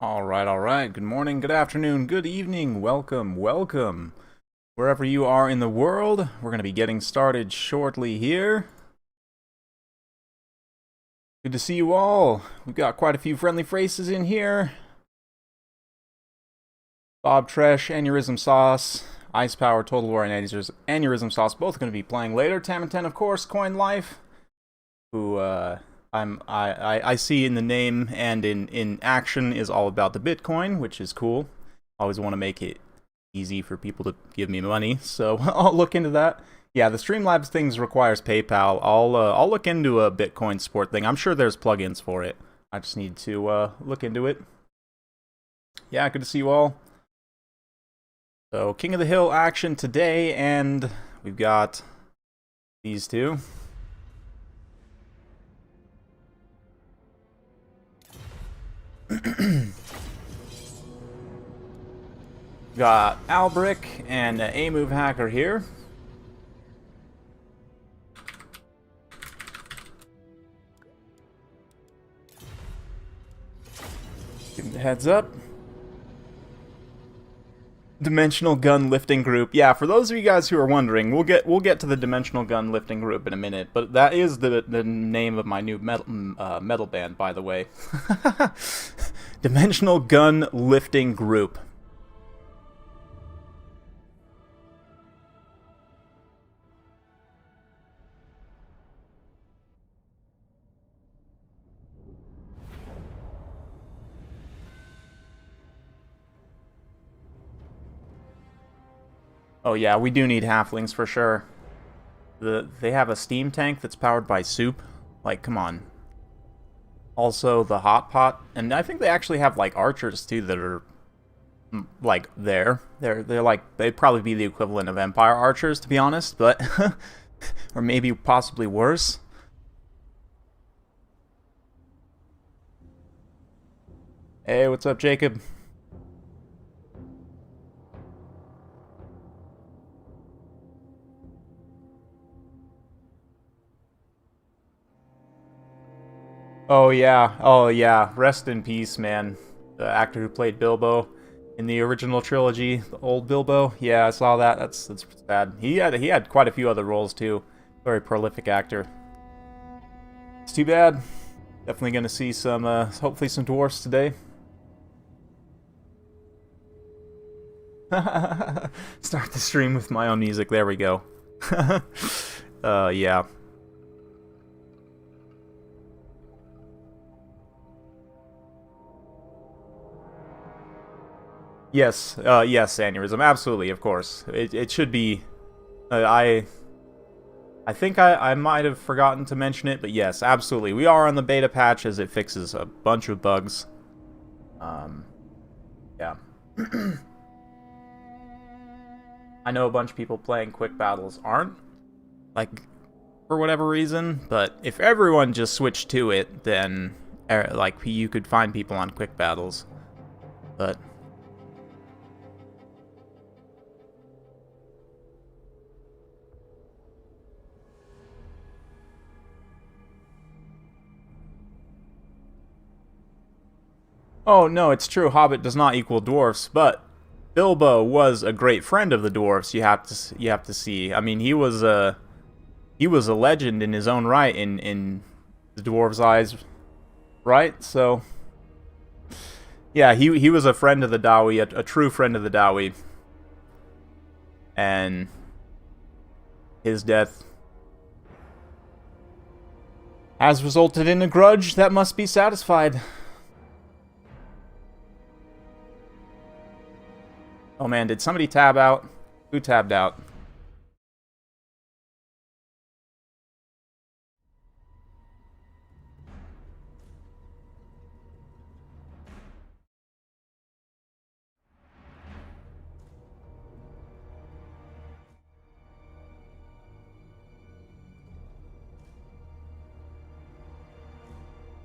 All right. Good morning, good afternoon, good evening. Welcome, welcome. Wherever you are in the world, we're going to be getting started shortly here. Good to see you all. We've got quite a few friendly faces in here. Bob Tresh, Aneurysm Sauce, Ice Power, Total War, and Aneurysm Sauce both going to be playing later. Tam and Ten, of course, Coin Life, who I see in the name and in action is all about the Bitcoin, which is cool. Always want to make it easy for people to give me money, so I'll look into that. Yeah, the Streamlabs things requires PayPal. I'll look into a Bitcoin support thing. I'm sure there's plugins for it. I just need to look into it. Yeah, good to see you all. So King of the Hill action today, and we've got these two. Got Albrick and A-Move Hacker here. Give him the heads up. Dimensional gun lifting group. Yeah, for those of you guys who are wondering, we'll get to the dimensional gun lifting group in a minute. But that is the name of my new metal band, by the way. Dimensional gun lifting group. Oh yeah, we do need halflings for sure. They have a steam tank that's powered by soup. Like, come on. Also, the hot pot, and I think they actually have like archers too that are like there. They're like they'd probably be the equivalent of Empire archers, to be honest, but or maybe possibly worse. Hey, what's up, Jacob? Oh yeah. Rest in peace, man. The actor who played Bilbo in the original trilogy, the old Bilbo. Yeah, I saw that. That's sad. He had quite a few other roles too. Very prolific actor. It's too bad. Definitely gonna see some, hopefully some dwarfs today. Start the stream with my own music. There we go. Yeah. Yes, yes, aneurysm, absolutely, of course. It should be. I think I might have forgotten to mention it, but yes, absolutely. We are on the beta patch as it fixes a bunch of bugs. Yeah. I know a bunch of people playing quick battles aren't, like, for whatever reason, but if everyone just switched to it, then, like, you could find people on quick battles. But oh no, it's true. Hobbit does not equal dwarfs, but Bilbo was a great friend of the dwarfs. You have to see. I mean, he was a legend in his own right in the dwarves' eyes, right? So yeah, he was a friend of the Dawi, a true friend of the Dawi, and his death has resulted in a grudge that must be satisfied. Oh man, did somebody tab out? Who tabbed out?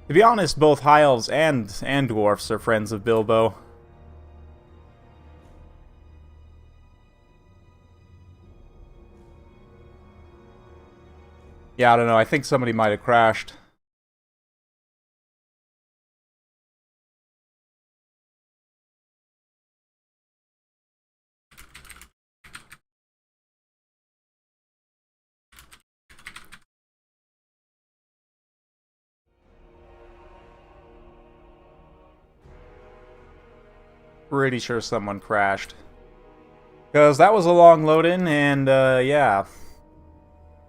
To be honest, both high elves and dwarfs are friends of Bilbo. Yeah, I don't know. I think somebody might have crashed. Pretty sure someone crashed. Because that was a long load-in, and, yeah.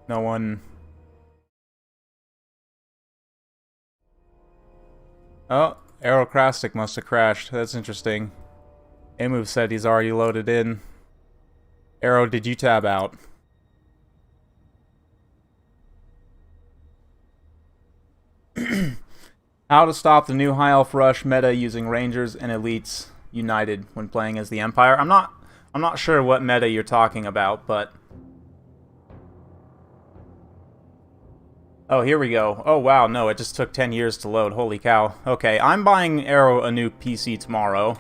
No one... Oh, Aerocrastic must have crashed. That's interesting. Amove said he's already loaded in. Arrow, did you tab out? How to stop the new High Elf Rush meta using Rangers and Elites united when playing as the Empire. I'm not sure what meta you're talking about, but... Oh, here we go. Oh, wow, no, it just took 10 years to load. Holy cow. Okay, I'm buying Arrow a new PC tomorrow.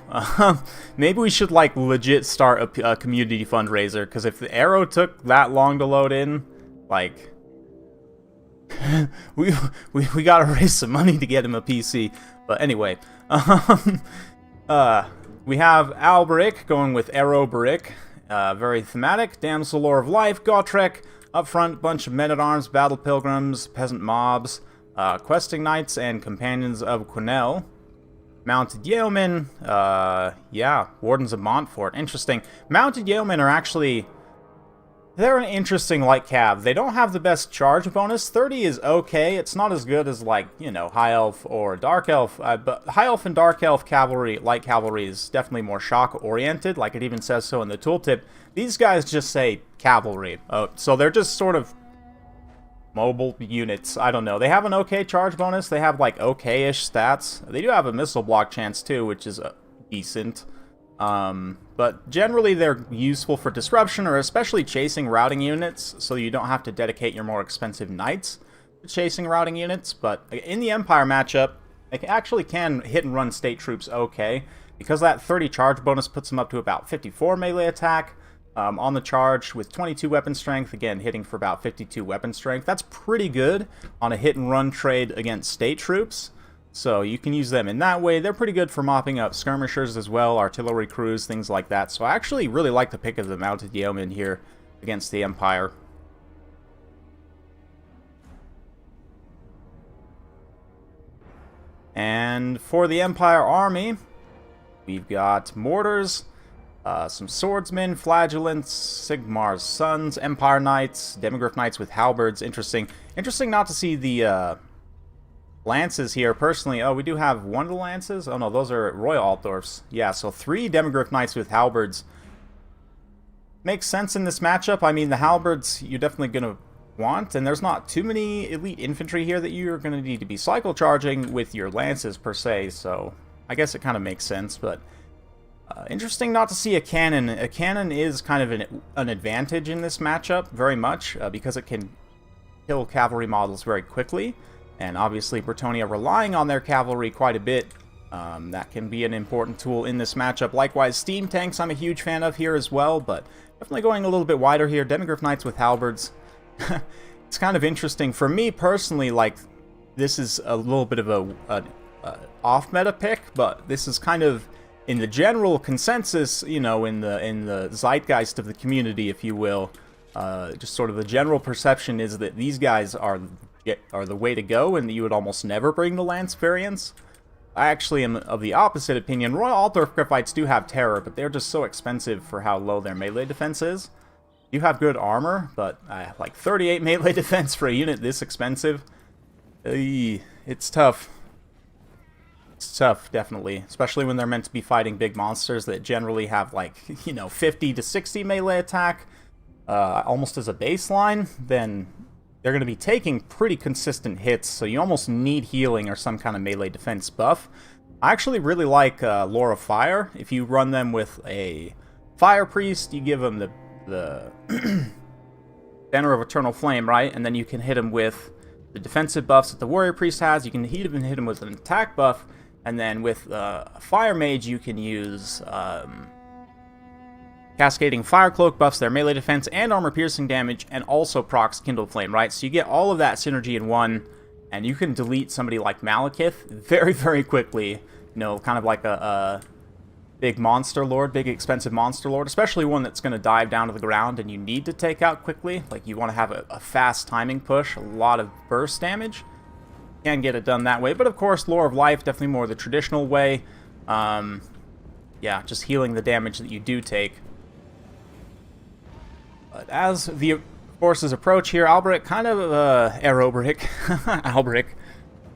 Maybe we should, like, legit start a community fundraiser, because if the Arrow took that long to load in, like... we gotta raise some money to get him a PC. But anyway, we have Alberic going with Arrow Beric. Very thematic. Damsel Lore of Life, Gotrek. Up front, bunch of men-at-arms, battle pilgrims, peasant mobs, questing knights, and companions of Quenelle. Mounted yeomen, yeah, wardens of Montfort. Interesting. Mounted yeomen are actually... They're an interesting light cav. They don't have the best charge bonus. 30 is okay. It's not as good as, like, you know, High Elf or Dark Elf. But High Elf and Dark Elf cavalry, light cavalry, is definitely more shock-oriented. Like, it even says so in the tooltip. These guys just say cavalry. So they're just sort of mobile units. I don't know. They have an okay charge bonus. They have, like, okay-ish stats. They do have a missile block chance, too, which is decent. But generally they're useful for disruption or especially chasing routing units, so you don't have to dedicate your more expensive knights to chasing routing units. But in the Empire matchup, they actually can hit and run state troops okay, because that 30 charge bonus puts them up to about 54 melee attack on the charge with 22 weapon strength, again hitting for about 52 weapon strength. That's pretty good on a hit and run trade against state troops. So you can use them in that way. They're pretty good for mopping up skirmishers as well, artillery crews, things like that. So I actually really like the pick of the Mounted Yeomen here against the Empire. And for the Empire army, we've got mortars, some swordsmen, flagellants, Sigmar's sons, Empire knights, demigryph knights with halberds. Interesting not to see the... lances here, personally. Oh, we do have one of the lances? Oh no, those are Royal Altdorfs. Yeah, so 3 demigryph knights with halberds. Makes sense in this matchup. I mean, the halberds you're definitely going to want, and there's not too many elite infantry here that you're going to need to be cycle charging with your lances per se, so I guess it kind of makes sense. But interesting not to see a cannon. A cannon is kind of an advantage in this matchup, very much, because it can kill cavalry models very quickly. And obviously Bretonnia relying on their cavalry quite a bit. That can be an important tool in this matchup. Likewise, steam tanks I'm a huge fan of here as well, but definitely going a little bit wider here. Demigryph knights with halberds. It's kind of interesting. For me personally, like, this is a little bit of a off-meta pick, but this is kind of in the general consensus, you know, in the zeitgeist of the community, if you will. Just sort of the general perception is that these guys are the way to go, and that you would almost never bring the lance variants. I actually am of the opposite opinion. Royal Altdorf Griphites do have terror, but they're just so expensive for how low their melee defense is. You have good armor, but like 38 melee defense for a unit this expensive, it's tough. It's tough, definitely, especially when they're meant to be fighting big monsters that generally have, like, you know, 50 to 60 melee attack almost as a baseline. Then they're going to be taking pretty consistent hits, so you almost need healing or some kind of melee defense buff. I actually really like Lore of Fire. If you run them with a Fire Priest, you give them the Banner of Eternal Flame, right? And then you can hit him with the defensive buffs that the Warrior Priest has. You can even hit him with an attack buff. And then with Fire Mage, you can use... Cascading Fire Cloak buffs their melee defense and armor piercing damage, and also procs Kindled Flame, right? So you get all of that synergy in one, and you can delete somebody like Malekith very, very quickly. You know, kind of like a big monster lord, big expensive monster lord, especially one that's going to dive down to the ground and you need to take out quickly. Like, you want to have a fast timing push, a lot of burst damage. Can get it done that way, but of course, Lore of Life, definitely more the traditional way. yeah, just healing the damage that you do take. But as the forces approach here, Alberic kind of, Aeroberic, Alberic.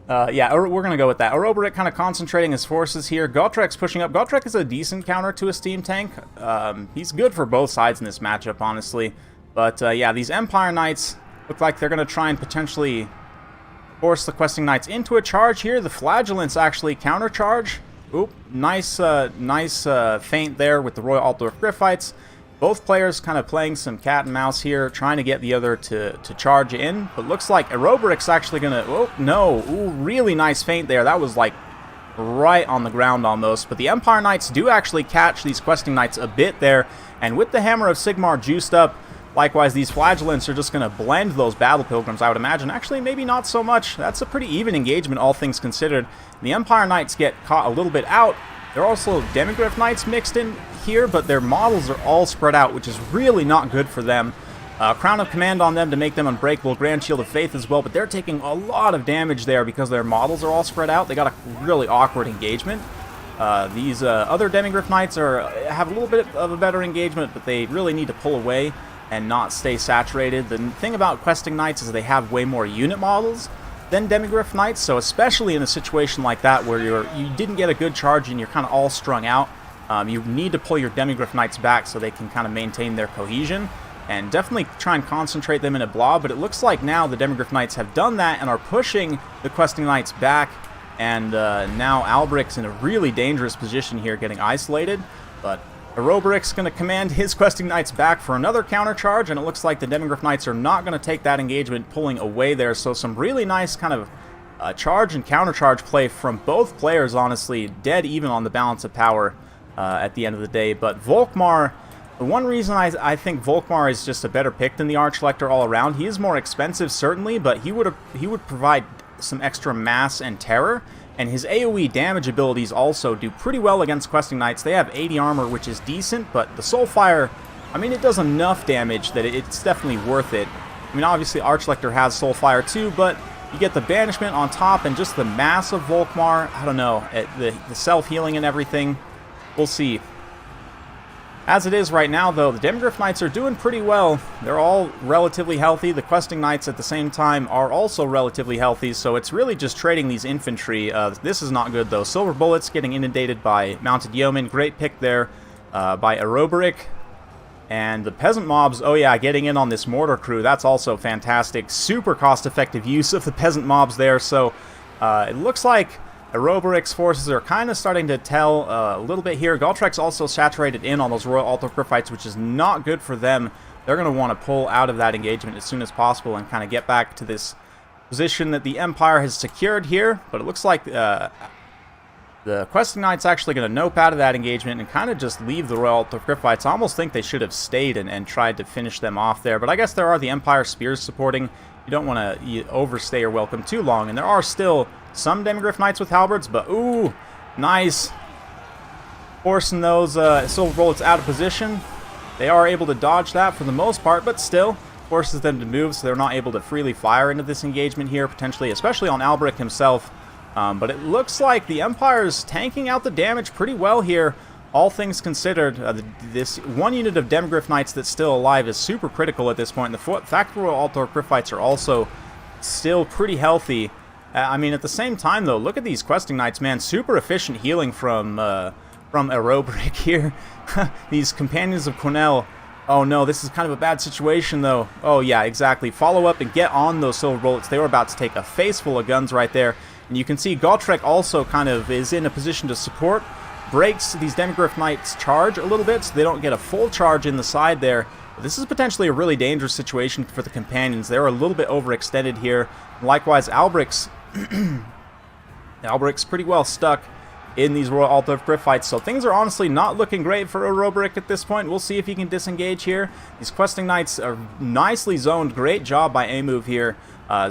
Yeah, we're going to go with that. Aeroberic kind of concentrating his forces here. Gotrek's pushing up. Gotrek is a decent counter to a steam tank. He's good for both sides in this matchup, honestly. But, yeah, these Empire Knights look like they're going to try and potentially force the Questing Knights into a charge here. The Flagellants actually countercharge. Oop, nice feint there with the Royal Altdorf Gryphites. Both players kind of playing some cat and mouse here, trying to get the other to charge in. But looks like Aeroberic's actually going to... Oh, no. Ooh, really nice feint there. That was, like, right on the ground almost. But the Empire Knights do actually catch these Questing Knights a bit there. And with the Hammer of Sigmar juiced up, likewise, these Flagellants are just going to blend those Battle Pilgrims, I would imagine. Actually, maybe not so much. That's a pretty even engagement, all things considered. The Empire Knights get caught a little bit out. There are also Demigryph Knights mixed in here, but their models are all spread out, which is really not good for them. Crown of Command on them to make them unbreakable. Grand Shield of Faith as well, but they're taking a lot of damage there because their models are all spread out. They got a really awkward engagement. These other Demigryph Knights have a little bit of a better engagement, but they really need to pull away and not stay saturated. The thing about Questing Knights is they have way more unit models than Demigryph Knights, so especially in a situation like that where you didn't get a good charge and you're kind of all strung out, you need to pull your Demigryph Knights back so they can kind of maintain their cohesion, and definitely try and concentrate them in a blob. But it looks like now the Demigryph Knights have done that and are pushing the Questing Knights back, and now Alberic's in a really dangerous position here, getting isolated. But Aeroberic's going to command his Questing Knights back for another counter charge, and it looks like the Demigryph Knights are not going to take that engagement, pulling away there. So some really nice kind of charge and counter charge play from both players, honestly. Dead even on the balance of power at the end of the day. But Volkmar, the one reason I think Volkmar is just a better pick than the Archlector all around, he is more expensive certainly, but he would provide some extra mass and terror. And his AoE damage abilities also do pretty well against Questing Knights. They have 80 armor, which is decent, but the Soulfire, I mean, it does enough damage that it's definitely worth it. I mean, obviously, Archlector has Soulfire too, but you get the Banishment on top and just the mass of Volkmar. I don't know, the self-healing and everything. We'll see. As it is right now, though, the Demigryph Knights are doing pretty well. They're all relatively healthy. The Questing Knights, at the same time, are also relatively healthy, so it's really just trading these infantry. This is not good, though. Silver Bullets getting inundated by Mounted Yeomen. Great pick there by Aeroberic. And the Peasant Mobs, oh yeah, getting in on this Mortar Crew. That's also fantastic. Super cost-effective use of the Peasant Mobs there, so it looks like Aeroberic's forces are kind of starting to tell a little bit here. Gotrek's also saturated in on those Royal Altdorf Gryphites, which is not good for them. They're going to want to pull out of that engagement as soon as possible and kind of get back to this position that the Empire has secured here. But it looks like the Questing Knight's actually going to nope out of that engagement and kind of just leave the Royal Altdorf Gryphites. I almost think they should have stayed and tried to finish them off there. But I guess there are the Empire Spears supporting. You don't want to overstay your welcome too long. And there are still some Demigryph Knights with halberds, but ooh, nice. Forcing those Silver Bullets out of position. They are able to dodge that for the most part, but still forces them to move, so they're not able to freely fire into this engagement here, potentially, especially on Alberic himself. But it looks like the Empire's tanking out the damage pretty well here, all things considered. This one unit of Demigryph Knights that's still alive is super critical at this point. The fact the Royal Altdorf Gryphites are also still pretty healthy. I mean, at the same time, though, look at these Questing Knights, man. Super efficient healing from Aeroberic here. These Companions of Cornell. Oh, no, this is kind of a bad situation, though. Oh, yeah, exactly. Follow up and get on those Silver Bullets. They were about to take a face full of guns right there. And you can see Gotrek also kind of is in a position to support. Breaks these Demigryph Knights' charge a little bit, so they don't get a full charge in the side there. This is potentially a really dangerous situation for the Companions. They're a little bit overextended here. Likewise, Alberic's pretty well stuck in these Royal Altdorf Gryphites, so things are honestly not looking great for Aeroberic at this point. We'll see if he can disengage here. These Questing Knights are nicely zoned. Great job by A-Move here,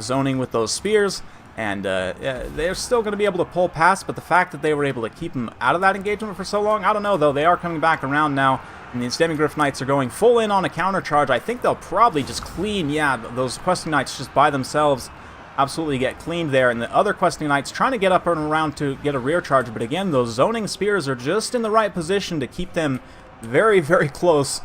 zoning with those spears. And they're still going to be able to pull past, but the fact that they were able to keep them out of that engagement for so long, I don't know, though. They are coming back around now, and these Demigryph Knights are going full in on a counter charge. I think they'll probably just clean, yeah, those Questing Knights just by themselves. absolutely get cleaned there. And the other questing knights trying to get up and around to get a rear charge. But again, those zoning spears are just in the right position to keep them very, very close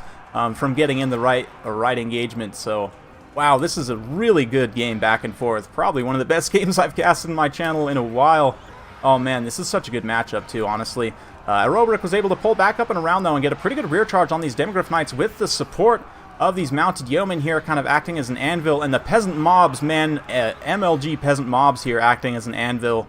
from getting in the right engagement. So, wow, this is a really good game back and forth. Probably one of the best games I've cast in my channel in a while. Oh man, this is such a good matchup too, honestly. Aerobrick was able to pull back up and around though and get a pretty good rear charge on these Demigryph Knights with the support of these mounted yeomen here kind of acting as an anvil, and the peasant mobs, man, MLG peasant mobs here acting as an anvil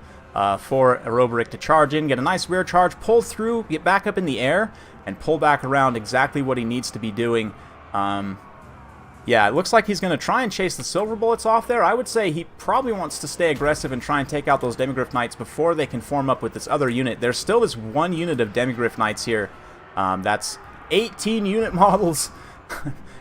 for Aerobrick to charge in, get a nice rear charge, pull through, get back up in the air, and pull back around exactly what he needs to be doing. Yeah, it looks like he's going to try and chase the silver bullets off there. I would say he probably wants to stay aggressive and try and take out those Demigryph Knights before they can form up with this other unit. There's still this one unit of Demigryph Knights here. That's 18 unit models.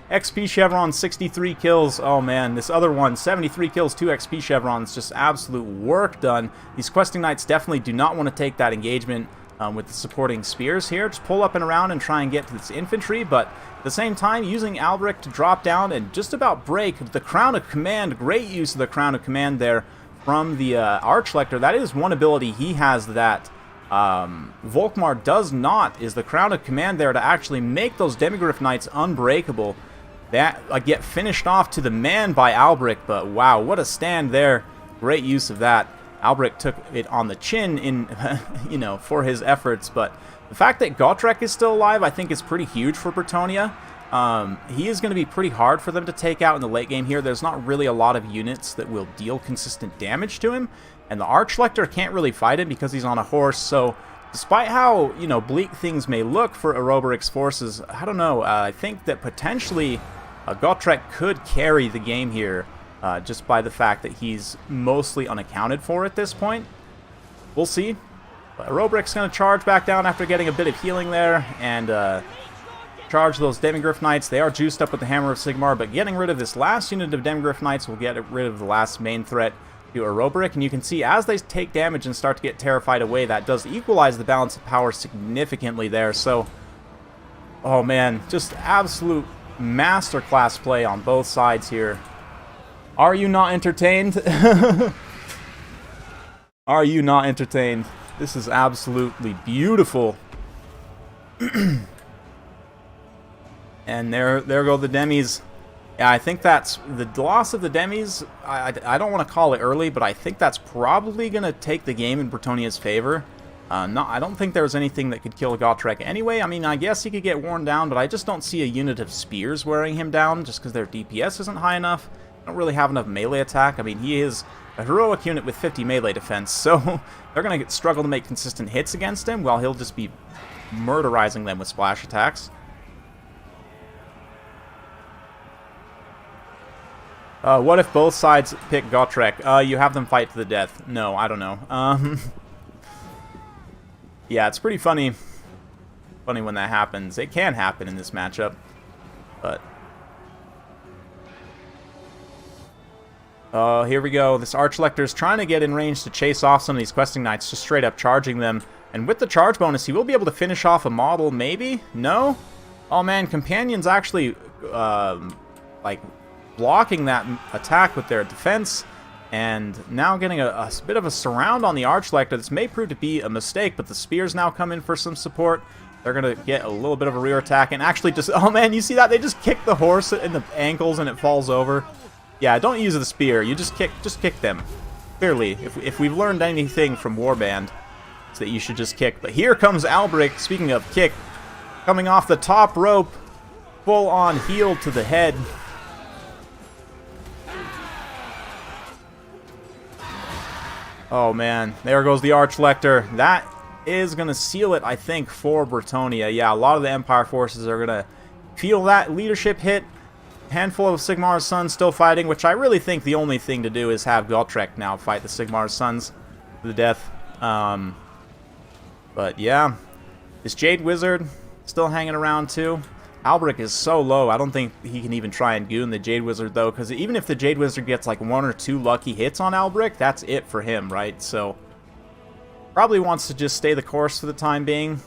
XP Chevron, 63 kills. Oh man, this other one, 73 kills, 2 XP Chevrons. Just absolute work done. These questing knights definitely do not want to take that engagement with the supporting spears here. Just pull up and around and try and get to this infantry, but at the same time, using Albric to drop down and just about break the Crown of Command. Great use of the Crown of Command there from the Archlector. That is one ability he has that Volkmar does not, is the Crown of Command there to actually make those Demigryph Knights unbreakable. That get finished off to the man by Albric, but wow, what a stand there. Great use of that. Albric took it on the chin in, you know, for his efforts, but the fact that Gotrek is still alive, I think, is pretty huge for Bretonnia. He is going to be pretty hard for them to take out in the late game here. There's not really a lot of units that will deal consistent damage to him, and the Archlector can't really fight him because he's on a horse, so despite how, you know, bleak things may look for Aerobric's forces, I don't know, I think that potentially Gotrek could carry the game here, just by the fact that he's mostly unaccounted for at this point. We'll see. But Aerobric's going to charge back down after getting a bit of healing there, and charge those Demigryph Knights. They are juiced up with the Hammer of Sigmar, but getting rid of this last unit of Demigryph Knights will get rid of the last main threat to Aerobric, and you can see as they take damage and start to get terrified away, that does equalize the balance of power significantly there. So, oh man, just absolute masterclass play on both sides here. Are you not entertained? Are you not entertained? This is absolutely beautiful. And there go the demis. Yeah, I think that's the loss of the demis. I don't want to call it early, but I think that's probably going to take the game in Bretonnia's favor. I don't think there's anything that could kill Gotrek anyway. I mean, I guess he could get worn down, but I just don't see a unit of spears wearing him down just because their DPS isn't high enough. Don't really have enough melee attack. I mean, he is a heroic unit with 50 melee defense, so they're going to struggle to make consistent hits against him, while he'll just be murderizing them with splash attacks. What if both sides pick Gotrek? You have them fight to the death. No, I don't know. Yeah, it's pretty funny when that happens. It can happen in this matchup, but here we go. This Archlector's trying to get in range to chase off some of these questing knights, just straight up charging them. And with the charge bonus, he will be able to finish off a model, maybe? No? Oh man, Companions actually, like, blocking that attack with their defense, and now getting a bit of a surround on the Archlector. This may prove to be a mistake, but the spears now come in for some support. They're going to get a little bit of a rear attack, and actually just, oh man, you see that? They just kick the horse in the ankles and it falls over. Yeah, don't use the spear. You just kick them. Clearly, if we've learned anything from Warband, it's that you should just kick. But here comes Albric, speaking of kick, coming off the top rope, full on heel to the head. Oh man, there goes the Archlector. That is going to seal it, I think, for Bretonnia. Yeah, a lot of the Empire forces are going to feel that leadership hit. Handful of Sigmar's Sons still fighting, which I really think the only thing to do is have Gotrek now fight the Sigmar's Sons to the death. But yeah, this Jade Wizard still hanging around too. Albric is so low, I don't think he can even try and goon the Jade Wizard though, because even if the Jade Wizard gets like 1 or 2 lucky hits on Albric, that's it for him, right? So probably wants to just stay the course for the time being.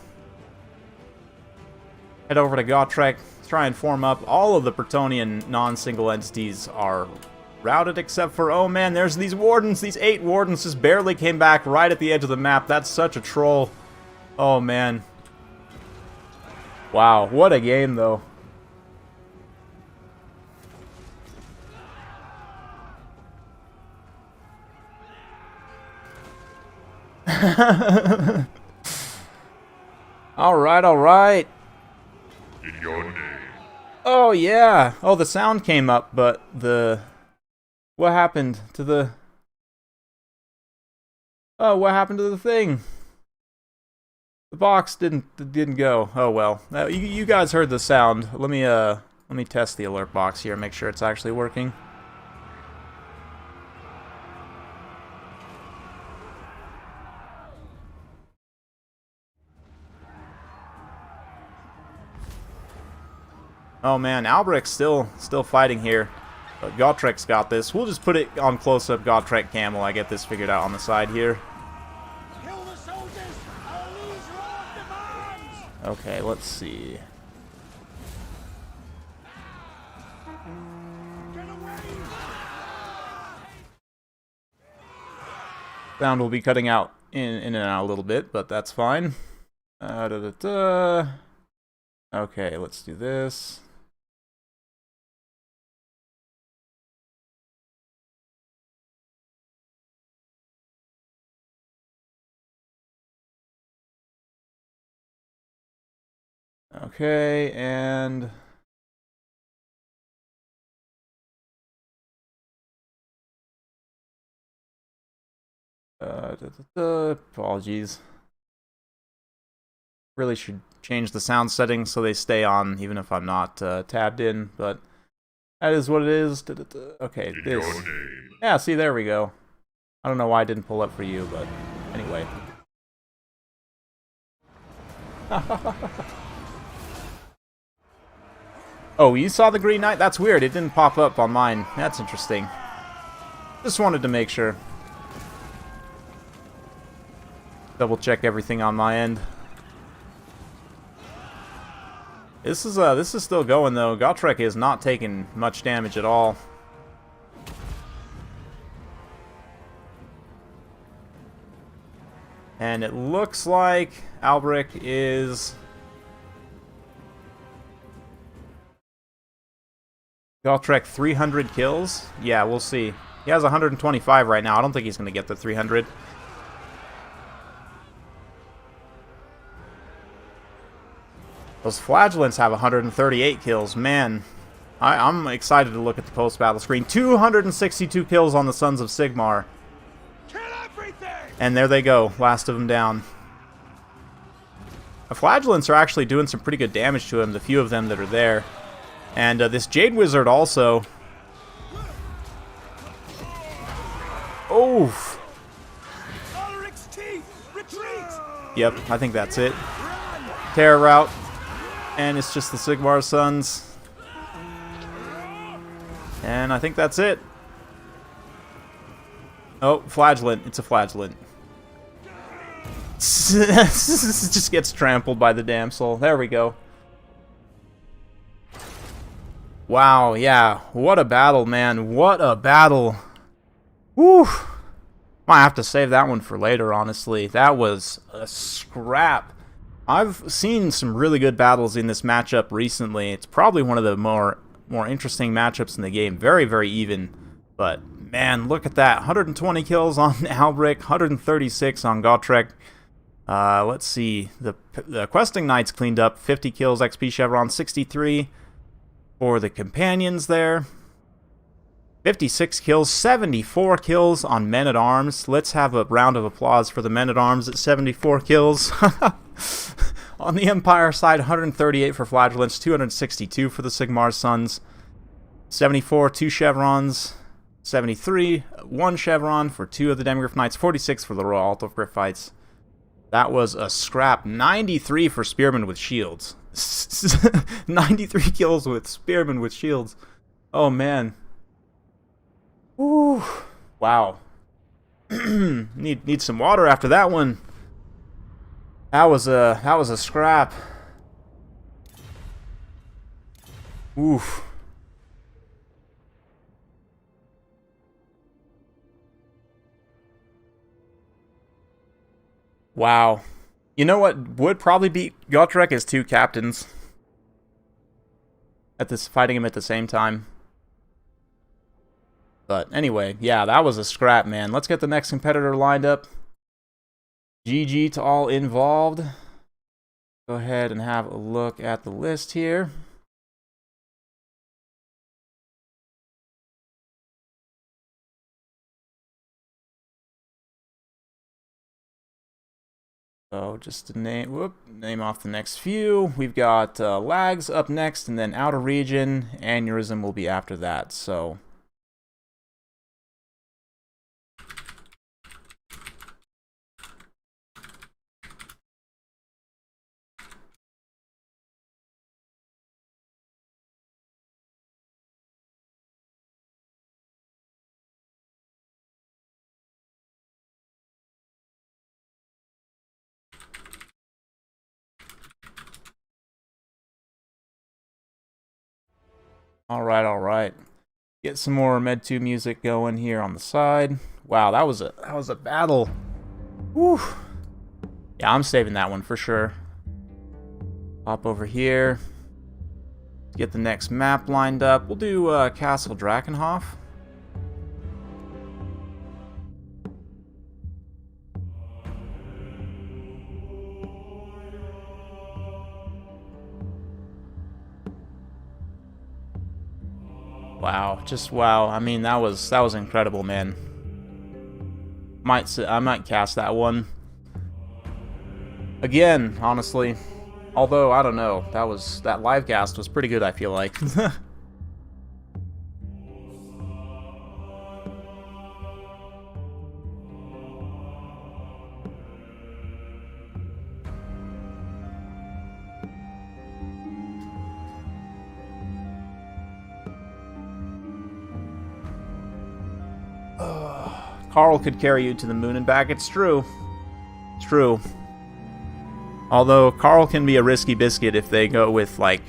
Head over to Gotrek, try and form up. All of the Bretonnian non-single entities are Routed except for, oh man, there's these wardens. These 8 wardens just barely came back right at the edge of the map. That's such a troll. Oh man. Wow, what a game though. Alright, alright. In your name. Oh yeah. Oh, the sound came up, but the... What happened to the... Oh, what happened to the thing? The box didn't go. Oh well. You guys heard the sound. Let me test the alert box here, make sure it's actually working. Oh man, Albrecht's still fighting here. But Gottrek's got this. We'll just put it on close-up Gottrek camel. I get this figured out on the side here. Kill the soldiers! Our liege lord demands! Okay, let's see. Get away! Sound will be cutting out in and out a little bit, but that's fine. Okay, let's do this. Okay, and... Apologies. Really should change the sound settings so they stay on even if I'm not tabbed in, but that is what it is. Okay, this. Yeah, see, there we go. I don't know why I didn't pull up for you, but anyway. Oh, you saw the Green Knight? That's weird. It didn't pop up on mine. That's interesting. Just wanted to make sure. Double check everything on my end. This is still going though. Gottrek is not taking much damage at all. And it looks like Albrecht is... Gottrek 300 kills? Yeah, we'll see. He has 125 right now. I don't think he's going to get the 300. Those Flagellants have 138 kills. Man, I'm excited to look at the post-battle screen. 262 kills on the Sons of Sigmar. Kill everything! And there they go. Last of them down. The Flagellants are actually doing some pretty good damage to him, the few of them that are there. And this Jade Wizard also. Oof. Ulrich's teeth! Retreat! Yep, I think that's it. Terror route. And it's just the Sigmar Sons. And I think that's it. Oh, Flagellant. It's a Flagellant. Just gets trampled by the damsel. There we go. Wow, yeah. What a battle, man. What a battle. Woo. Might have to save that one for later, honestly. That was a scrap. I've seen some really good battles in this matchup recently. It's probably one of the more interesting matchups in the game. Very, very even. But, man, look at that. 120 kills on Albrecht, 136 on Gottrek. Let's see. The Questing Knights cleaned up. 50 kills, XP Chevron, 63 for the Companions there. 56 kills, 74 kills on Men-at-Arms. Let's have a round of applause for the Men-at-Arms at 74 kills. On the Empire side, 138 for Flagellants, 262 for the Sigmar Sons. 74, 2 Chevrons. 73, 1 Chevron for 2 of the Demigryph Knights. 46 for the Royal Altogryphites. That was a scrap. 93 for Spearmen with Shields. 93 kills with Spearmen with Shields. Oh, man. Ooh. Wow. Need some water after that one. That was a scrap. Oof. Wow. You know what would probably beat Gotrek is 2 captains. Fighting him at the same time. But anyway, yeah, that was a scrap, man. Let's get the next competitor lined up. GG to all involved. Go ahead and have a look at the list here. So just to name off the next few. We've got Lags up next, and then Outer Region. Aneurysm will be after that. So all right. Get some more Med 2 music going here on the side. Wow, that was a battle. Whew. Yeah, I'm saving that one for sure. Hop over here. Get the next map lined up. We'll do Castle Drakenhof. Wow, just wow. I mean, that was incredible, man. I might cast that one again, honestly. Although I don't know, that live cast was pretty good, I feel like. Carl could carry you to the moon and back. It's true. It's true. Although Carl can be a risky biscuit if they go with like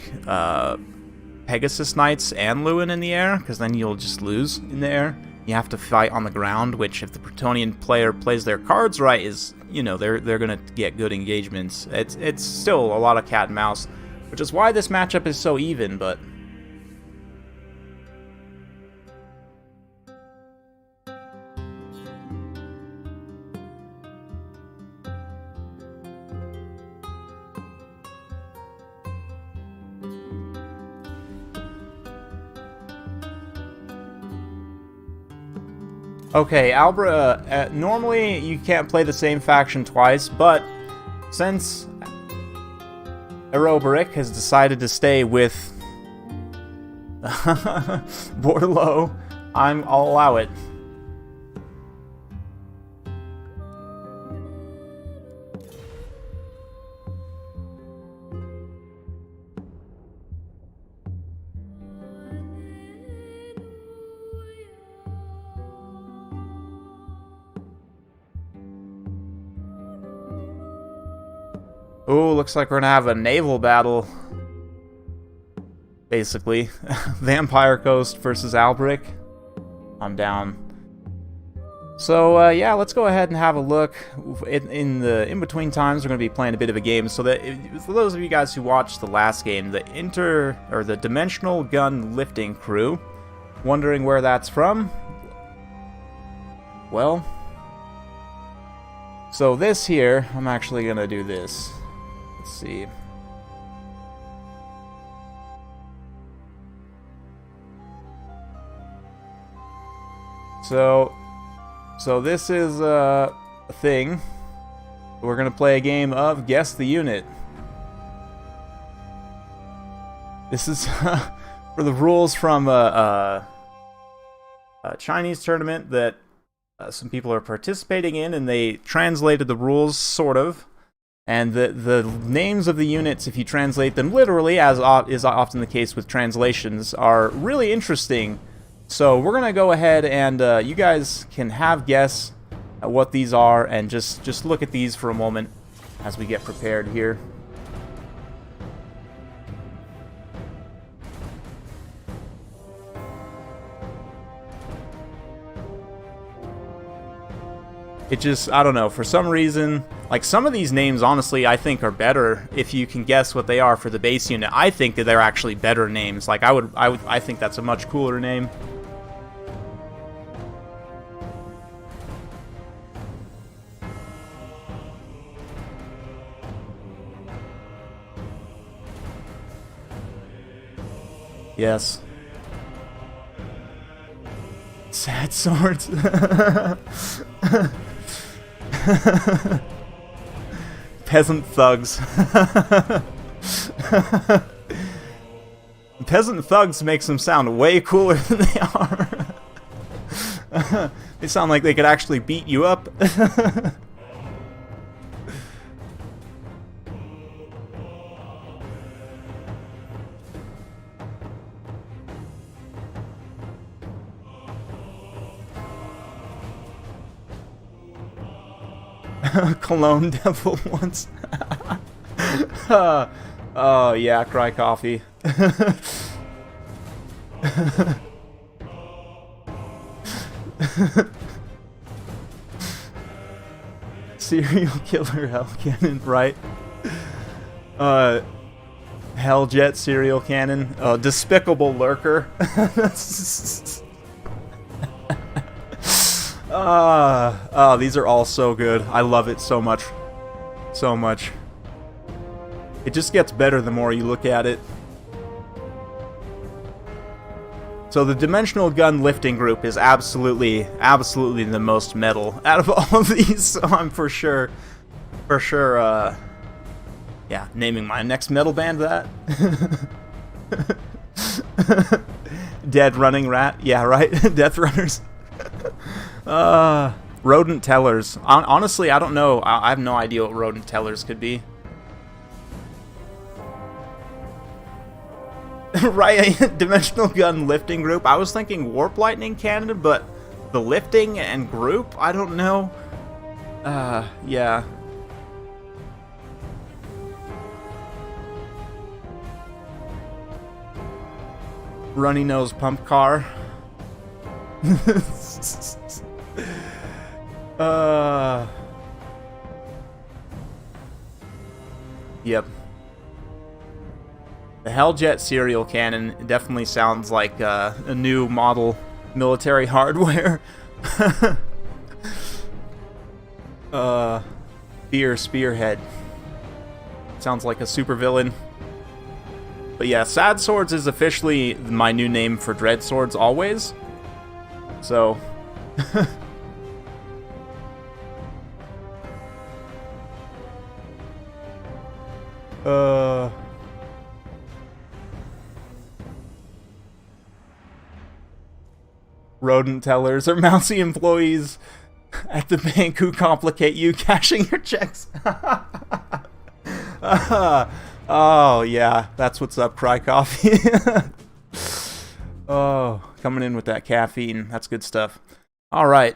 Pegasus Knights and Lewin in the air, because then you'll just lose in the air. You have to fight on the ground, which if the Bretonnian player plays their cards right, is, you know, they're gonna get good engagements. It's still a lot of cat and mouse, which is why this matchup is so even, but. Okay, normally you can't play the same faction twice, but since Aeroberic has decided to stay with Bordelot, I'll allow it. Ooh, looks like we're gonna have a naval battle. Basically. Vampire Coast versus Alberic. I'm down. So, yeah, let's go ahead and have a look. In between times, we're gonna be playing a bit of a game. So that, for those of you guys who watched the last game, the Dimensional Gun Lifting Crew, wondering where that's from? Well, so this here, I'm actually gonna do this. Let's see. So this is a thing. We're gonna play a game of Guess the Unit. This is for the rules from a Chinese tournament that some people are participating in, and they translated the rules, sort of. And the names of the units, if you translate them literally, as is often the case with translations, are really interesting. So we're going to go ahead and you guys can have guess at what these are, and just look at these for a moment as we get prepared here. It just, I don't know, for some reason, like some of these names, honestly, I think are better if you can guess what they are for the base unit. I think that they're actually better names. Like I think that's a much cooler name. Yes. Sad swords. Peasant thugs. Peasant thugs makes them sound way cooler than they are. They sound like they could actually beat you up. Cologne devil once. Oh yeah, cry coffee. Serial killer hell cannon, right? Helljet serial cannon. Despicable lurker. Oh, these are all so good. I love it so much. So much. It just gets better the more you look at it. So the dimensional gun lifting group is absolutely the most metal out of all of these. So I'm for sure, yeah, naming my next metal band that. Dead running rat. Yeah, right. Death runners. Rodent tellers. Honestly, I don't know. I have no idea what rodent tellers could be. Right, dimensional gun lifting group. I was thinking warp lightning cannon, but the lifting and group, I don't know. Yeah. Runny nose pump car. Yep. The Helljet serial cannon definitely sounds like a new model military hardware. Fear Spearhead. Sounds like a supervillain. But yeah, Sad Swords is officially my new name for Dread Swords always. So... Rodent tellers or mousy employees at the bank who complicate you cashing your checks. Oh, yeah, that's what's up, Cry Coffee. Oh, coming in with that caffeine. That's good stuff. All right,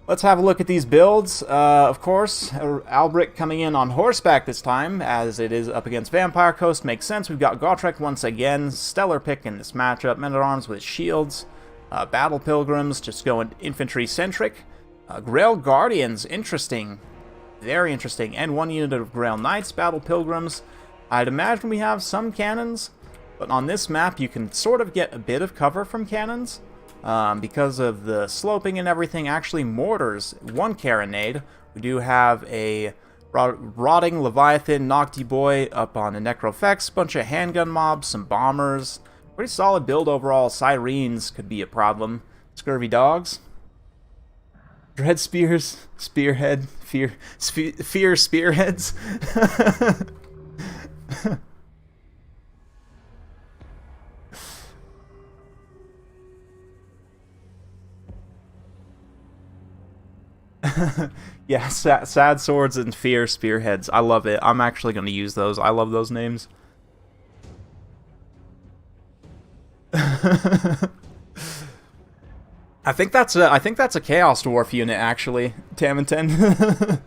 let's have a look at these builds. Of course, Albric coming in on horseback this time, as it is up against Vampire Coast. Makes sense. We've got Gotrek once again. Stellar pick in this matchup. Men-at-Arms with shields. Battle Pilgrims, just going infantry-centric. Grail Guardians, interesting. Very interesting. And one unit of Grail Knights, Battle Pilgrims. I'd imagine we have some cannons, but on this map you can sort of get a bit of cover from cannons. Because of the sloping and everything. Actually, mortars, one carronade. We do have a Rotting Leviathan, Nocti Boy up on a Necrofex, bunch of handgun mobs, some bombers. Pretty solid build overall. Sirens could be a problem. Scurvy dogs. Dread spears. Spearhead. Fear spearheads. Yeah, sad swords and fear spearheads. I love it. I'm actually going to use those. I love those names. I think that's a Chaos Dwarf unit actually, Tamanten.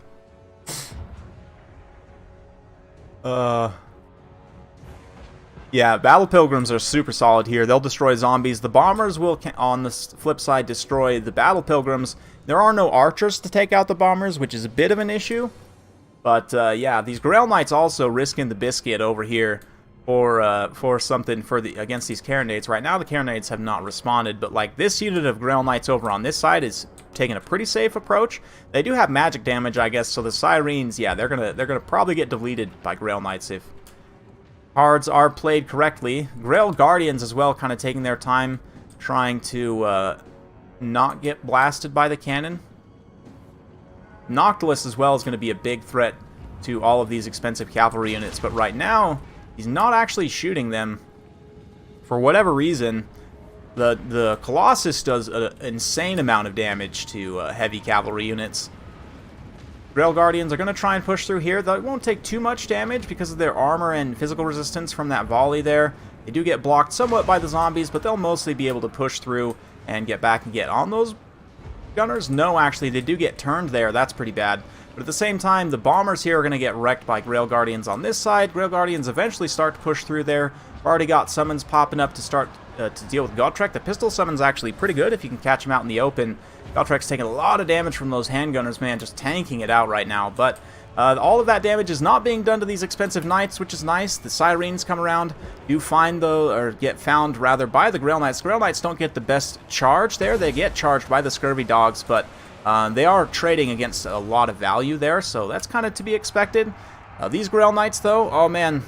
Yeah, Battle Pilgrims are super solid here. They'll destroy zombies. The bombers will, on the flip side, destroy the Battle Pilgrims, There are no archers to take out the bombers, which is a bit of an issue. But yeah, these Grail Knights also risking the biscuit over here for something against these Carronades. Right now the Carronades have not responded, but like this unit of Grail Knights over on this side is taking a pretty safe approach. They do have magic damage, I guess, so the Sirens, yeah, they're gonna probably get deleted by Grail Knights if cards are played correctly. Grail Guardians as well, kind of taking their time trying to not get blasted by the cannon. Noctilus as well is going to be a big threat to all of these expensive cavalry units, but right now he's not actually shooting them. For whatever reason, the Colossus does an insane amount of damage to heavy cavalry units. Grail Guardians are going to try and push through here. They won't take too much damage because of their armor and physical resistance from that volley there. They do get blocked somewhat by the zombies, but they'll mostly be able to push through and get back and get on those gunners. No, actually, they do get turned there. That's pretty bad. But at the same time, the bombers here are going to get wrecked by Grail Guardians on this side. Grail Guardians eventually start to push through there. We've already got summons popping up to start to deal with Gotrek. The pistol summon's actually pretty good if you can catch him out in the open. Gotrek's taking a lot of damage from those handgunners, man, just tanking it out right now. But all of that damage is not being done to these expensive knights, which is nice. The Sirens come around, do find though, or get found rather by the Grail Knights. Grail Knights don't get the best charge there. They get charged by the Scurvy Dogs, but they are trading against a lot of value there, so that's kind of to be expected. These Grail Knights though, oh man,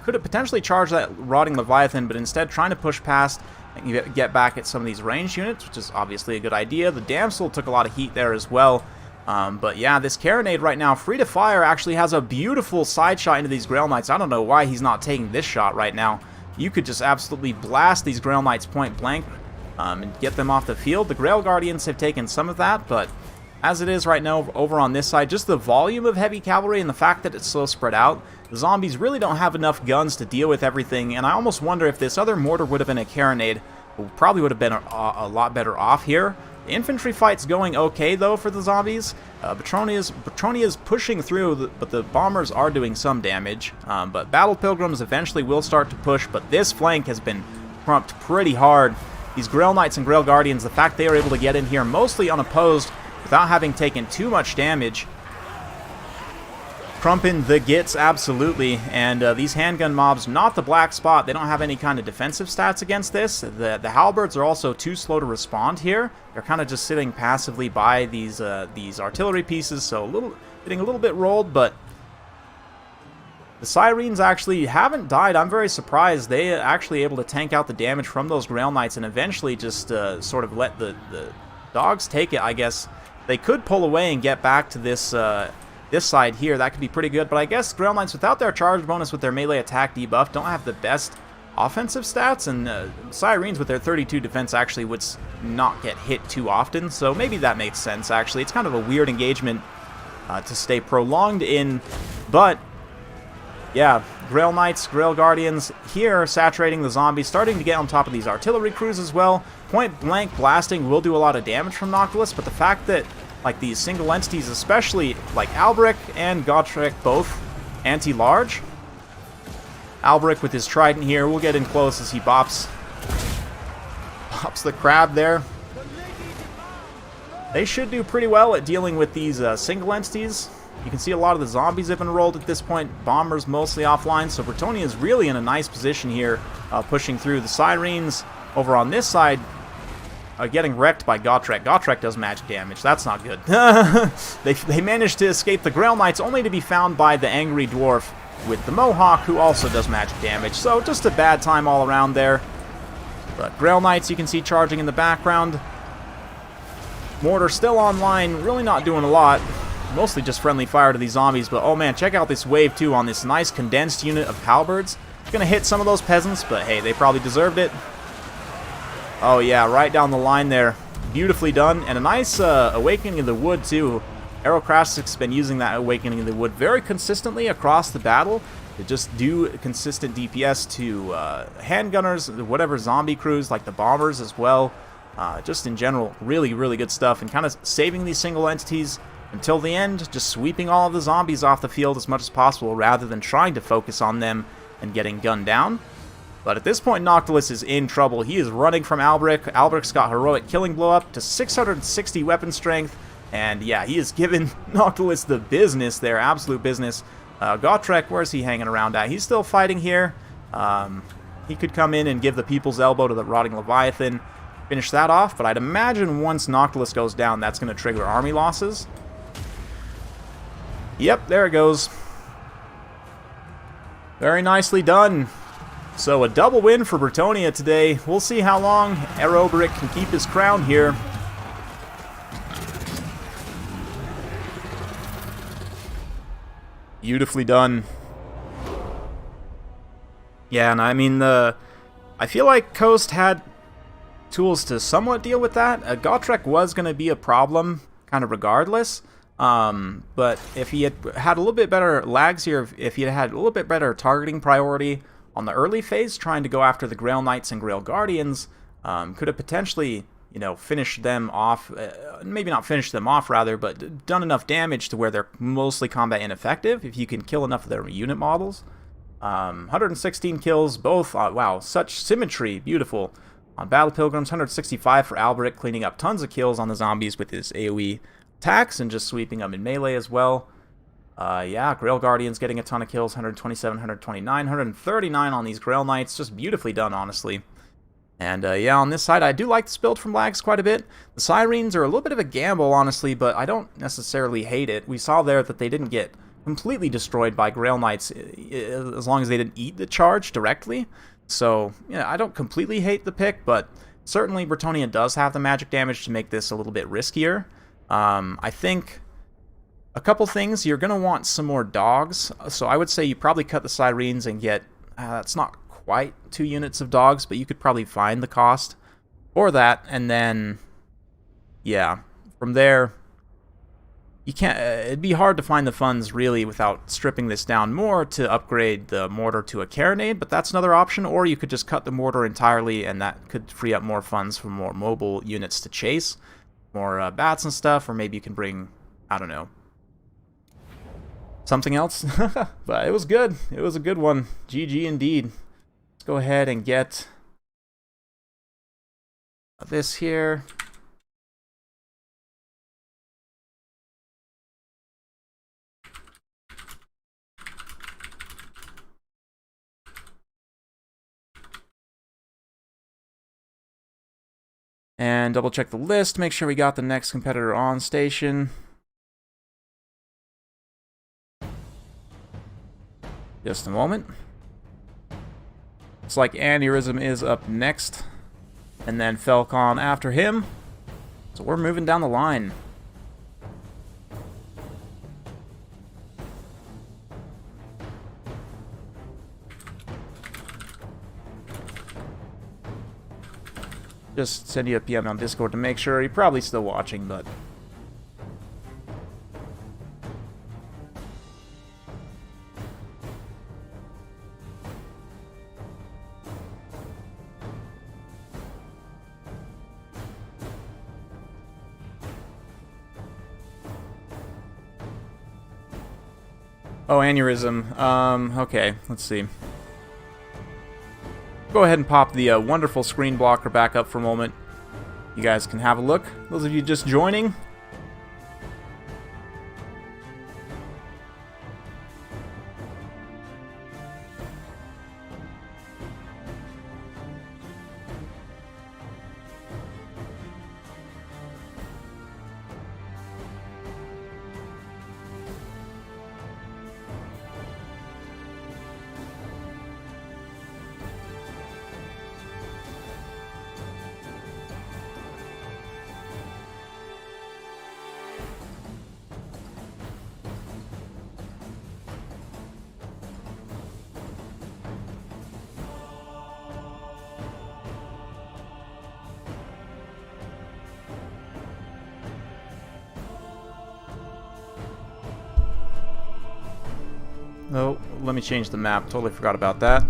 could have potentially charged that Rotting Leviathan, but instead trying to push past and get back at some of these ranged units, which is obviously a good idea. The Damsel took a lot of heat there as well. But yeah, this Carronade right now, free to fire, actually has a beautiful side shot into these Grail Knights. I don't know why he's not taking this shot right now. You could just absolutely blast these Grail Knights point blank and get them off the field. The Grail Guardians have taken some of that, but as it is right now over on this side, just the volume of heavy cavalry and the fact that it's so spread out, the zombies really don't have enough guns to deal with everything, and I almost wonder if this other mortar would have been a Carronade, probably would have been a lot better off here. The infantry fight's going okay, though, for the zombies. Bretonnia's pushing through, but the bombers are doing some damage. But Battle Pilgrims eventually will start to push, but this flank has been crumped pretty hard. These Grail Knights and Grail Guardians, the fact they are able to get in here mostly unopposed without having taken too much damage, crumping the gits absolutely. And these handgun mobs, not the black spot. They don't have any kind of defensive stats against this. The halberds are also too slow to respond here. They're kind of just sitting passively by these artillery pieces, so getting a little bit rolled. But the Sirens actually haven't died. I'm very surprised. They actually able to tank out the damage from those Grail Knights and eventually just sort of let the dogs take it, I guess. They could pull away and get back to this this side here. That could be pretty good, but I guess Grail Knights, without their charge bonus with their melee attack debuff, don't have the best offensive stats, and Sirens with their 32 defense actually would not get hit too often, so maybe that makes sense, actually. It's kind of a weird engagement to stay prolonged in, but yeah, Grail Knights, Grail Guardians here saturating the zombies, starting to get on top of these artillery crews as well. Point blank blasting will do a lot of damage from Noctilus, but the fact that like these single entities, especially like Albrecht and Gotrek, both anti-large. Albrecht with his trident here, we'll get in close as he bops the crab there. They should do pretty well at dealing with these single entities. You can see a lot of the zombies have enrolled at this point. Bombers mostly offline, so Bretonnia is really in a nice position here, pushing through. The Sirens over on this side getting wrecked by Gotrek. Gotrek does magic damage. That's not good. They managed to escape the Grail Knights, only to be found by the Angry Dwarf with the Mohawk, who also does magic damage. So just a bad time all around there. But Grail Knights, you can see charging in the background. Mortar still online, really not doing a lot. Mostly just friendly fire to these zombies, but oh man, check out this wave too on this nice condensed unit of halberds. It's gonna hit some of those peasants, but hey, they probably deserved it. Oh yeah, right down the line there. Beautifully done, and a nice Awakening of the Wood too. Aerocrastic's been using that Awakening of the Wood very consistently across the battle to just do consistent DPS to handgunners, whatever zombie crews, like the bombers as well. Just in general, really, really good stuff, and kind of saving these single entities until the end, just sweeping all of the zombies off the field as much as possible rather than trying to focus on them and getting gunned down. But at this point, Noctilus is in trouble. He is running from Albric. Albric's got heroic killing blow up to 660 weapon strength. And yeah, he is giving Noctilus the business there, absolute business. Gotrek, where's he hanging around at? He's still fighting here. He could come in and give the People's Elbow to the Rotting Leviathan, finish that off. But I'd imagine once Noctilus goes down, that's going to trigger army losses. Yep, there it goes. Very nicely done. So a double win for Bretonnia today. We'll see how long Aerobrick can keep his crown here. Beautifully done. Yeah, and I mean, I feel like Coast had tools to somewhat deal with that. Gotrek was going to be a problem, kind of regardless. But if he had a little bit better lags here, if he had a little bit better targeting priority on the early phase, trying to go after the Grail Knights and Grail Guardians, could have potentially, you know, finished them off, maybe not finished them off rather, but done enough damage to where they're mostly combat ineffective if you can kill enough of their unit models. 116 kills, both, wow, such symmetry, beautiful. On Battle Pilgrims, 165 for Alberic, cleaning up tons of kills on the zombies with his AoE attacks and just sweeping them in melee as well. Yeah, Grail Guardians getting a ton of kills, 127, 129, 139 on these Grail Knights, just beautifully done, honestly. And yeah, on this side, I do like this build from Lags quite a bit. The Sirens are a little bit of a gamble, honestly, but I don't necessarily hate it. We saw there that they didn't get completely destroyed by Grail Knights as long as they didn't eat the charge directly. So, yeah, I don't completely hate the pick, but certainly Bretonnia does have the magic damage to make this a little bit riskier. I think a couple things, you're going to want some more dogs, so I would say you probably cut the Sirens and get, it's not quite 2 units of dogs, but you could probably find the cost for that, and then, yeah, from there, you can't, it'd be hard to find the funds really without stripping this down more to upgrade the mortar to a carronade, but that's another option, or you could just cut the mortar entirely, and that could free up more funds for more mobile units to chase, more bats and stuff, or maybe you can bring, I don't know, something else. But it was good. It was a good one. GG indeed. Let's go ahead and get this here. And double check the list, make sure we got the next competitor on station. Just a moment. Looks like Aneurysm is up next, and then Falcon after him. So we're moving down the line. Just send you a PM on Discord to make sure. You're probably still watching, but... Oh, Aneurysm. Okay, let's see. Go ahead and pop the wonderful screen blocker back up for a moment. You guys can have a look. Those of you just joining. Oh, let me change the map. Totally forgot about that.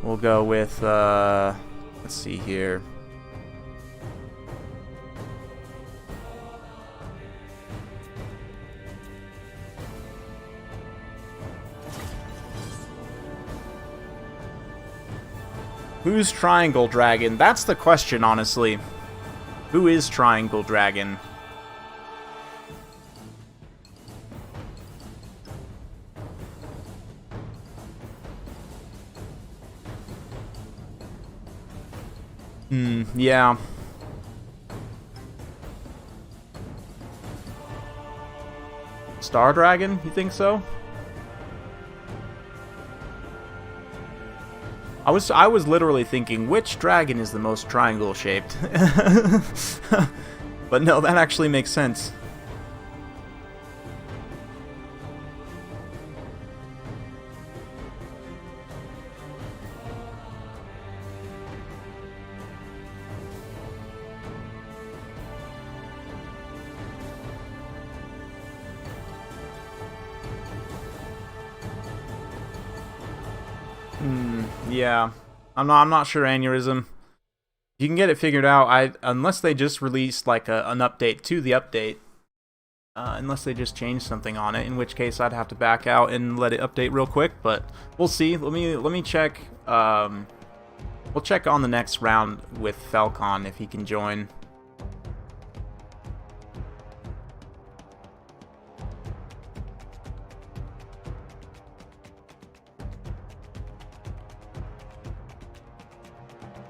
We'll go with, let's see here. Who's Triangle Dragon? That's the question, honestly. Who is Triangle Dragon? Yeah. Star Dragon? You think so? I was literally thinking, which dragon is the most triangle shaped? But no, that actually makes sense. Yeah, I'm not sure, Aneurysm. You can get it figured out. Unless they just released like an update to the update, unless they just changed something on it, in which case I'd have to back out and let it update real quick. But we'll see. Let me check. We'll check on the next round with Falcon if he can join.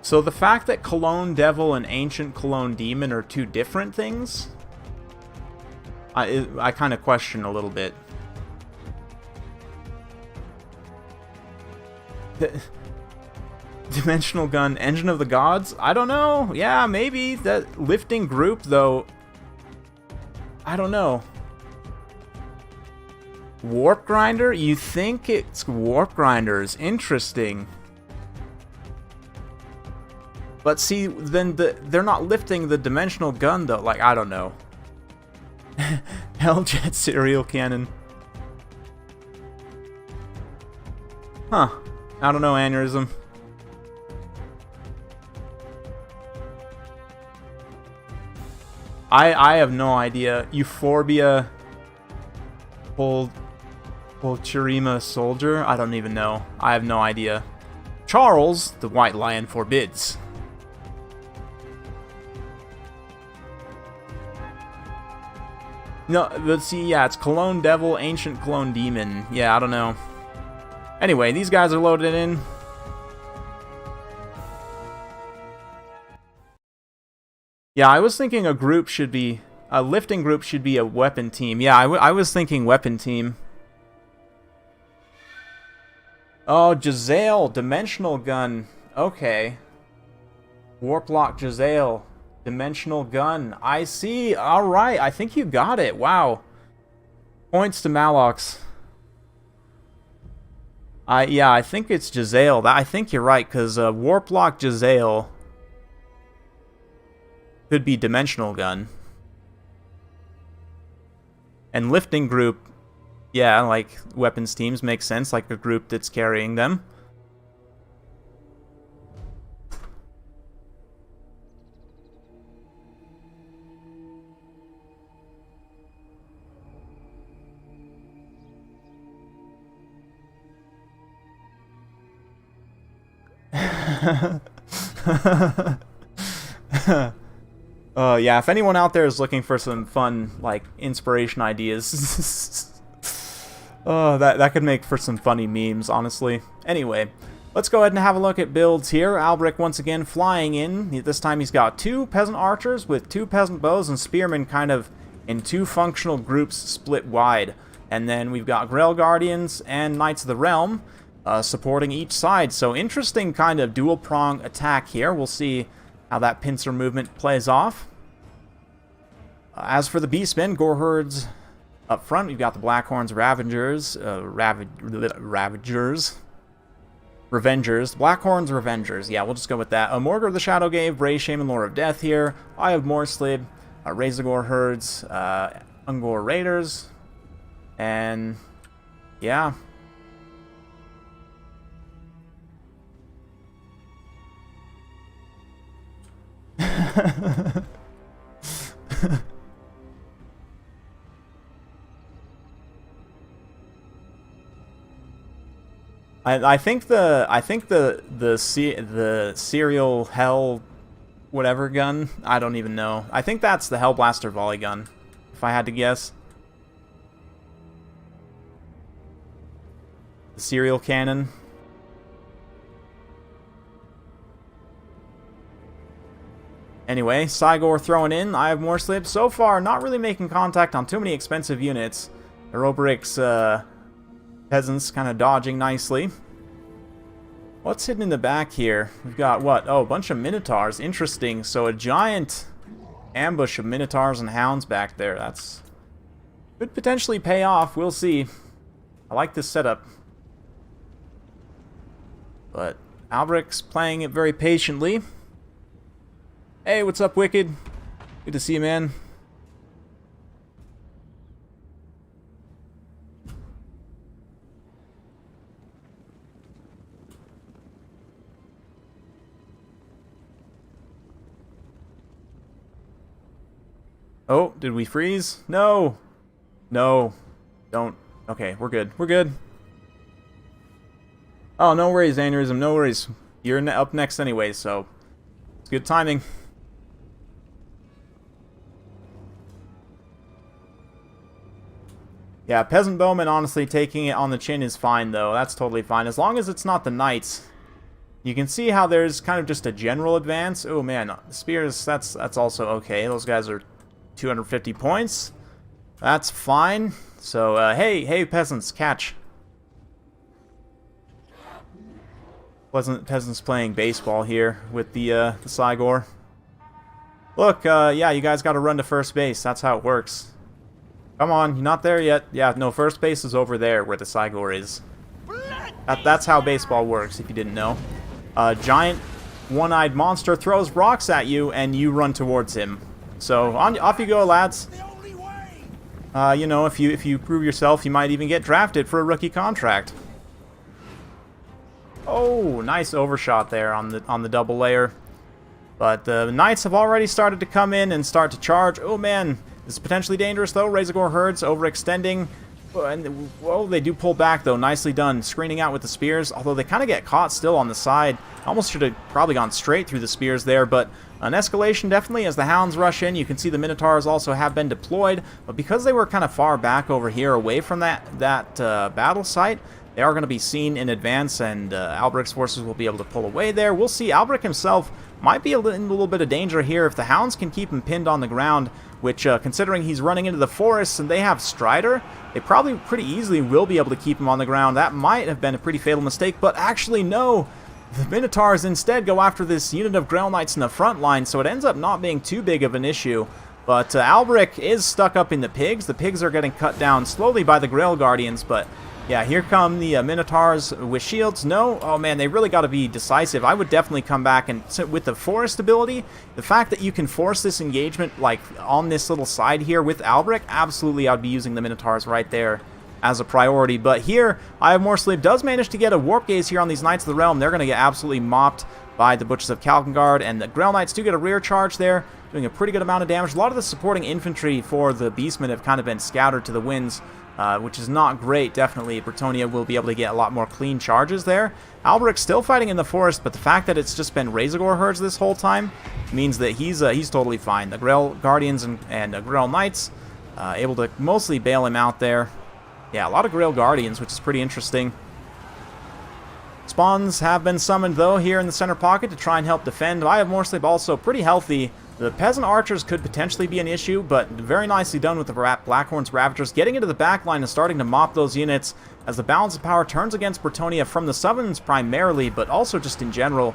So the fact that Cologne Devil and Ancient Cologne Demon are two different things, I kind of question a little bit. Dimensional Gun, Engine of the Gods? I don't know. Yeah, maybe. That lifting group, though, I don't know. Warp Grinder? You think it's Warp Grinders? Interesting. But see, then they're not lifting the dimensional gun, though. Like, I don't know. Helljet serial cannon. Huh. I don't know, Aneurysm. I have no idea. Euphorbia. Polchirima soldier? I don't even know. I have no idea. Charles, the White Lion forbids. No, let's see, yeah, it's Cologne Devil, Ancient Cologne Demon. Yeah, I don't know. Anyway, these guys are loaded in. Yeah, I was thinking a lifting group should be a weapon team. Yeah, I was thinking weapon team. Oh, Giselle, Dimensional Gun. Okay. Warplock Giselle. Dimensional Gun. I see. Alright, I think you got it. Wow. Points to Malox. Yeah, I think it's Giselle. I think you're right, because Warplock Giselle could be Dimensional Gun. And lifting group, yeah, like weapons teams make sense, like a group that's carrying them. Yeah, if anyone out there is looking for some fun, like, inspiration ideas, that could make for some funny memes, honestly. Anyway, let's go ahead and have a look at builds here. Albric once again flying in. This time he's got 2 peasant archers with 2 peasant bows and spearmen kind of in 2 functional groups split wide. And then we've got Grell Guardians and Knights of the Realm supporting each side. So interesting kind of dual prong attack here. We'll see how that pincer movement plays off. As for the Beastmen, Goreherds up front, we've got the Blackhorns Ravengers, Revengers, Blackhorns Revengers. Yeah, we'll just go with that. Morgar of the Shadowgave, Bray Shaman Lore of Death here, Eye of Morslib, Razorgore Herds, Ungor Raiders, and yeah. I think the serial hell whatever gun, I don't even know. I think that's the Hellblaster volley gun, if I had to guess. The serial cannon. Anyway, Cygor throwing in. I have more slip. So far, not really making contact on too many expensive units. Aerobric's peasants kind of dodging nicely. What's hidden in the back here? We've got what? Oh, a bunch of Minotaurs. Interesting. So a giant ambush of Minotaurs and Hounds back there. That's could potentially pay off. We'll see. I like this setup. But Albric's playing it very patiently. Hey, what's up, Wicked? Good to see you, man. Oh, did we freeze? No! No. Don't. Okay, we're good. We're good. Oh, no worries, Aneurysm. No worries. You're up next anyway, so it's good timing. Yeah, Peasant Bowman, honestly, taking it on the chin is fine, though. That's totally fine, as long as it's not the Knights. You can see how there's kind of just a general advance. Oh, man, Spears, that's also okay. Those guys are 250 points. That's fine. So, hey, peasants, catch. Peasants playing baseball here with the Cygor. Look, yeah, you guys got to run to first base. That's how it works. Come on, you're not there yet. Yeah, no, first base is over there where the Cygor is. That's how baseball works, if you didn't know. A giant one-eyed monster throws rocks at you, and you run towards him. So, off you go, lads. You know, if you prove yourself, you might even get drafted for a rookie contract. Oh, nice overshot there on the double layer. But the Knights have already started to come in and start to charge. Oh, man. This is potentially dangerous, though. Razorgore herds overextending. And, whoa, they do pull back, though. Nicely done. Screening out with the spears, although they kind of get caught still on the side. Almost should have probably gone straight through the spears there, but an escalation definitely as the Hounds rush in. You can see the Minotaurs also have been deployed, but because they were kind of far back over here away from that battle site, they are going to be seen in advance, and Albric's forces will be able to pull away there. We'll see. Albric himself might be in a little bit of danger here if the Hounds can keep him pinned on the ground, which, considering he's running into the forests and they have Strider, they probably pretty easily will be able to keep him on the ground. That might have been a pretty fatal mistake, but actually, no. The Minotaurs instead go after this unit of Grail Knights in the front line, so it ends up not being too big of an issue. But Albric is stuck up in the pigs. The pigs are getting cut down slowly by the Grail Guardians, but yeah, here come the Minotaurs with shields. No, oh man, they really got to be decisive. I would definitely come back and with the forest ability, the fact that you can force this engagement like on this little side here with Albric, absolutely I'd be using the Minotaurs right there as a priority. But here, I Have More Sleep does manage to get a Warp Gaze here on these Knights of the Realm. They're going to get absolutely mopped by the Butchers of Kalkengard, and the Grail Knights do get a rear charge there, doing a pretty good amount of damage. A lot of the supporting infantry for the Beastmen have kind of been scattered to the winds, which is not great. Definitely, Bretonnia will be able to get a lot more clean charges there. Albric's still fighting in the forest, but the fact that it's just been Razorgore herds this whole time means that he's totally fine. The Grail Guardians and Grail Knights able to mostly bail him out there. Yeah, a lot of Grail Guardians, which is pretty interesting. Spawns have been summoned, though, here in the center pocket to try and help defend. I Have More Sleep also pretty healthy. The Peasant Archers could potentially be an issue, but very nicely done with the Blackhorn's Ravagers, getting into the back line and starting to mop those units as the balance of power turns against Bretonnia from the summons primarily, but also just in general.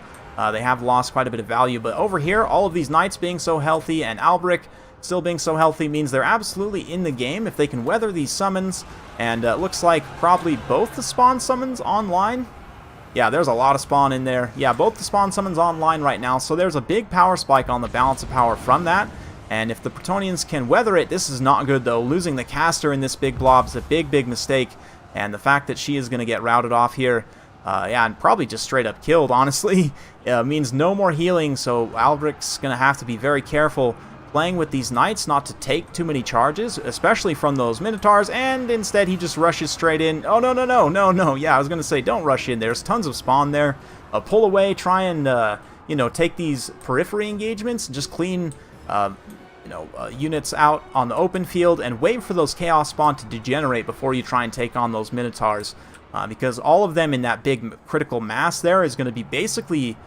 They have lost quite a bit of value, but over here, all of these Knights being so healthy and Albric still being so healthy means they're absolutely in the game if they can weather these summons, and it looks like probably both the spawn summons online. Yeah, there's a lot of spawn in there. Yeah, both the spawn summons online right now, so there's a big power spike on the balance of power from that, and if the Bretonnians can weather it, this is not good, though. Losing the caster in this big blob is a big mistake, and the fact that she is going to get routed off here, yeah, and probably just straight up killed, honestly, means no more healing, so Albric's going to have to be very careful playing with these knights not to take too many charges, especially from those minotaurs, and instead he just rushes straight in. Oh, no, no, no, no, no. Yeah, I was going to say, don't rush in. There's tons of spawn there. Pull away, try and, you know, take these periphery engagements, and just clean, units out on the open field, and wait for those chaos spawn to degenerate before you try and take on those minotaurs. Because all of them in that big critical mass there is going to be basically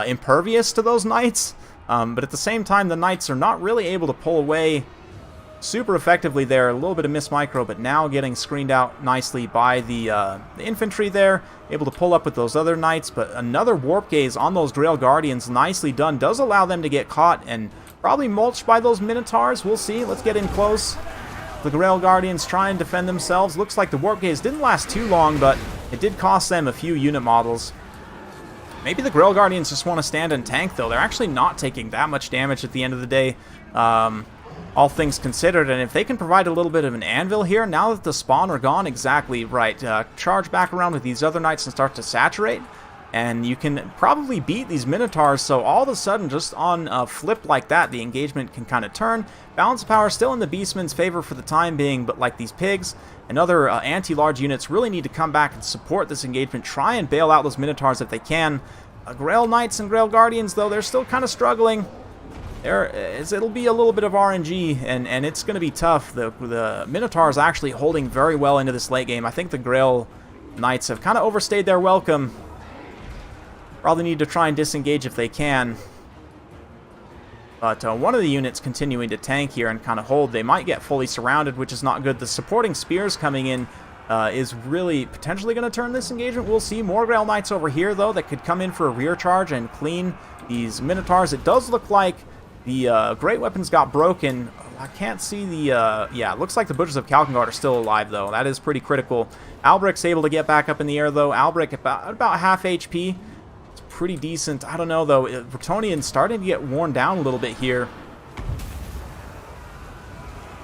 impervious to those knights. But at the same time, the knights are not really able to pull away super effectively there. A little bit of miss micro, but now getting screened out nicely by the infantry there. Able to pull up with those other knights, but another warp gaze on those Grail Guardians, nicely done. Does allow them to get caught and probably mulched by those Minotaurs. We'll see. Let's get in close. The Grail Guardians try and defend themselves. Looks like the warp gaze didn't last too long, but it did cost them a few unit models. Maybe the Grail Guardians just want to stand and tank, though. They're actually not taking that much damage at the end of the day, all things considered. And if they can provide a little bit of an anvil here, now that the spawn are gone, exactly right. Charge back around with these other knights and start to saturate. And you can probably beat these Minotaurs, so all of a sudden, just on a flip like that, the engagement can kind of turn. Balance of power still in the Beastmen's favor for the time being, but like these pigs and other anti-large units really need to come back and support this engagement, try and bail out those Minotaurs if they can. Grail Knights and Grail Guardians, though, they're still kind of struggling. It'll be a little bit of RNG, and it's going to be tough. The Minotaur is actually holding very well into this late game. I think the Grail Knights have kind of overstayed their welcome. Probably need to try and disengage if they can. But one of the units continuing to tank here and kind of hold. They might get fully surrounded, which is not good. The supporting spears coming in is really potentially going to turn this engagement. We'll see. More Grail Knights over here, though, that could come in for a rear charge and clean these Minotaurs. It does look like the great weapons got broken. I can't see the... yeah, it looks like the Butchers of Kalkengard are still alive, though. That is pretty critical. Albric's able to get back up in the air, though. Albric about half HP. Pretty decent. I don't know, though. Bretonnia's starting to get worn down a little bit here.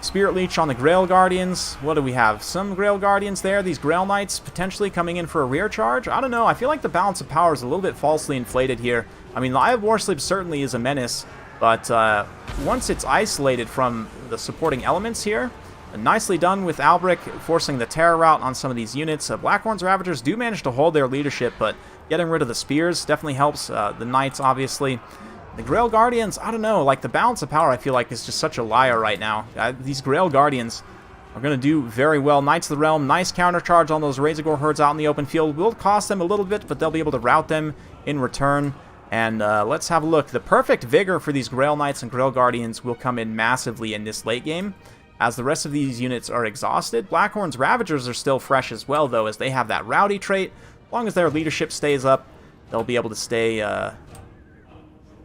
Spirit Leech on the Grail Guardians. What do we have? Some Grail Guardians there. These Grail Knights potentially coming in for a rear charge. I don't know. I feel like the balance of power is a little bit falsely inflated here. I mean, the Eye of Warsleep certainly is a menace, but once it's isolated from the supporting elements here, nicely done with Albric forcing the terror route on some of these units. Blackhorn's Ravagers do manage to hold their leadership, but getting rid of the spears definitely helps the Knights, obviously. The Grail Guardians, I don't know, like the balance of power I feel like is just such a liar right now. These Grail Guardians are going to do very well. Knights of the Realm, nice countercharge on those Razorgore herds out in the open field. Will cost them a little bit, but they'll be able to rout them in return. And let's have a look. The perfect vigor for these Grail Knights and Grail Guardians will come in massively in this late game, as the rest of these units are exhausted. Blackhorn's Ravagers are still fresh as well, though, as they have that rowdy trait. As long as their leadership stays up, they'll be able to stay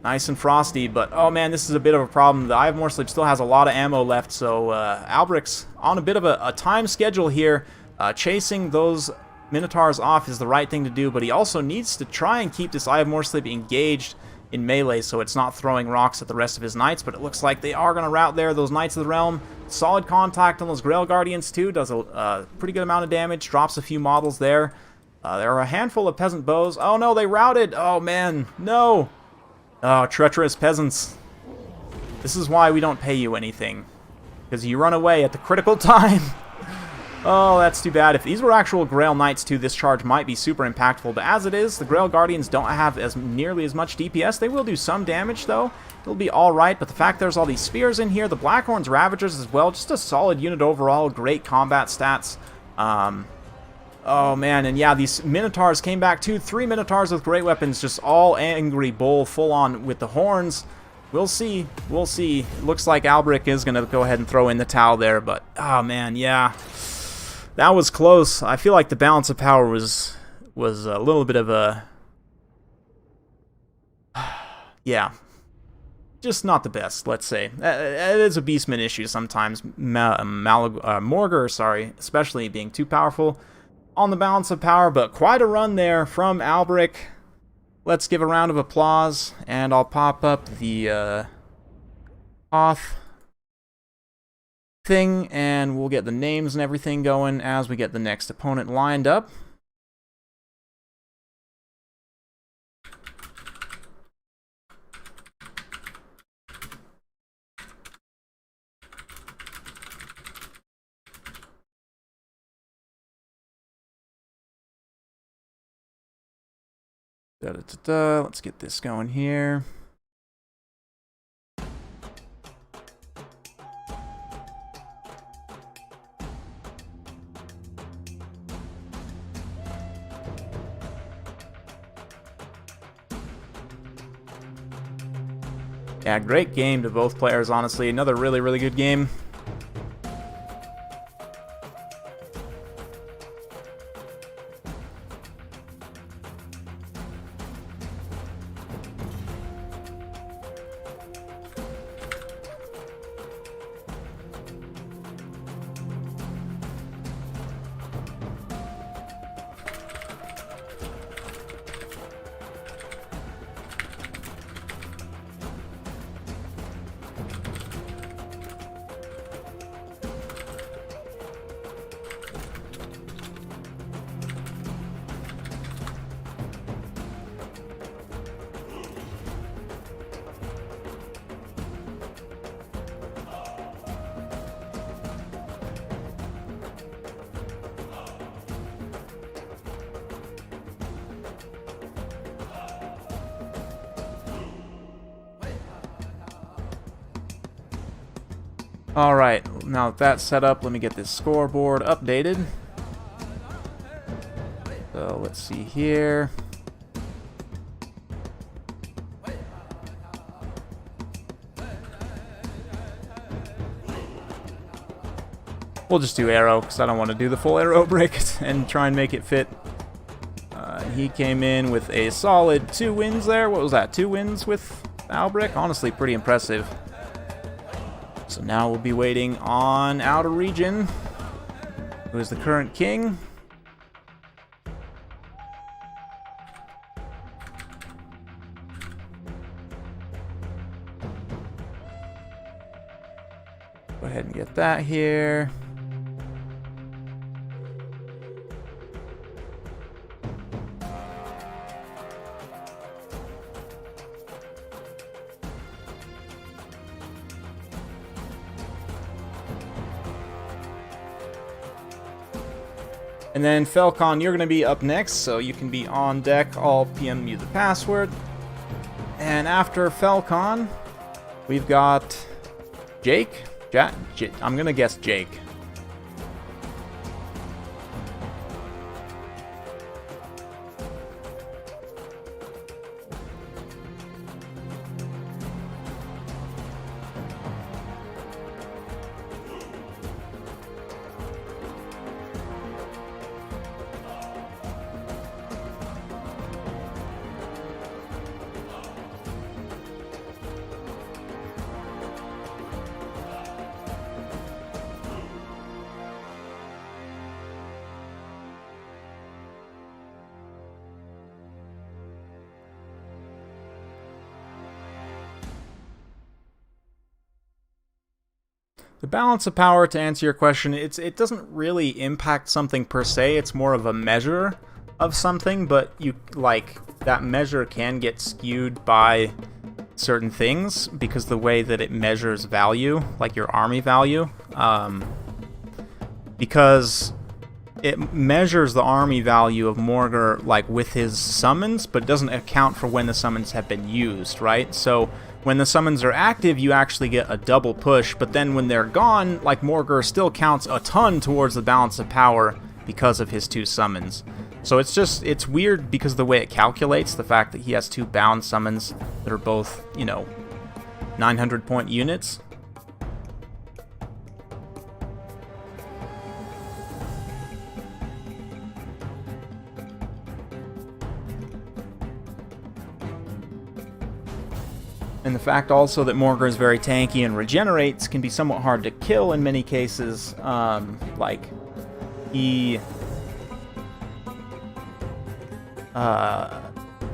nice and frosty. But, oh man, this is a bit of a problem. The Eye of Morsleep still has a lot of ammo left, so Albric's on a bit of a time schedule here. Chasing those Minotaurs off is the right thing to do, but he also needs to try and keep this Eye of Morsleep engaged in melee so it's not throwing rocks at the rest of his knights, but it looks like they are going to rout there. Those Knights of the Realm, solid contact on those Grail Guardians too, does a pretty good amount of damage, drops a few models there. There are a handful of peasant bows. Oh no, they routed! Oh man, no! Oh, treacherous peasants. This is why we don't pay you anything, because you run away at the critical time. Oh, that's too bad. If these were actual Grail Knights too, this charge might be super impactful, but as it is, the Grail Guardians don't have nearly as much DPS. They will do some damage, though. It'll be alright, but the fact there's all these spears in here, the Blackhorn's Ravagers as well, just a solid unit overall, great combat stats. Oh man, and yeah, these Minotaurs came back too. 3 Minotaurs with great weapons, just all angry bull, full on with the horns. We'll see. We'll see. It looks like Albric is going to go ahead and throw in the towel there, but oh man, yeah. That was close. I feel like the balance of power was a little bit of a... yeah. Just not the best, let's say. It is a Beastman issue sometimes. Morgar, sorry, especially being too powerful on the balance of power, but quite a run there from Albric. Let's give a round of applause, and I'll pop up the off thing, and we'll get the names and everything going as we get the next opponent lined up. Let's get this going here. Yeah, great game to both players, honestly. Another really, really good game. Alright, now that that's set up, let me get this scoreboard updated. So let's see here. We'll just do arrow, because I don't want to do the full arrow break and try and make it fit. He came in with a solid 2 wins there. What was that, 2 wins with Albrecht? Honestly, pretty impressive. So now we'll be waiting on Outer Region, who is the current king. Go ahead and get that here. And then Falcon, you're going to be up next, so you can be on deck. I'll PM you the password. And after Falcon, we've got Jake. I'm going to guess Jake. The balance of power, to answer your question, it doesn't really impact something per se. It's more of a measure of something, but that measure can get skewed by certain things because the way that it measures value, like your army value, because it measures the army value of Morgr with his summons, but doesn't account for when the summons have been used, right? So when the summons are active, you actually get a double push, but then when they're gone, Morgr still counts a ton towards the balance of power because of his 2 summons. So it's weird because of the way it calculates, the fact that he has 2 bound summons that are both, 900 point units. And the fact also that Morgr is very tanky and regenerates can be somewhat hard to kill in many cases.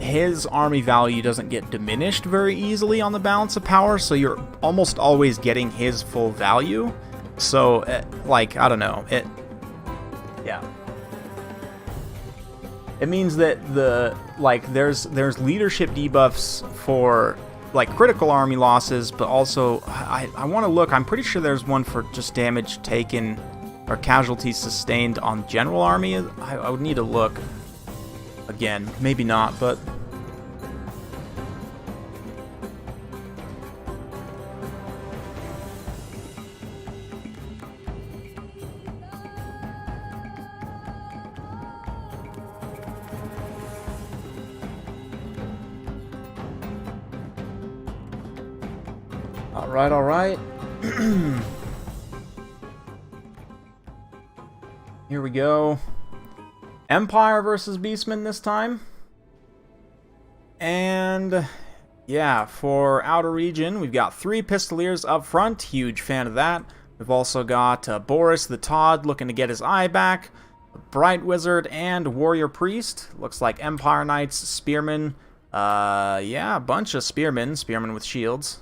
His army value doesn't get diminished very easily on the balance of power, so you're almost always getting his full value. So, I don't know. Yeah. It means that there's leadership debuffs for critical army losses, but also I want to look. I'm pretty sure there's one for just damage taken or casualties sustained on general army. I would need to look again. Maybe not, but Alright, alright. Here we go. Empire versus Beastmen this time. And yeah, for Outer Region, we've got 3 Pistoliers up front. Huge fan of that. We've also got Boris the Todd looking to get his eye back. Bright Wizard and Warrior Priest. Looks like Empire Knights, Spearmen. Yeah, a bunch of Spearmen. Spearmen with shields.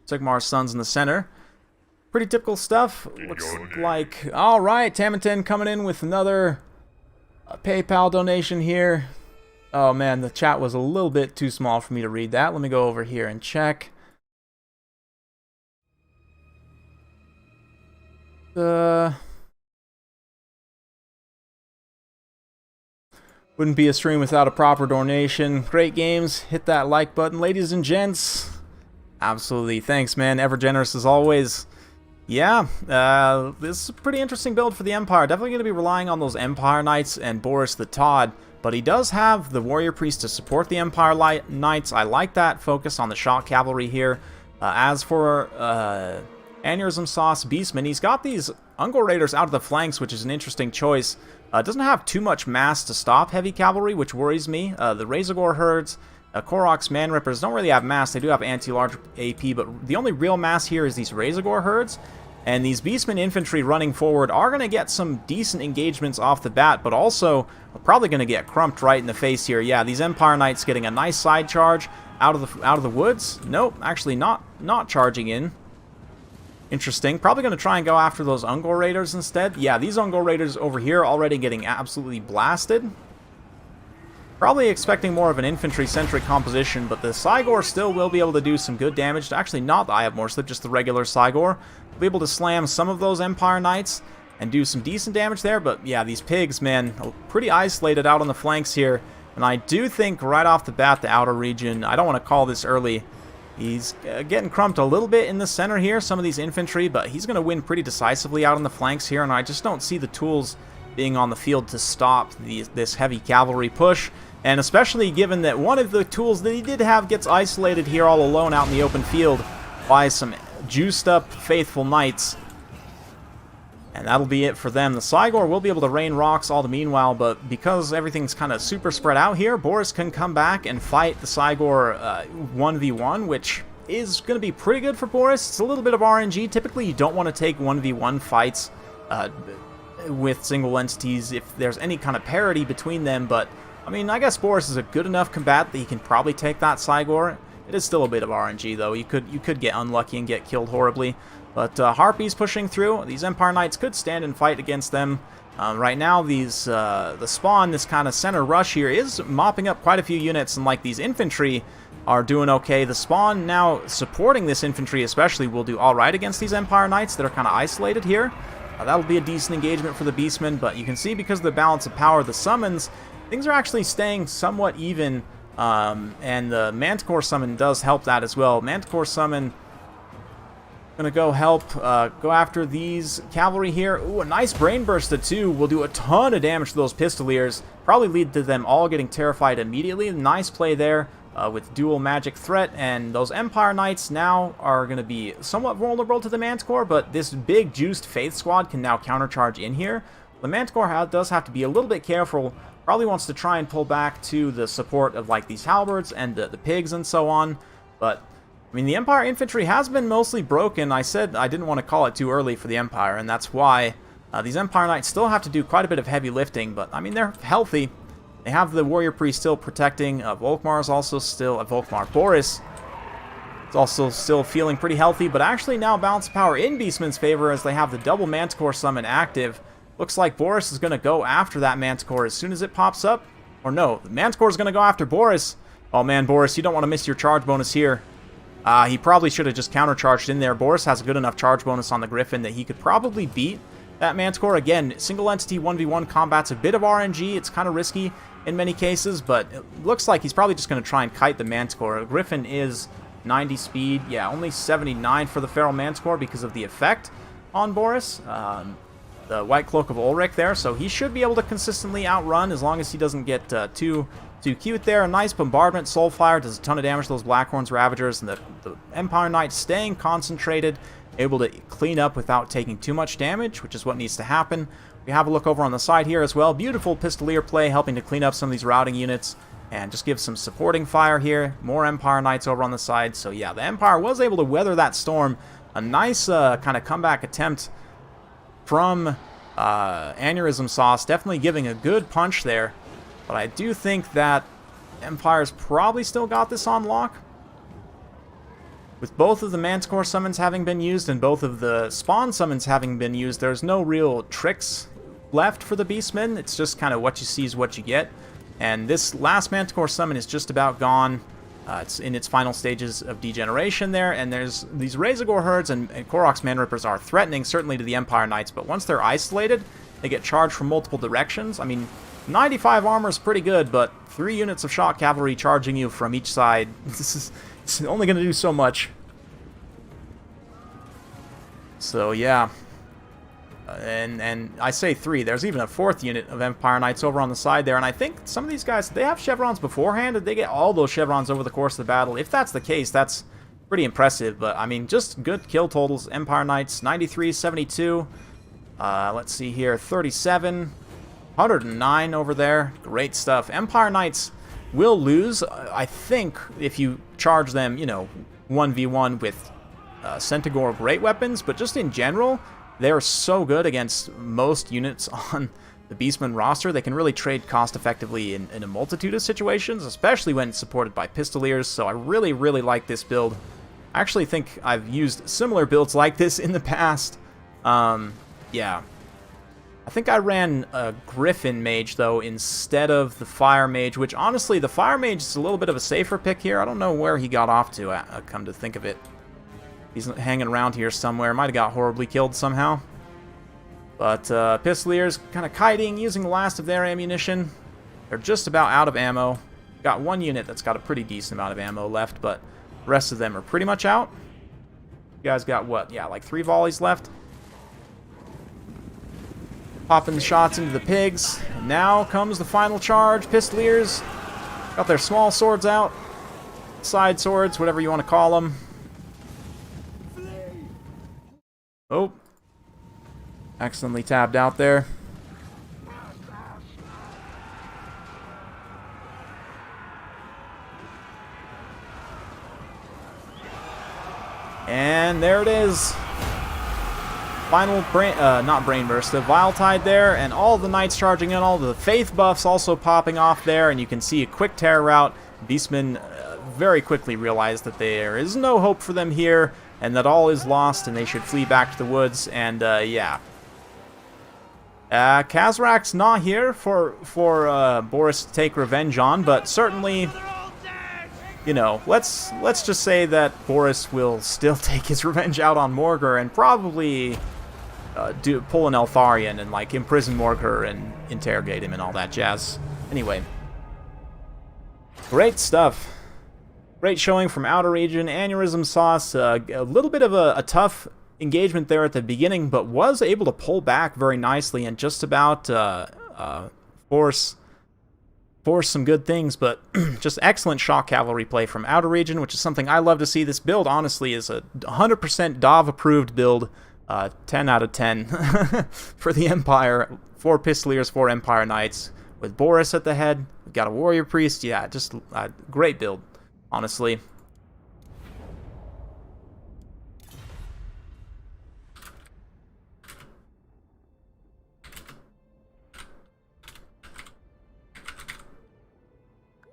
Sigmar's Sons in the center. Pretty typical stuff. Looks like... Alright, Tamantin coming in with another PayPal donation here. Oh man, the chat was a little bit too small for me to read that. Let me go over here and check. Wouldn't be a stream without a proper donation. Great games. Hit that like button, ladies and gents. Absolutely. Thanks, man. Ever generous as always. Yeah, this is a pretty interesting build for the Empire. Definitely going to be relying on those Empire Knights and Boris the Todd. But he does have the Warrior Priest to support the Empire Knights. I like that focus on the Shock Cavalry here. As for Aneurysm Sauce Beastmen, he's got these Ungor Raiders out of the flanks, which is an interesting choice. Doesn't have too much mass to stop heavy cavalry, which worries me. The Razorgore herds, Korok's Man Rippers don't really have mass. They do have anti-large AP, but the only real mass here is these Razorgore herds. And these Beastmen infantry running forward are going to get some decent engagements off the bat, but also are probably going to get crumped right in the face here. Yeah, these Empire Knights getting a nice side charge out of the woods. Nope, actually not charging in. Interesting. Probably going to try and go after those Ungor Raiders instead. Yeah, these Ungor Raiders over here already getting absolutely blasted. Probably expecting more of an infantry-centric composition, but the Cygor still will be able to do some good damage. Actually, not the Eye of Morslip, just the regular Cygor. Be able to slam some of those Empire Knights and do some decent damage there, but yeah, these pigs, man, pretty isolated out on the flanks here. And I do think right off the bat, the Outer Region, I don't want to call this early, he's getting crumped a little bit in the center here, some of these infantry, but he's going to win pretty decisively out on the flanks here, and I just don't see the tools being on the field to stop this heavy cavalry push. And especially given that one of the tools that he did have gets isolated here all alone out in the open field by some juiced up faithful knights. And that'll be it for them. The Cygor will be able to rain rocks all the meanwhile, but because everything's kind of super spread out here, Boris can come back and fight the Cygor 1v1, which is going to be pretty good for Boris. It's a little bit of RNG. Typically, you don't want to take 1v1 fights with single entities if there's any kind of parity between them, but I mean, I guess Boris is a good enough combat that he can probably take that Cygor. It is still a bit of RNG, though. You could get unlucky and get killed horribly. But Harpies pushing through. These Empire Knights could stand and fight against them. Right now, the Spawn, this kind of center rush here, is mopping up quite a few units. And like these infantry are doing okay. The Spawn now supporting this infantry especially will do alright against these Empire Knights that are kind of isolated here. That'll be a decent engagement for the Beastmen. But you can see because of the balance of power, the summons, things are actually staying somewhat even, and the Manticore summon does help that as well. Manticore summon gonna go help go after these cavalry here. Ooh, a nice brain burst to 2 will do a ton of damage to those Pistoliers. Probably lead to them all getting terrified immediately. Nice play there with dual magic threat, and those Empire Knights now are gonna be somewhat vulnerable to the Manticore, but this big juiced Faith Squad can now countercharge in here. The Manticore does have to be a little bit careful. Probably wants to try and pull back to the support of like these halberds and the pigs and so on. But, I mean, the Empire infantry has been mostly broken. I said I didn't want to call it too early for the Empire, and that's why these Empire Knights still have to do quite a bit of heavy lifting. But, I mean, they're healthy. They have the Warrior Priest still protecting. Volkmar is also still... Boris is also still feeling pretty healthy, but actually now balance of power in Beastman's favor as they have the double Manticore summon active. Looks like Boris is going to go after that Manticore as soon as it pops up. Or no, the Manticore is going to go after Boris. Oh man, Boris, you don't want to miss your charge bonus here. He probably should have just countercharged in there. Boris has a good enough charge bonus on the Griffin that he could probably beat that Manticore. Again, single entity 1v1 combat's a bit of RNG. It's kind of risky in many cases, but it looks like he's probably just going to try and kite the Manticore. Griffin is 90 speed. Yeah, only 79 for the Feral Manticore because of the effect on Boris. The White Cloak of Ulrich there, so he should be able to consistently outrun as long as he doesn't get too too cute there. A nice bombardment. Soulfire does a ton of damage to those Blackhorns Ravagers, and the Empire Knights staying concentrated, able to clean up without taking too much damage, which is what needs to happen. We have a look over on the side here as well. Beautiful Pistolier play, helping to clean up some of these routing units and just give some supporting fire here. More Empire Knights over on the side. So yeah, the Empire was able to weather that storm. A nice kind of comeback attempt from Aneurysm Sauce, definitely giving a good punch there. But I do think that Empire's probably still got this on lock. With both of the Manticore summons having been used and both of the Spawn summons having been used, there's no real tricks left for the Beastmen. It's just kind of what you see is what you get. And this last Manticore summon is just about gone. It's in its final stages of degeneration there, and there's these Razorgore herds and Korok's Manrippers are threatening, certainly to the Empire Knights, but once they're isolated, they get charged from multiple directions. I mean, 95 armor is pretty good, but 3 units of shock cavalry charging you from each side, it's only going to do so much. So, yeah. And I say 3. There's even a 4th unit of Empire Knights over on the side there. And I think some of these guys, they have chevrons beforehand. Did they get all those chevrons over the course of the battle? If that's the case, that's pretty impressive. But, I mean, just good kill totals. Empire Knights, 93, 72. Let's see here, 37. 109 over there. Great stuff. Empire Knights will lose, I think, if you charge them, you know, 1v1 with Centaur great weapons. But just in general, they're so good against most units on the Beastmen roster. They can really trade cost effectively in a multitude of situations, especially when supported by Pistoliers. So I really, really like this build. I actually think I've used similar builds like this in the past. Yeah. I think I ran a Griffin Mage, though, instead of the Fire Mage, which, honestly, the Fire Mage is a little bit of a safer pick here. I don't know where he got off to, come to think of it. He's hanging around here somewhere. Might have got horribly killed somehow. But Pistoliers kind of kiting, using the last of their ammunition. They're just about out of ammo. Got one unit that's got a pretty decent amount of ammo left, but the rest of them are pretty much out. You guys got what? Yeah, like 3 volleys left. Popping the shots into the pigs. And now comes the final charge. Pistoliers got their small swords out. Side swords, whatever you want to call them. Oh. Accidentally tabbed out there. And there it is. Final not brain burst, the Vile Tide there, and all the knights charging in, all the faith buffs also popping off there, and you can see a quick terror route. Beastmen very quickly realize that there is no hope for them here, and that all is lost, and they should flee back to the woods, and yeah. Kazrak's not here for Boris to take revenge on, but certainly, you know, let's just say that Boris will still take his revenge out on Morgur, and probably pull an Eltharion and, like, imprison Morgur and interrogate him and all that jazz. Anyway. Great stuff. Great showing from Outer Region. Aneurysm Sauce, a little bit of a tough engagement there at the beginning, but was able to pull back very nicely and just about force some good things, but just excellent shock cavalry play from Outer Region, which is something I love to see. This build, honestly, is a 100% DAV-approved build. 10 out of 10 for the Empire. 4 Pistoliers, 4 Empire Knights. With Boris at the head, we've got a Warrior Priest. Yeah, just a great build, honestly.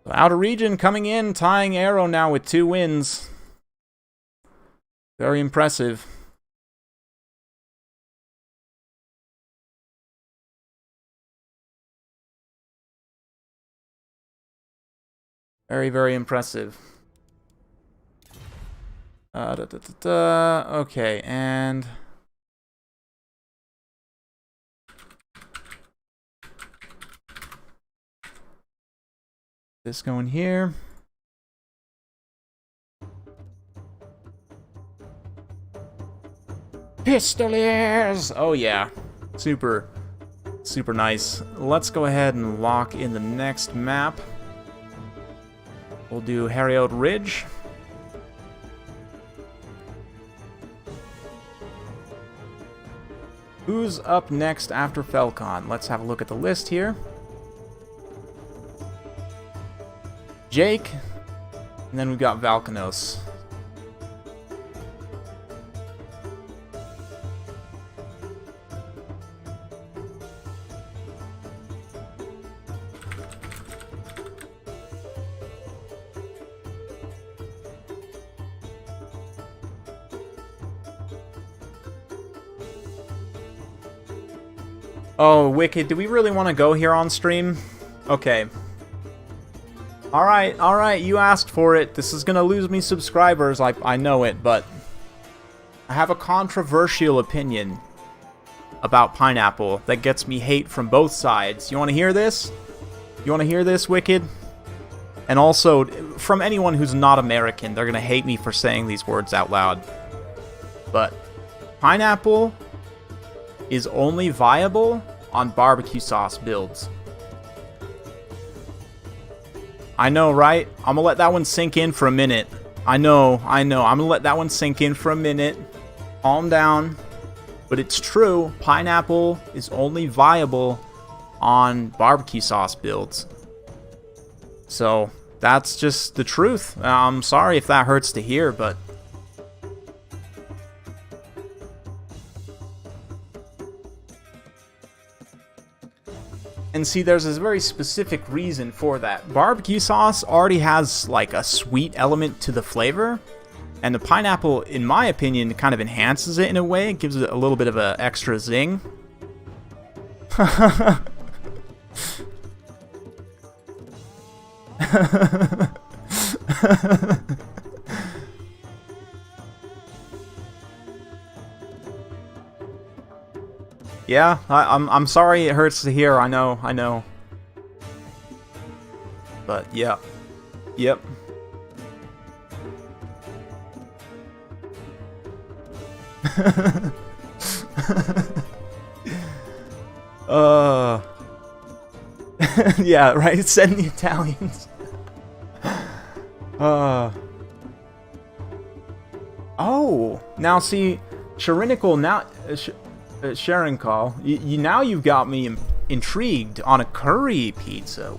Outer Region coming in, tying Arrow now with 2 wins. Very impressive. Very, very impressive. Okay, and this going here. Pistoliers! Oh yeah, super nice. Let's go ahead and lock in the next map. We'll do Harriot Ridge. Who's up next after Felcon? Let's have a look at the list here. Jake, and then we've got Valkanos. Oh, Wicked, do we really want to go here on stream? Okay. Alright, you asked for it. This is gonna lose me subscribers, I know it, but I have a controversial opinion about pineapple that gets me hate from both sides. You want to hear this? You want to hear this, Wicked? And also, from anyone who's not American, they're gonna hate me for saying these words out loud. But pineapple is only viable on barbecue sauce builds. I know, right? I'm gonna let that one sink in for a minute. I know. I'm gonna let that one sink in for a minute. Calm down. But it's true, pineapple is only viable on barbecue sauce builds. So, that's just the truth. I'm sorry if that hurts to hear, but and see, there's a very specific reason for that. Barbecue sauce already has, like, a sweet element to the flavor, and the pineapple, in my opinion, kind of enhances it in a way. It gives it a little bit of an extra zing. Yeah, I'm sorry it hurts to hear, I know. But, yeah. Yep. Yeah, right, send the Italians. Oh, now see, Sharinical, now... Sharon call. Now you've got me intrigued on a curry pizza.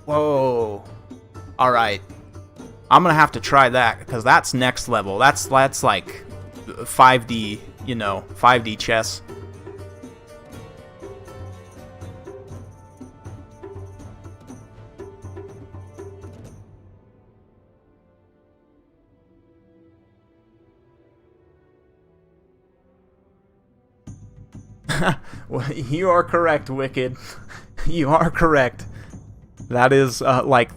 Whoa. Alright. I'm gonna have to try that, because that's next level. That's like 5D, 5D chess. Well, you are correct, Wicked. You are correct. That is, like,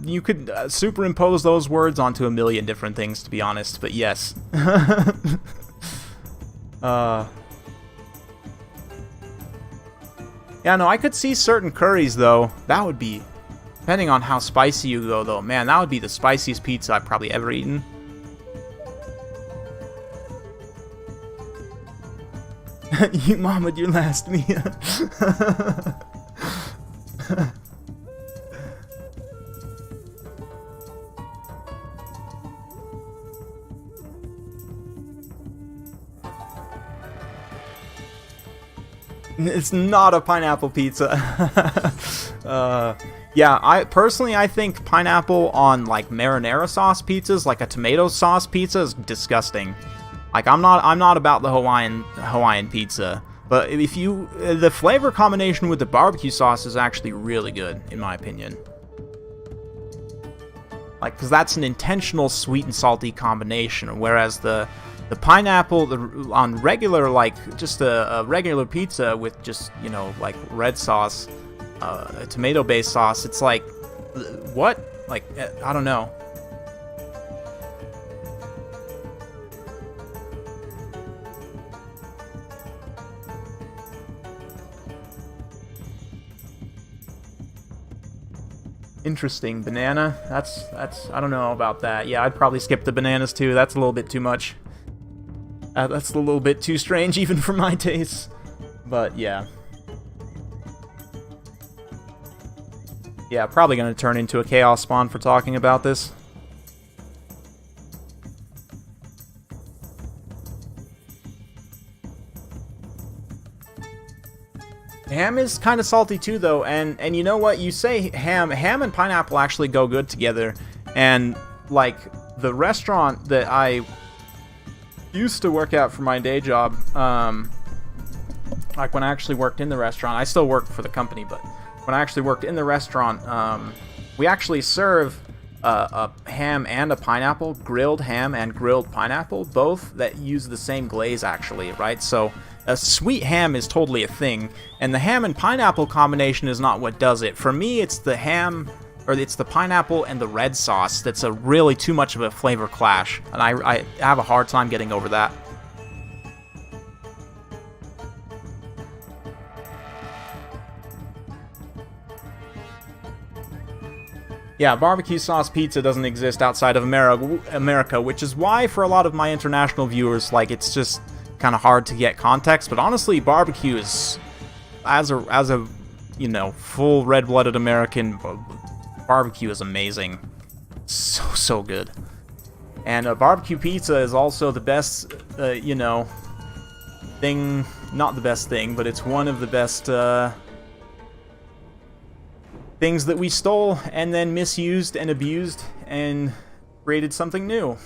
you could superimpose those words onto a million different things, to be honest, but yes. Yeah, no, I could see certain curries, though. That would be, depending on how spicy you go, though, man, that would be the spiciest pizza I've probably ever eaten. You mamaed your last meal. It's not a pineapple pizza. Yeah, I think pineapple on, like, marinara sauce pizzas, like a tomato sauce pizza, is disgusting. Like, I'm not about the Hawaiian pizza, but if the flavor combination with the barbecue sauce is actually really good, in my opinion. Like, because that's an intentional sweet and salty combination, whereas the pineapple on regular, like, just a regular pizza with just, like, red sauce, a tomato-based sauce, it's like, what? Like, I don't know. Interesting. Banana? That's I don't know about that. Yeah, I'd probably skip the bananas too. That's a little bit too much. That's a little bit too strange even for my tastes. But yeah. Yeah, probably going to turn into a chaos spawn for talking about this. Ham is kind of salty too, though, and you know what? You say ham and pineapple actually go good together, and like the restaurant that I used to work at for my day job, like when I actually worked in the restaurant, I still work for the company, but when I actually worked in the restaurant, we actually serve a ham and a pineapple, grilled ham and grilled pineapple, both that use the same glaze actually, right? So a sweet ham is totally a thing, and the ham and pineapple combination is not what does it. For me, it's the ham, or it's the pineapple and the red sauce that's a really too much of a flavor clash, and I have a hard time getting over that. Yeah, barbecue sauce pizza doesn't exist outside of America, which is why for a lot of my international viewers, like, it's just kind of hard to get context. But honestly, barbecue is, as a you know, full red-blooded American, barbecue is amazing. So good. And barbecue pizza is also the best, you know, thing, not the best thing, but it's one of the best things that we stole and then misused and abused and created something new.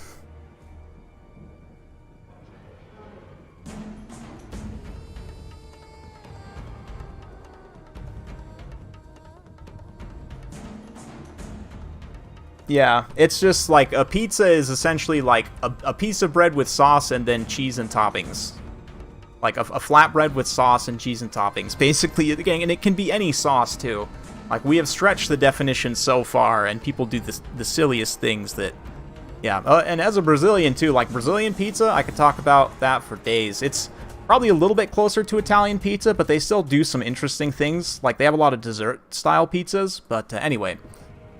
Yeah, it's just like a pizza is essentially like a piece of bread with sauce and then cheese and toppings. Like a flatbread with sauce and cheese and toppings. Basically, again, and it can be any sauce too. Like, we have stretched the definition so far, and people do the silliest things that... Yeah, and as a Brazilian, too, like, Brazilian pizza, I could talk about that for days. It's probably a little bit closer to Italian pizza, but they still do some interesting things. Like, they have a lot of dessert-style pizzas, but anyway.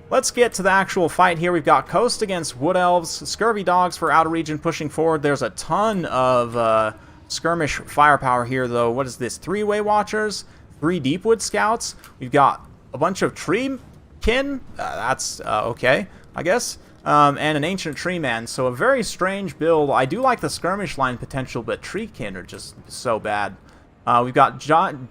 Let's get to the actual fight here. We've got Coast against Wood Elves, Scurvy Dogs for Outer Region pushing forward. There's a ton of skirmish firepower here, though. What is this? 3-way Watchers, 3 Deepwood Scouts. We've got a bunch of tree kin, that's okay, I guess, and an ancient tree man, so a very strange build. I do like the skirmish line potential, but tree kin are just so bad. We've got giant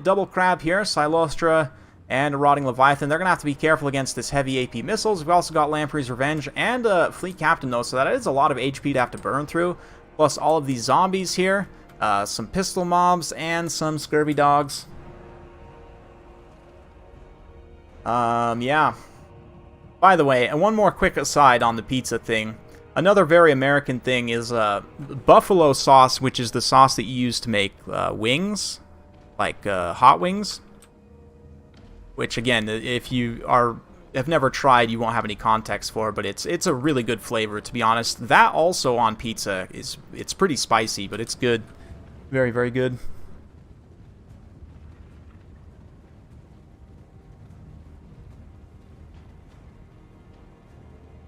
double crab here, Silostra, and a rotting leviathan. They're going to have to be careful against this heavy AP missiles. We've also got Lamprey's Revenge and a fleet captain, though, so that is a lot of HP to have to burn through, plus all of these zombies here, some pistol mobs, and some scurvy dogs. Yeah. By the way, and one more quick aside on the pizza thing. Another very American thing is buffalo sauce, which is the sauce that you use to make wings, like hot wings. Which, again, if you have never tried, you won't have any context for, but it's a really good flavor, to be honest. That also on pizza it's pretty spicy, but it's good. Very, very good.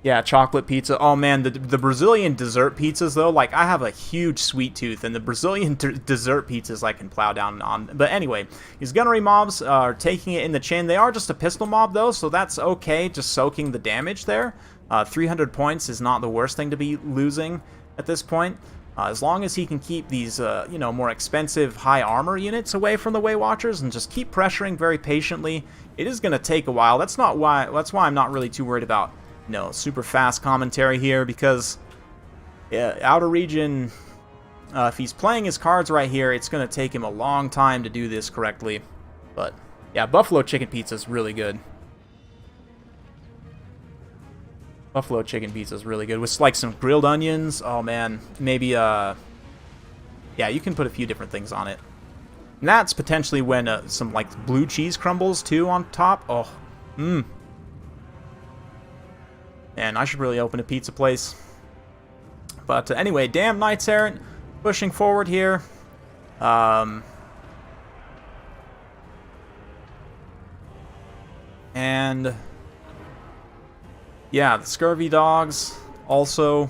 Yeah, chocolate pizza. Oh man, the Brazilian dessert pizzas though, like, I have a huge sweet tooth, and the Brazilian dessert pizzas I can plow down on. But anyway, these gunnery mobs are taking it in the chin. They are just a pistol mob though, so that's okay, just soaking the damage there. 300 points is not the worst thing to be losing at this point. As long as he can keep these, you know, more expensive high armor units away from the Way Watchers and just keep pressuring very patiently. It is going to take a while. That's why I'm not really too worried about, you know, super fast commentary here, because Outer Region, if he's playing his cards right here, it's going to take him a long time to do this correctly. But yeah, buffalo chicken pizza is really good. Buffalo chicken pizza is really good with like some grilled onions. Oh man, maybe yeah, you can put a few different things on it. And that's potentially when some like blue cheese crumbles too on top. Oh, and I should really open a pizza place. But anyway, damn Knights Errant pushing forward here. And yeah, the Scurvy Dogs also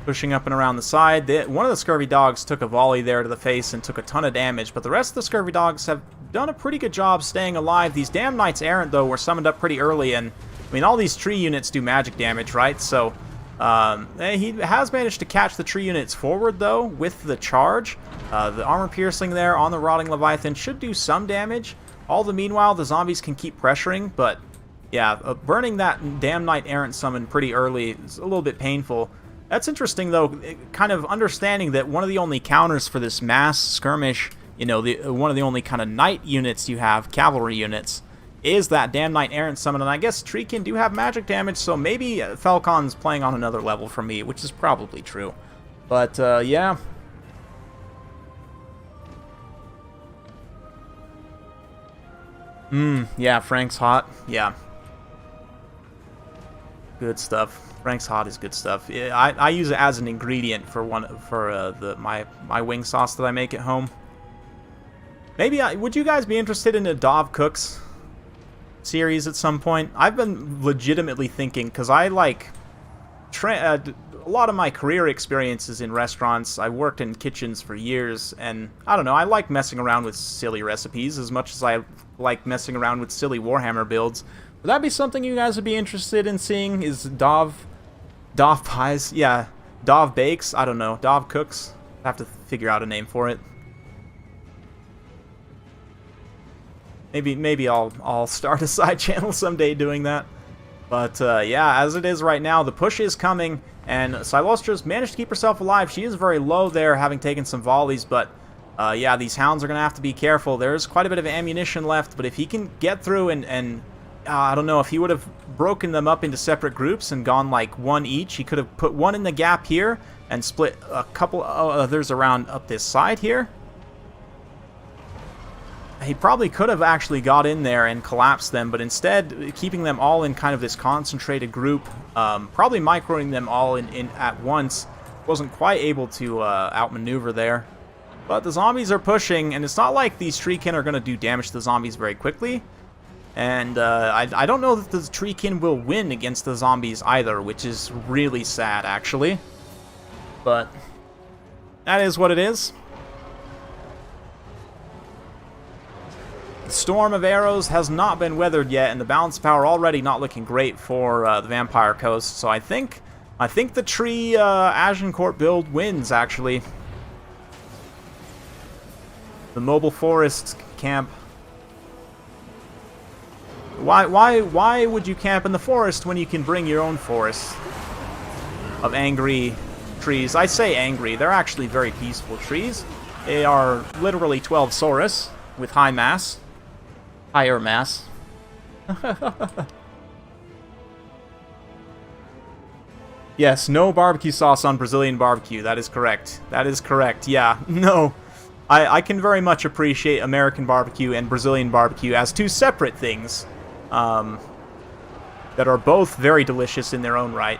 pushing up and around the side. One of the Scurvy Dogs took a volley there to the face and took a ton of damage, but the rest of the Scurvy Dogs have done a pretty good job staying alive. These damn Knights Errant, though, were summoned up pretty early, and I mean, all these tree units do magic damage, right? So he has managed to catch the tree units forward, though, with the charge. The armor piercing there on the Rotting Leviathan should do some damage. All the meanwhile, the zombies can keep pressuring, but yeah, burning that damn Knight Errant summon pretty early is a little bit painful. That's interesting, though, kind of understanding that one of the only counters for this mass skirmish, you know, one of the only kind of knight units you have, cavalry units, is that damn Knight Errant summon. And I guess Treekin do have magic damage, so maybe Falcon's playing on another level for me, which is probably true. But, yeah. Yeah, Frank's hot. Yeah. Good stuff. Frank's hot is good stuff. I use it as an ingredient for my wing sauce that I make at home. Maybe would you guys be interested in a Dov Cooks series at some point? I've been legitimately thinking, because I like a lot of my career experiences in restaurants. I worked in kitchens for years, and I don't know, I like messing around with silly recipes as much as I like messing around with silly Warhammer builds. Would that be something you guys would be interested in seeing? Is Dov pies? Yeah, Dov bakes? I don't know. Dov cooks? I have to figure out a name for it. Maybe I'll start a side channel someday doing that. But yeah, as it is right now, the push is coming, and Silostra's managed to keep herself alive. She is very low there, having taken some volleys, but yeah, these hounds are going to have to be careful. There's quite a bit of ammunition left, but if he can get through and I don't know, if he would have broken them up into separate groups and gone like one each, he could have put one in the gap here and split a couple others around up this side here. He probably could have actually got in there and collapsed them, but instead, keeping them all in kind of this concentrated group, probably microing them all in at once, wasn't quite able to outmaneuver there. But the zombies are pushing, and it's not like these Treekin are going to do damage to the zombies very quickly. And I don't know that the Treekin will win against the zombies either, which is really sad, actually. But that is what it is. The storm of arrows has not been weathered yet, and the balance power already not looking great for the Vampire Coast. So I think the tree Agincourt build wins, actually. The mobile forest camp. Why would you camp in the forest when you can bring your own forest of angry trees? I say angry, they're actually very peaceful trees. They are literally 12 Saurus with high mass. Higher mass. Yes, no barbecue sauce on Brazilian barbecue. That is correct. That is correct. Yeah, no. I can very much appreciate American barbecue and Brazilian barbecue as two separate things that are both very delicious in their own right.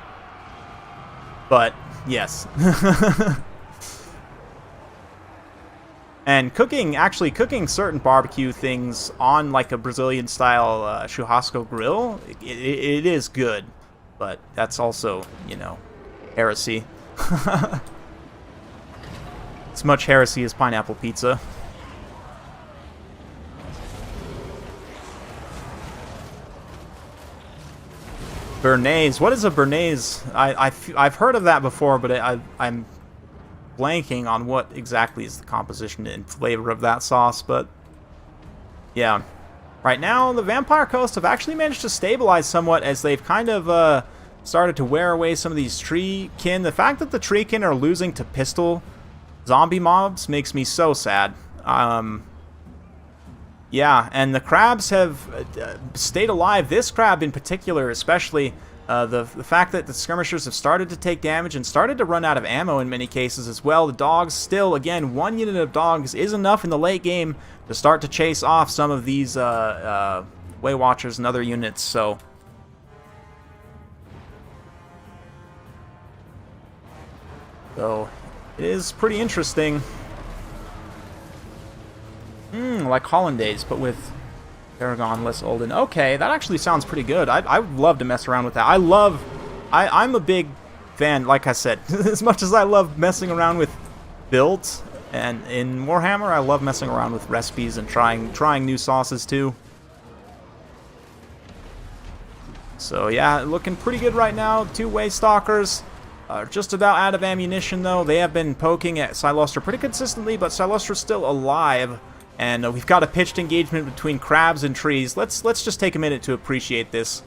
But, yes. And actually cooking certain barbecue things on like a Brazilian-style churrasco grill, it is good. But that's also, you know, heresy. As much heresy as pineapple pizza. Béarnaise. What is a béarnaise? I've heard of that before, but I'm blanking on what exactly is the composition and flavor of that sauce. But yeah, right now the Vampire Coast have actually managed to stabilize somewhat as they've kind of started to wear away some of these Treekin. The fact that the Treekin are losing to pistol zombie mobs makes me so sad. Yeah, and the crabs have stayed alive. This crab in particular, especially, the fact that the skirmishers have started to take damage and started to run out of ammo in many cases as well. The dogs still, again, one unit of dogs is enough in the late game to start to chase off some of these Way Watchers and other units, so... So, it is pretty interesting. Like Hollandaise, but with Aragon less Olden. Okay, that actually sounds pretty good. I would love to mess around with that. I'm a big fan, like I said, as much as I love messing around with builds And in Warhammer, I love messing around with recipes and trying new sauces too. So yeah, looking pretty good right now. 2 Way Stalkers. Just about out of ammunition though. They have been poking at Silostra pretty consistently, but Silostra's still alive. And we've got a pitched engagement between crabs and trees. Let's just take a minute to appreciate this.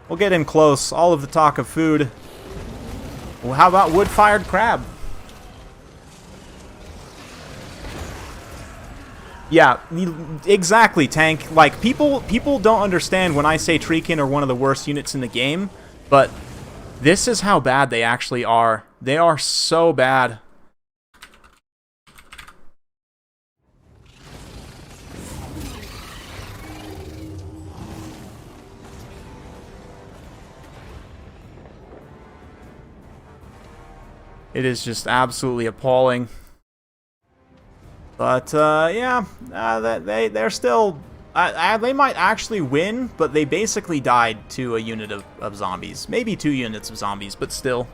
We'll get in close. All of the talk of food. Well, how about wood-fired crab? Yeah, exactly, Tank. Like, people don't understand when I say Treekin are one of the worst units in the game, but this is how bad they actually are. They are so bad. It is just absolutely appalling. But, yeah, they're still... they might actually win, but they basically died to a unit of zombies. Maybe 2 units of zombies, but still.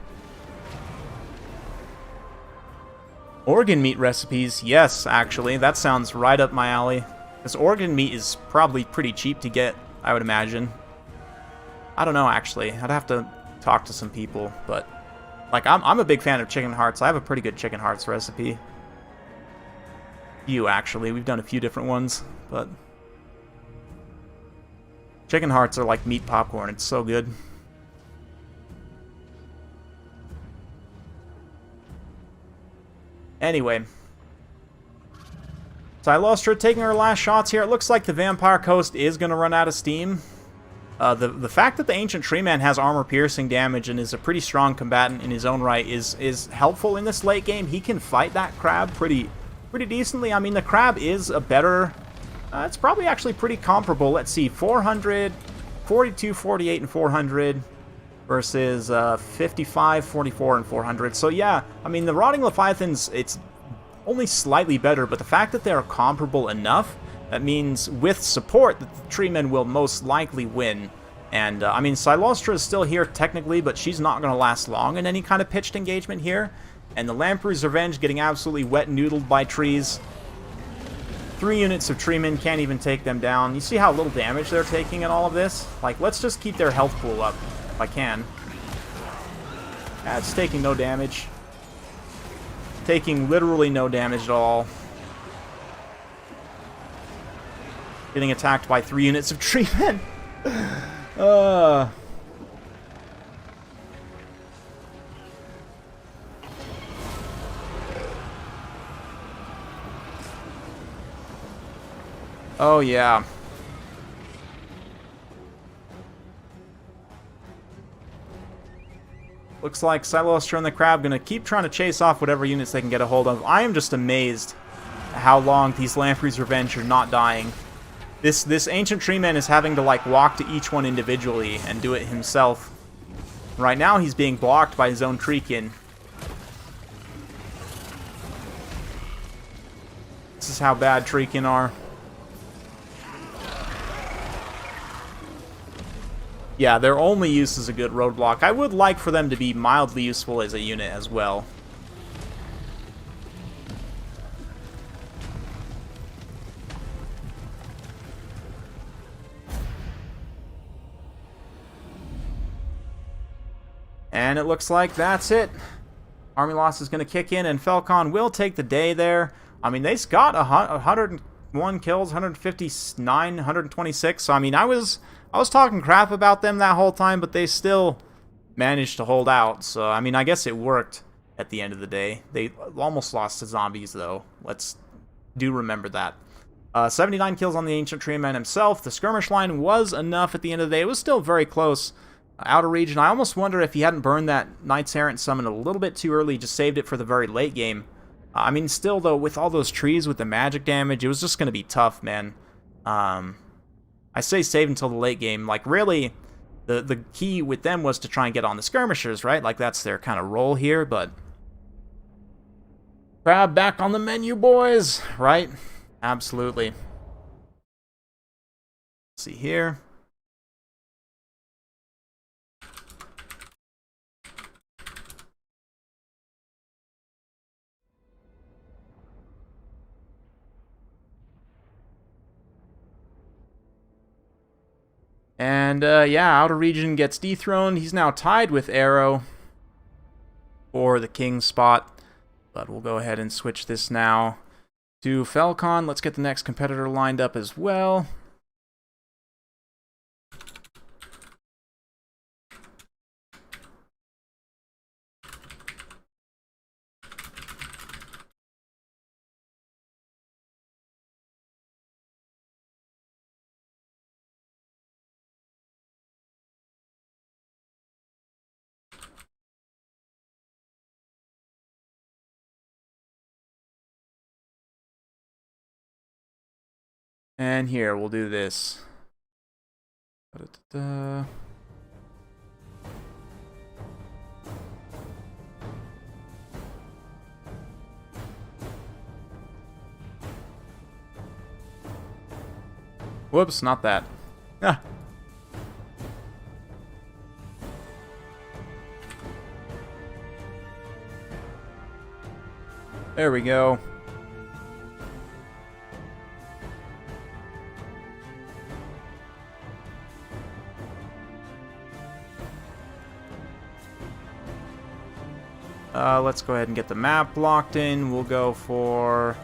Organ meat recipes, yes, actually. That sounds right up my alley. This organ meat is probably pretty cheap to get, I would imagine. I don't know, actually. I'd have to talk to some people, but... Like, I'm a big fan of chicken hearts. I have a pretty good chicken hearts recipe. Actually. We've done a few different ones, but... Chicken hearts are like meat popcorn. It's so good. Anyway. Silostra taking her last shots here. It looks like the Vampire Coast is going to run out of steam. The fact that the Ancient Tree Man has armor-piercing damage and is a pretty strong combatant in his own right is helpful in this late game. He can fight that crab pretty decently. I mean, the crab is a better... it's probably actually pretty comparable. Let's see, 400, 42, 48, and 400 versus 55, 44, and 400. So yeah, I mean, the Rotting Leviathans, it's only slightly better, but the fact that they're comparable enough, that means with support, that the Treemen will most likely win. And, I mean, Silostra is still here technically, but she's not going to last long in any kind of pitched engagement here. And the Lamprey's Revenge getting absolutely wet noodled by trees. 3 units of Treemen can't even take them down. You see how little damage they're taking in all of this? Like, let's just keep their health pool up, if I can. Yeah, it's taking no damage. Taking literally no damage at all. Getting attacked by 3 units of Treemen. Oh, yeah. Looks like Silostra and the Crab gonna keep trying to chase off whatever units they can get a hold of. I am just amazed at how long these Lamprey's Revenge are not dying. This Ancient Treeman is having to, like, walk to each one individually and do it himself. Right now, he's being blocked by his own Treekin. This is how bad Treekin are. Yeah, their only use is a good roadblock. I would like for them to be mildly useful as a unit as well. And it looks like that's it. Army loss is going to kick in, and Falcon will take the day there. I mean, they've got 101 kills, 159, 126. So, I mean, I was talking crap about them that whole time, but they still managed to hold out. So, I mean, I guess it worked at the end of the day. They almost lost to zombies, though. Let's do remember that. 79 kills on the Ancient Treeman himself. The skirmish line was enough at the end of the day. It was still very close. Outer region, I almost wonder if he hadn't burned that Knights Errant summon a little bit too early, just saved it for the very late game. I mean, still, though, with all those trees with the magic damage, it was just going to be tough, man. I say save until the late game. Like, really, the key with them was to try and get on the skirmishers, right? Like, that's their kind of role here, but... Crab back on the menu, boys! Right? Absolutely. Let's see here. And, yeah, Outer Region gets dethroned. He's now tied with Arrow for the King's spot. But we'll go ahead and switch this now to Falcon. Let's get the next competitor lined up as well. And here, we'll do this. Da-da-da-da. Whoops, not that. Ah. There we go. Let's go ahead and get the map locked in. We'll go for...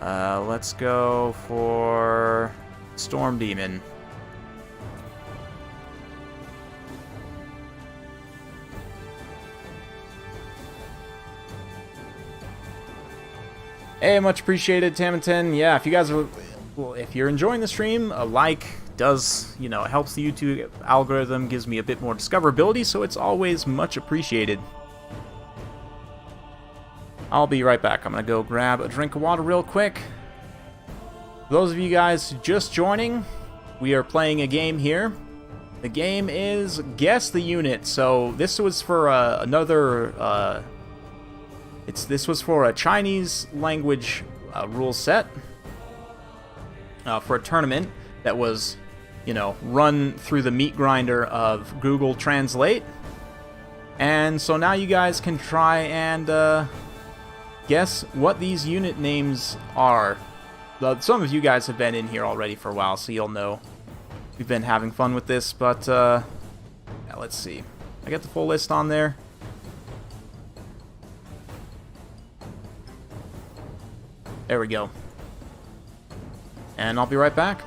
let's go for... Storm Demon. Hey, much appreciated, Tamten. Yeah, if you guys are... Well, if you're enjoying the stream, a like does, you know, it helps the YouTube algorithm, gives me a bit more discoverability, so it's always much appreciated. I'll be right back. I'm going to go grab a drink of water real quick. For those of you guys just joining, we are playing a game here. The game is Guess the Unit. So this was for another... this was for a Chinese language rule set. For a tournament that was, you know, run through the meat grinder of Google Translate. And so now you guys can try and... guess what these unit names are. Some of you guys have been in here already for a while, so you'll know we've been having fun with this, but yeah, let's see. I got the full list on there. There we go. And I'll be right back.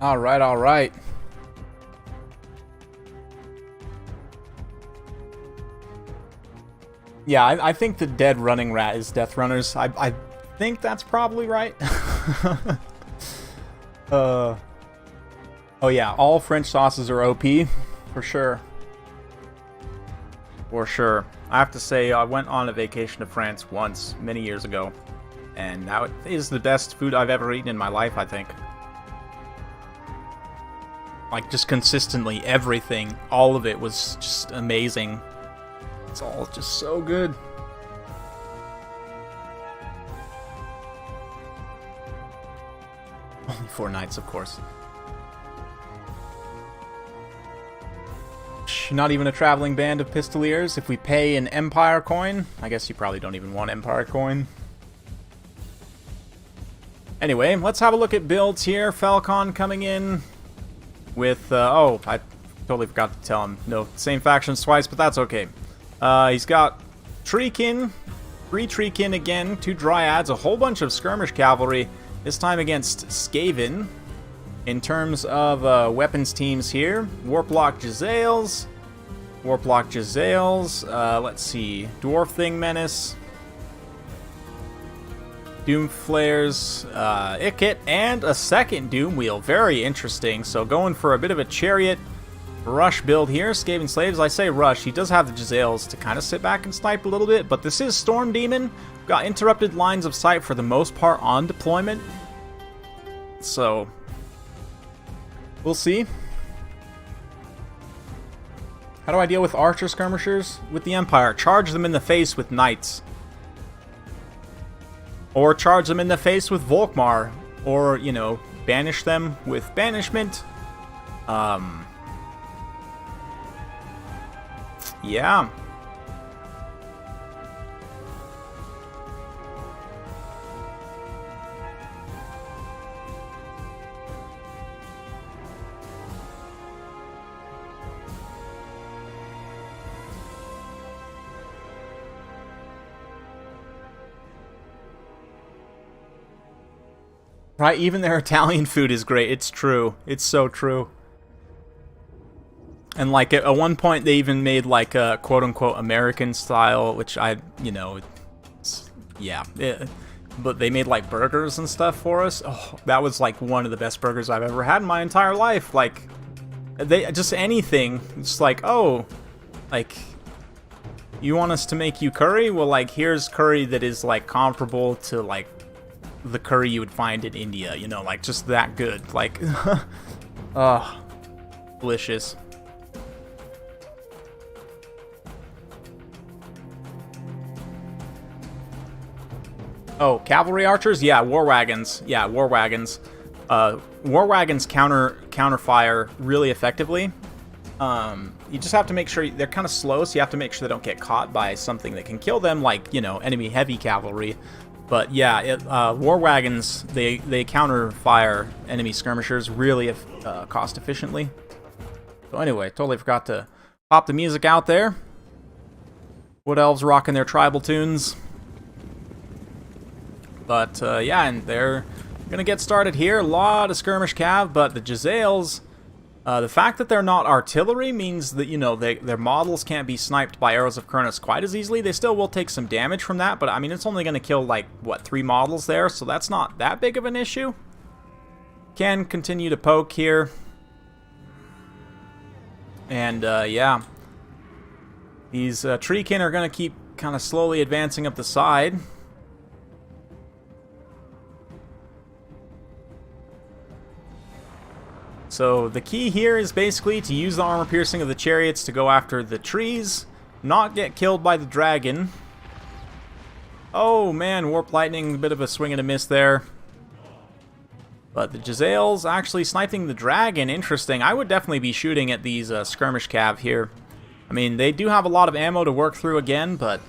All right, all right. Yeah, I think the dead running rat is Death Runners. I think that's probably right. Oh yeah, all French sauces are OP, for sure. For sure. I have to say, I went on a vacation to France once, many years ago, and now it is the best food I've ever eaten in my life, I think. like, just consistently, everything, all of it was just amazing. It's all just so good. Only 4 knights, of course. Not even a traveling band of pistoliers. If we pay an Empire coin, I guess you probably don't even want Empire coin. Anyway, let's have a look at builds here. Falcon coming in with, oh, I totally forgot to tell him. No, same factions twice, but that's okay. He's got Treekin, 3 Treekin again, 2 Dryads, a whole bunch of skirmish cavalry, this time against Skaven. In terms of weapons teams here, Warplock Jezzails, let's see, Dwarf Thing Menace, Doom Flares, Ikit, and a second Doom Wheel. Very interesting. So going for a bit of a chariot rush build here. Skaven Slaves, I say rush. He does have the Jezzails to kind of sit back and snipe a little bit, but this is Storm Demon. Got interrupted lines of sight for the most part on deployment. So we'll see. How do I deal with archer skirmishers? With the Empire, charge them in the face with knights. Or charge them in the face with Volkmar. Or, you know, banish them with banishment. Yeah. Right, even their Italian food is great. It's true. It's so true. And like at one point they even made like a quote-unquote American style, which I, you know, but they made like burgers and stuff for us. Oh, that was like one of the best burgers I've ever had in my entire life. Like, they just anything. It's like, oh, like, you want us to make you curry? Well, like, here's curry that is like comparable to like the curry you would find in India, you know, like just that good. Like, oh, delicious. Oh, cavalry archers? Yeah, war wagons. Yeah, war wagons. War wagons counter fire really effectively. You just have to make sure they're kind of slow, so you have to make sure they don't get caught by something that can kill them, like, you know, enemy heavy cavalry. But yeah, war wagons, they counter fire enemy skirmishers really cost efficiently. So anyway, totally forgot to pop the music out there. Wood Elves rocking their tribal tunes. But yeah, and they're gonna get started here. A lot of skirmish cav, but the Jezzails, the fact that they're not artillery means that, you know, their models can't be sniped by arrows of Kurnus quite as easily. They still will take some damage from that, but I mean, it's only going to kill, like, what, 3 models there, so that's not that big of an issue. Can continue to poke here. And, yeah. These Treekin are going to keep kind of slowly advancing up the side. So the key here is basically to use the armor piercing of the chariots to go after the trees, not get killed by the dragon. Oh man, Warp Lightning, a bit of a swing and a miss there. But the Jezzails actually sniping the dragon, interesting. I would definitely be shooting at these skirmish cav here. I mean, they do have a lot of ammo to work through again, but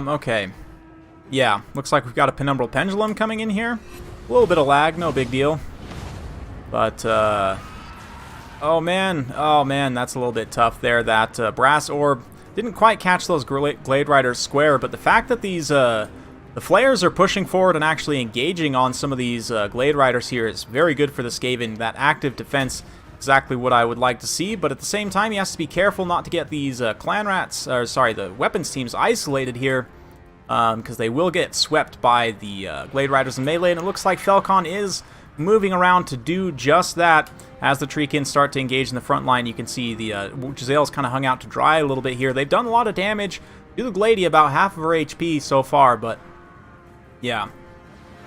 okay. Yeah, looks like we've got a Penumbral Pendulum coming in here. A little bit of lag, no big deal. But, oh man, that's a little bit tough there. That Brass Orb didn't quite catch those Glade Riders square, but the fact that these, the Flayers are pushing forward and actually engaging on some of these Glade Riders here is very good for the Skaven. That active defense, exactly what I would like to see, but at the same time, he has to be careful not to get these clan rats, or sorry, the weapons teams isolated here, because they will get swept by the Glade Riders in melee, and it looks like Falcon is moving around to do just that. As the Treekins start to engage in the front line, you can see the Gisele's kind of hung out to dry a little bit here. They've done a lot of damage. Do the Glady about half of her HP so far, but yeah.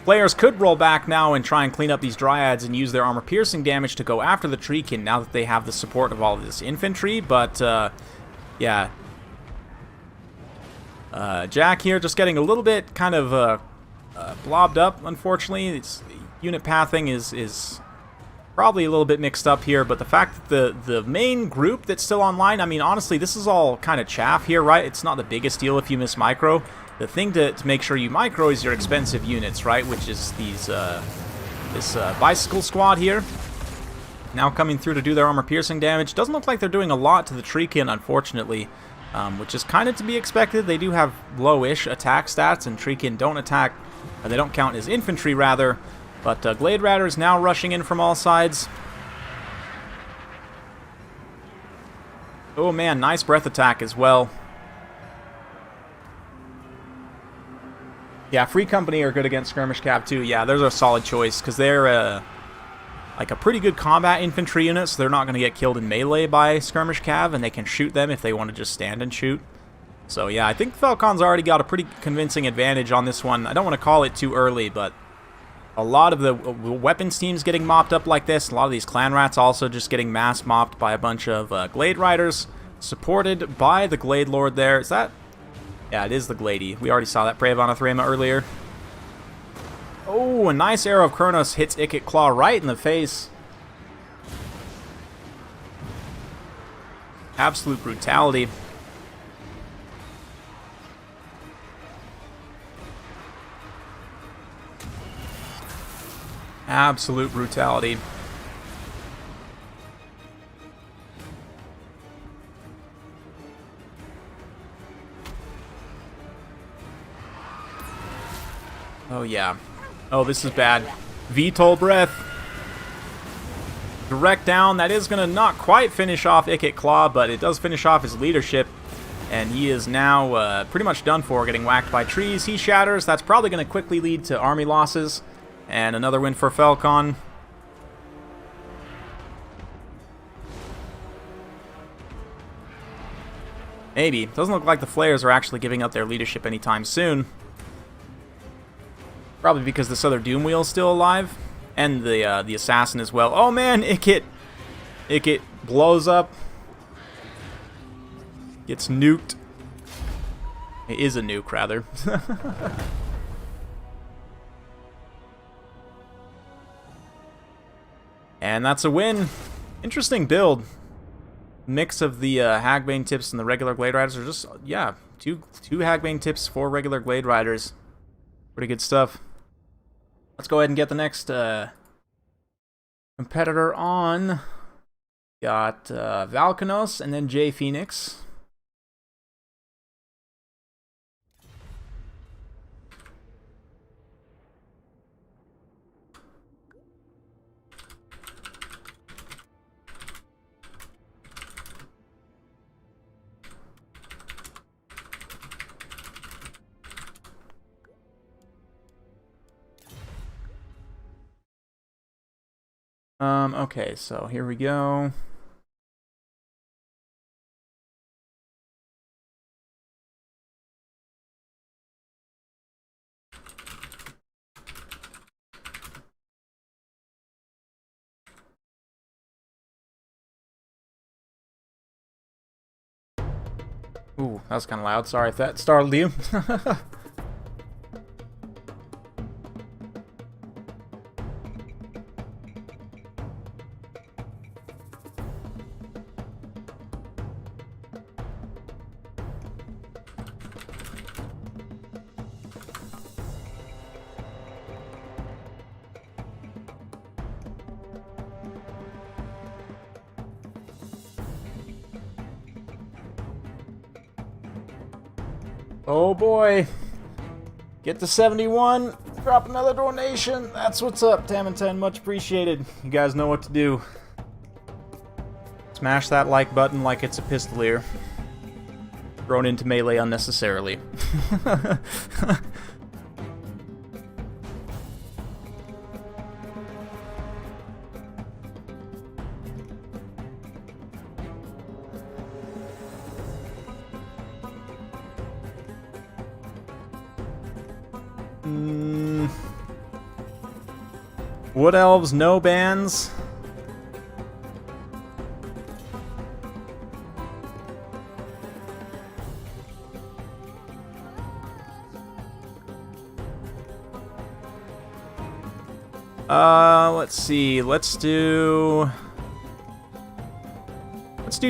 Players could roll back now and try and clean up these Dryads and use their armor-piercing damage to go after the Treekin now that they have the support of all of this infantry, but yeah. Jack here just getting a little bit kind of blobbed up, unfortunately. Its unit pathing is probably a little bit mixed up here, but the fact that the main group that's still online, I mean, honestly, this is all kind of chaff here, right? It's not the biggest deal if you miss micro. The thing to make sure you micro is your expensive units, right? Which is these this bicycle squad here. Now coming through to do their armor-piercing damage. Doesn't look like they're doing a lot to the Treekin, unfortunately, which is kind of to be expected. They do have low-ish attack stats, and Treekin don't attack, or they don't count as infantry, rather. But Glade Radder is now rushing in from all sides. Oh man, nice breath attack as well. Yeah, Free Company are good against Skirmish Cav too. Yeah, there's a solid choice, because they're like a pretty good combat infantry unit, so they're not going to get killed in melee by Skirmish Cav, and they can shoot them if they want to just stand and shoot. So yeah, I think Falcon's already got a pretty convincing advantage on this one. I don't want to call it too early, but a lot of the weapons teams getting mopped up like this. A lot of these clan rats also just getting mass mopped by a bunch of Glade Riders, supported by the Glade Lord there. Is that? Yeah, it is the Glady. We already saw that Praevana Threma earlier. Oh, a nice arrow of Kronos hits Ikit Claw right in the face. Absolute brutality. Absolute brutality. Oh yeah. Oh, this is bad. VTOL breath. Direct down. That is going to not quite finish off Ikit Claw, but it does finish off his leadership. And he is now pretty much done for, getting whacked by trees. He shatters. That's probably going to quickly lead to army losses. And another win for Falcon. Maybe. Doesn't look like the Flayers are actually giving up their leadership anytime soon. Probably because this other Doom Wheel is still alive. And the Assassin as well. Oh man, Ikit blows up. Gets nuked. It is a nuke, rather. And that's a win. Interesting build. Mix of the Hagbane tips and the regular Glade Riders are just, yeah, two Hagbane tips, 4 regular Glade Riders. Pretty good stuff. Let's go ahead and get the next competitor on. Got Valkanos and then Jay Phoenix. Okay, so here we go. Ooh, that was kind of loud. Sorry if that startled you. Oh boy. Get to 71. Drop another donation. That's what's up, Tam and 10. Much appreciated. You guys know what to do. Smash that like button like it's a pistolier. Thrown into melee unnecessarily. Wood Elves, no bans. Let's see. Let's do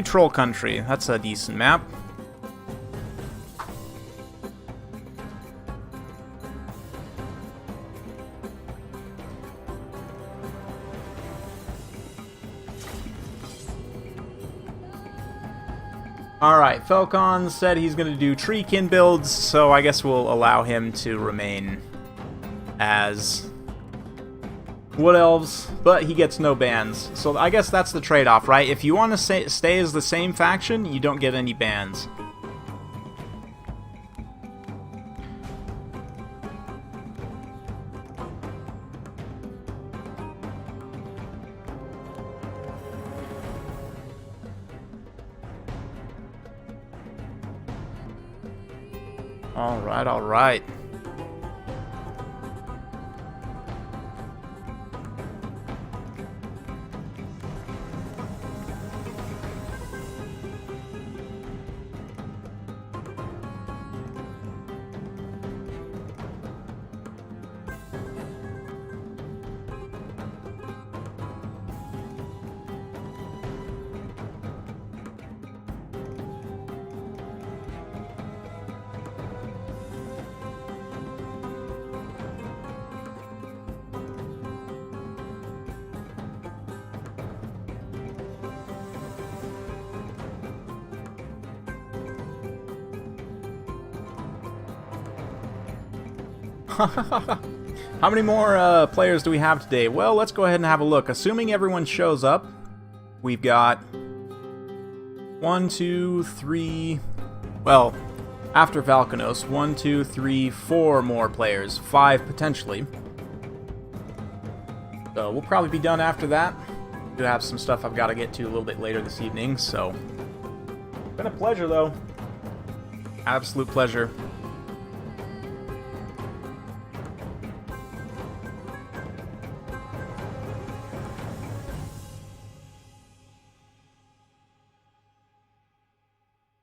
Troll Country. That's a decent map. Alright, Falcon said he's going to do Treekin builds, so I guess we'll allow him to remain as Wood Elves, but he gets no bans. So I guess that's the trade-off, right? If you want to stay as the same faction, you don't get any bans. Alright, alright. How many more players do we have today? Well, let's go ahead and have a look. Assuming everyone shows up, we've got 1, 2, 3... Well, after Valkanos, 1, 2, 3, 4 more players. 5 potentially. So we'll probably be done after that. I do have some stuff I've got to get to a little bit later this evening, so... It's been a pleasure, though. Absolute pleasure.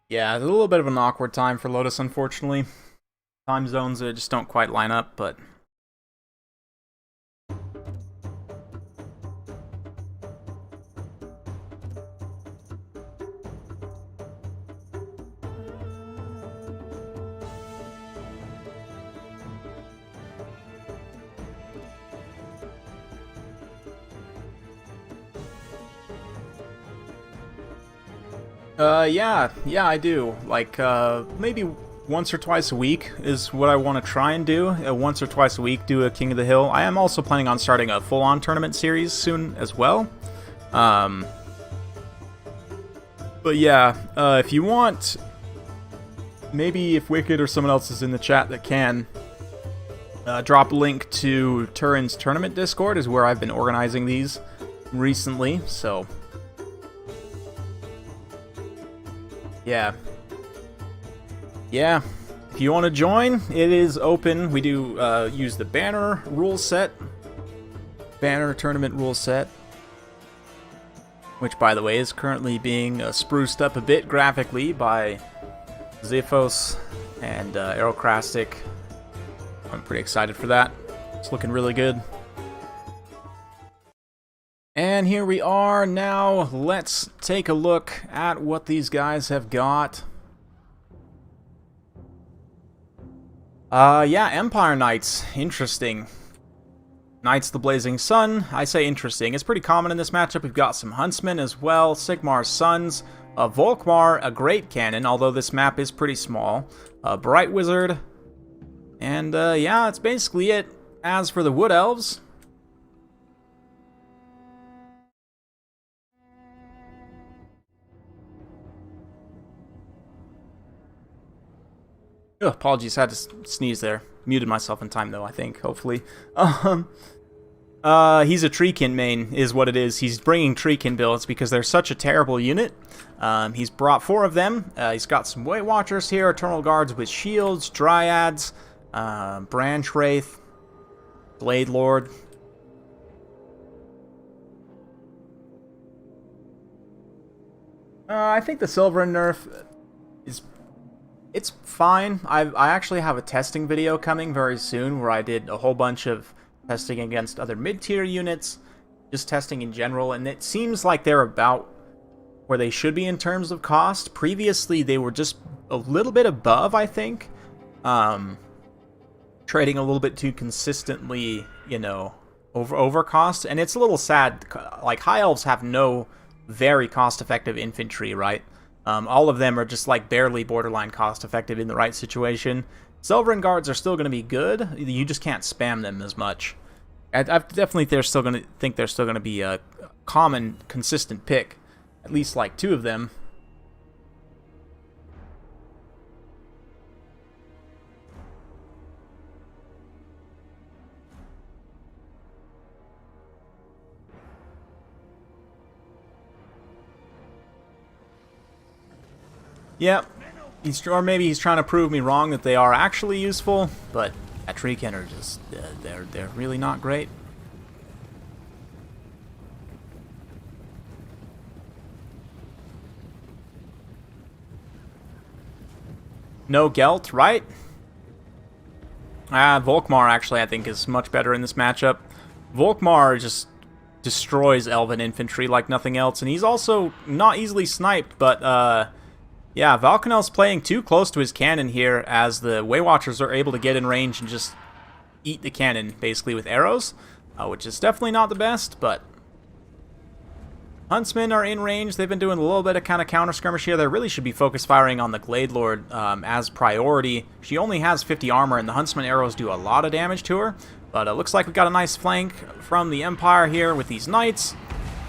Yeah, it's a little bit of an awkward time for Lotus, unfortunately. Time zones just don't quite line up, but... yeah, I do. Like, maybe once or twice a week is what I want to try and do. Once or twice a week, do a King of the Hill. I am also planning on starting a full-on tournament series soon as well. But yeah, if you want, maybe if Wicked or someone else is in the chat that can, drop a link to Turin's tournament Discord is where I've been organizing these recently, so... Yeah, if you want to join, it is open. We do use the banner rule set. Banner tournament rule set. Which, by the way, is currently being spruced up a bit graphically by Ziphos and Aerocrastic. I'm pretty excited for that. It's looking really good. And here we are now. Let's take a look at what these guys have got. Yeah, Empire Knights. Interesting. Knights of the Blazing Sun. I say interesting. It's pretty common in this matchup. We've got some Huntsmen as well. Sigmar's Sons. Volkmar, a Great Cannon, although this map is pretty small. Bright Wizard. And, yeah, that's basically it. As for the Wood Elves... Ugh, apologies, had to sneeze there. Muted myself in time, though, I think, hopefully. He's a Treekin main, is what it is. He's bringing Treekin builds because they're such a terrible unit. He's brought 4 of them. He's got some Weight Watchers here, Eternal Guards with shields, Dryads, Branch Wraith, Blade Lord. I think the Silver nerf is... It's fine. I actually have a testing video coming very soon where I did a whole bunch of testing against other mid-tier units, just testing in general, and it seems like they're about where they should be in terms of cost. Previously, they were just a little bit above, I think. Trading a little bit too consistently, you know, over cost, and it's a little sad. Like, High Elves have no very cost-effective infantry, right? All of them are just like barely borderline cost-effective in the right situation. Silverin Guards are still going to be good. You just can't spam them as much. I definitely they're still going to be a common, consistent pick. At least like 2 of them. Yep. Or maybe he's trying to prove me wrong that they are actually useful, but that Treekin are just they're really not great. No Gelt, right? Volkmar actually I think is much better in this matchup. Volkmar just destroys Elven infantry like nothing else, and he's also not easily sniped, but yeah, Valkanel's playing too close to his cannon here as the Waywatchers are able to get in range and just eat the cannon, basically, with arrows, which is definitely not the best, but Huntsmen are in range. They've been doing a little bit of kind of counter-skirmish here. They really should be focus firing on the Glade Lord as priority. She only has 50 armor, and the Huntsman arrows do a lot of damage to her, but it looks like we got a nice flank from the Empire here with these Knights.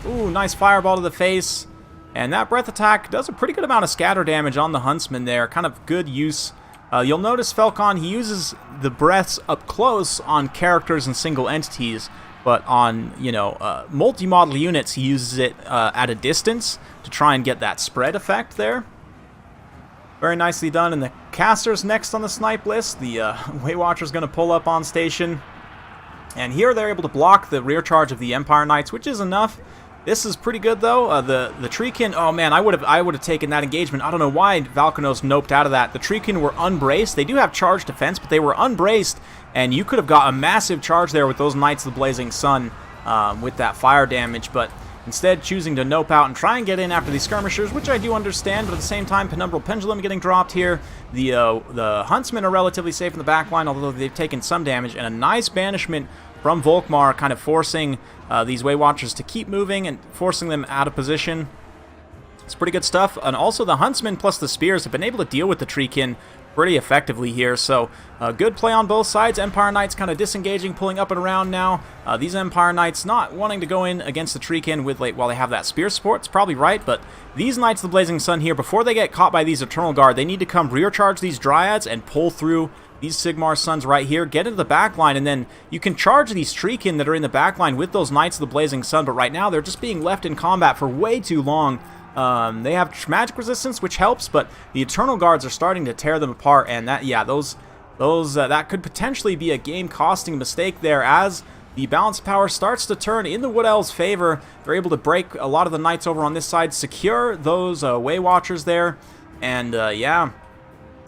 Ooh, nice fireball to the face. And that breath attack does a pretty good amount of scatter damage on the Huntsman there. Kind of good use. You'll notice Falcon, he uses the breaths up close on characters and single entities, but on, you know, multi-model units, he uses it at a distance to try and get that spread effect there. Very nicely done. And the Caster's next on the snipe list. The Waywatcher's going to pull up on station. And here they're able to block the rear charge of the Empire Knights, which is enough. This is pretty good though. The Treekin, oh man, I would have taken that engagement. I don't know why Valkanos noped out of that. The Treekin were unbraced. They do have charge defense, but they were unbraced, and you could have got a massive charge there with those Knights of the Blazing Sun with that fire damage, but instead choosing to nope out and try and get in after these skirmishers, which I do understand, but at the same time, Penumbral Pendulum getting dropped here. The Huntsmen are relatively safe in the back line, although they've taken some damage, and a nice banishment from Volkmar, kind of forcing these Waywatchers to keep moving and forcing them out of position. It's pretty good stuff. And also the Huntsmen plus the Spears have been able to deal with the Treekin pretty effectively here. So good play on both sides. Empire Knights kind of disengaging, pulling up and around now. These Empire Knights not wanting to go in against the Treekin with while they have that Spear support. It's probably right, but these Knights of the Blazing Sun here, before they get caught by these Eternal Guard, they need to come rear charge these Dryads and pull through these Sigmar Suns right here, get into the back line, and then you can charge these Treekin that are in the back line with those Knights of the Blazing Sun, but right now they're just being left in combat for way too long. They have magic resistance, which helps, but the Eternal Guards are starting to tear them apart, and that, yeah, that could potentially be a game-costing mistake there as the balance of power starts to turn in the Wood Elves' favor. They're able to break a lot of the Knights over on this side, secure those Waywatchers there, and yeah,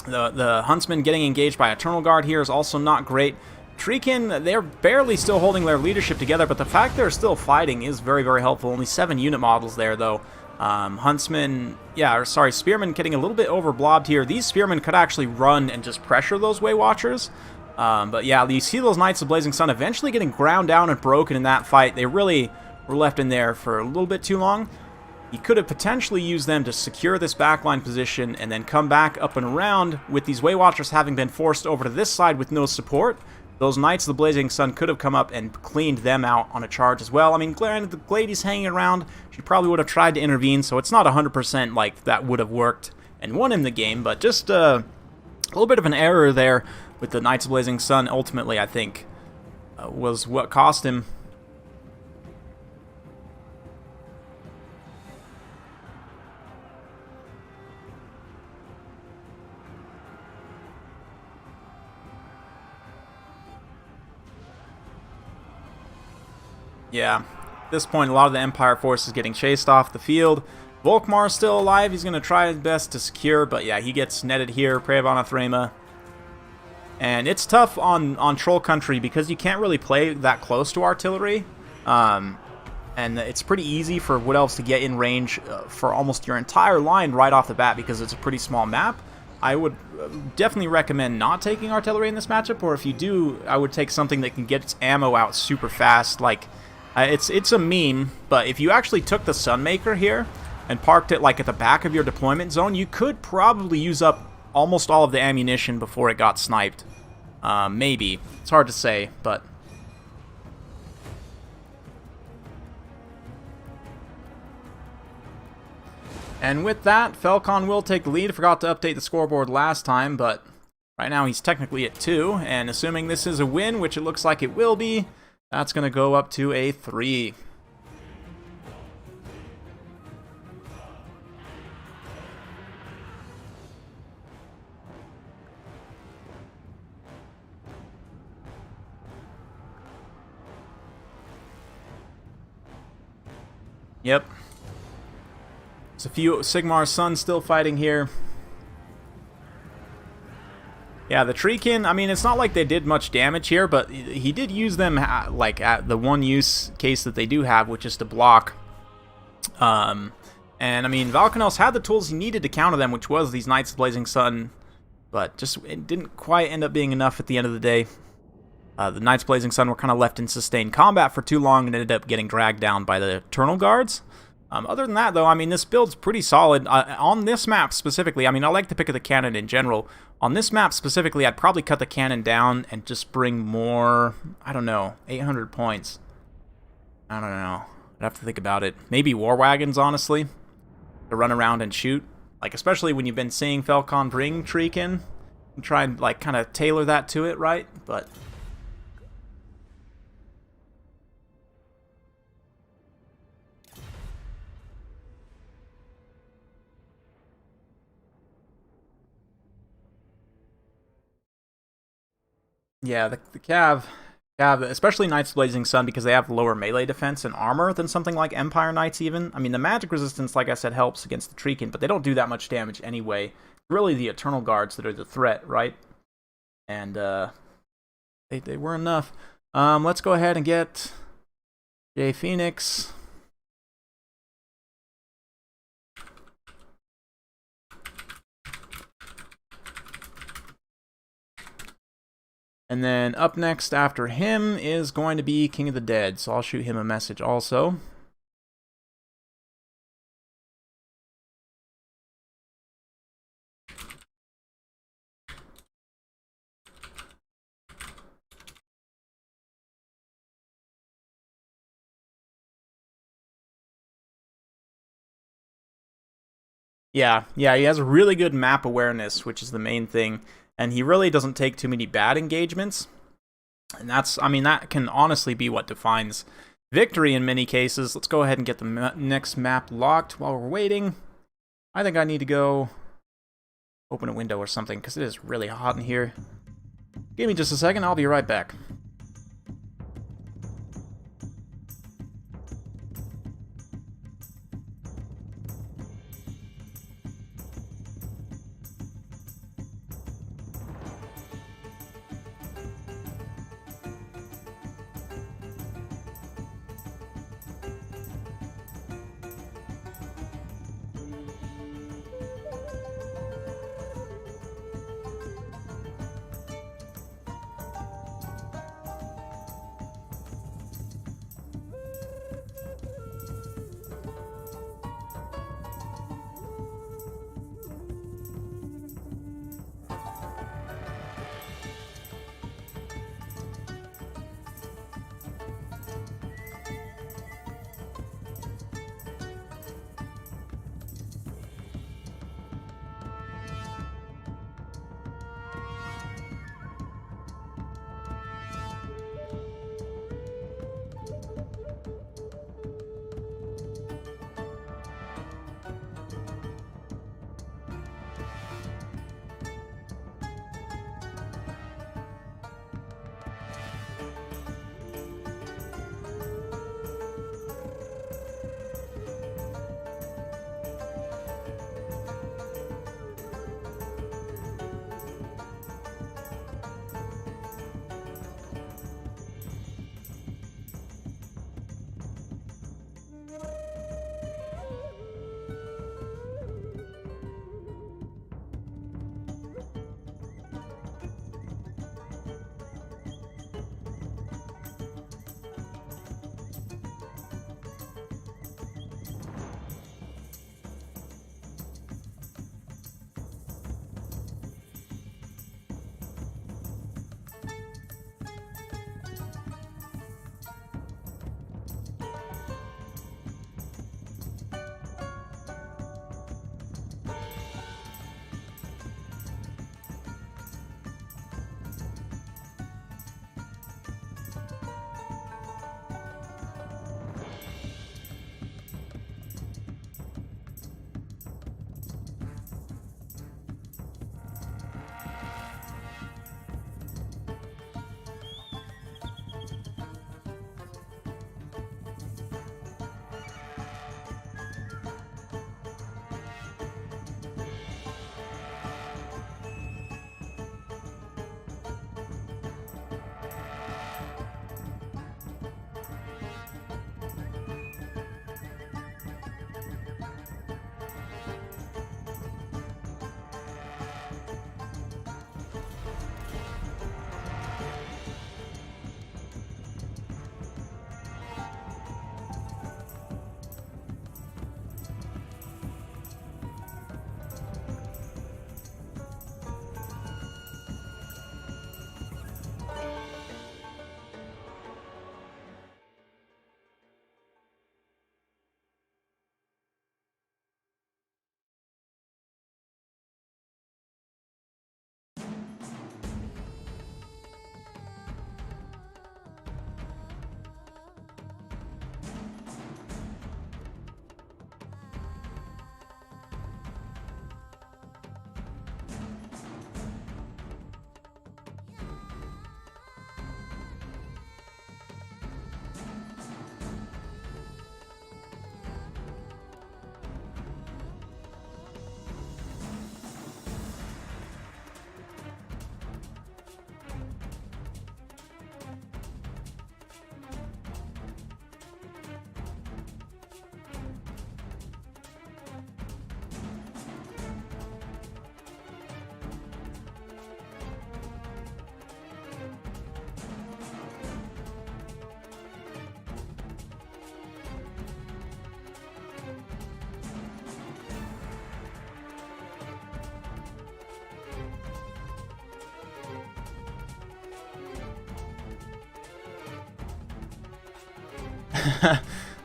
the Huntsmen getting engaged by Eternal Guard here is also not great. Treekin, they're barely still holding their leadership together, but the fact they're still fighting is very, very helpful. Only 7 unit models there, though. Huntsmen, Spearmen getting a little bit overblobbed here. These Spearmen could actually run and just pressure those Waywatchers. But yeah, you see those Knights of Blazing Sun eventually getting ground down and broken in that fight. They really were left in there for a little bit too long. He could have potentially used them to secure this backline position and then come back up and around with these Waywatchers having been forced over to this side with no support. Those Knights of the Blazing Sun could have come up and cleaned them out on a charge as well. I mean, granted, the Glady's hanging around. She probably would have tried to intervene, so it's not 100% like that would have worked and won him the game, but just a little bit of an error there with the Knights of Blazing Sun ultimately, I think, was what cost him. Yeah. At this point, a lot of the Empire force is getting chased off the field. Volkmar's still alive. He's going to try his best to secure, but yeah, he gets netted here. Praevana Threma. And it's tough on Troll Country because you can't really play that close to artillery. And it's pretty easy for Wood Elves to get in range for almost your entire line right off the bat because it's a pretty small map. I would definitely recommend not taking artillery in this matchup, or if you do, I would take something that can get its ammo out super fast. Like, it's a meme, but if you actually took the Sunmaker here and parked it like at the back of your deployment zone, you could probably use up almost all of the ammunition before it got sniped. Maybe. It's hard to say, but... And with that, Falcon will take the lead. Forgot to update the scoreboard last time, but right now he's technically at 2, and assuming this is a win, which it looks like it will be, that's going to go up to a 3. Yep. There's a few Sigmar's sons still fighting here. Yeah, the Treekin, I mean, it's not like they did much damage here, but he did use them, like, at the one use case that they do have, which is to block. And, I mean, Valkanels had the tools he needed to counter them, which was these Knights of Blazing Sun, but just it didn't quite end up being enough at the end of the day. The Knights of Blazing Sun were kind of left in sustained combat for too long and ended up getting dragged down by the Eternal Guards. Other than that, though, I mean, this build's pretty solid. On this map specifically, I mean, I like the pick of the cannon in general. On this map specifically, I'd probably cut the cannon down and just bring more, I don't know, 800 points. I don't know. I'd have to think about it. Maybe war wagons, honestly, to run around and shoot. Like, especially when you've been seeing Falcon bring Treekin. And try and, like, kind of tailor that to it, right? But... yeah, the Cav, especially Knights of Blazing Sun, because they have lower melee defense and armor than something like Empire Knights even. I mean, the magic resistance, like I said, helps against the Treekin, but they don't do that much damage anyway. Really the Eternal Guards that are the threat, right? And they were enough. Let's go ahead and get Jay Phoenix. And then up next after him is going to be King of the Dead, so I'll shoot him a message also. Yeah, he has a really good map awareness, which is the main thing. And he really doesn't take too many bad engagements. And that's, I mean, that can honestly be what defines victory in many cases. Let's go ahead and get the next map locked while we're waiting. I think I need to go open a window or something, because it is really hot in here. Give me just a second, I'll be right back.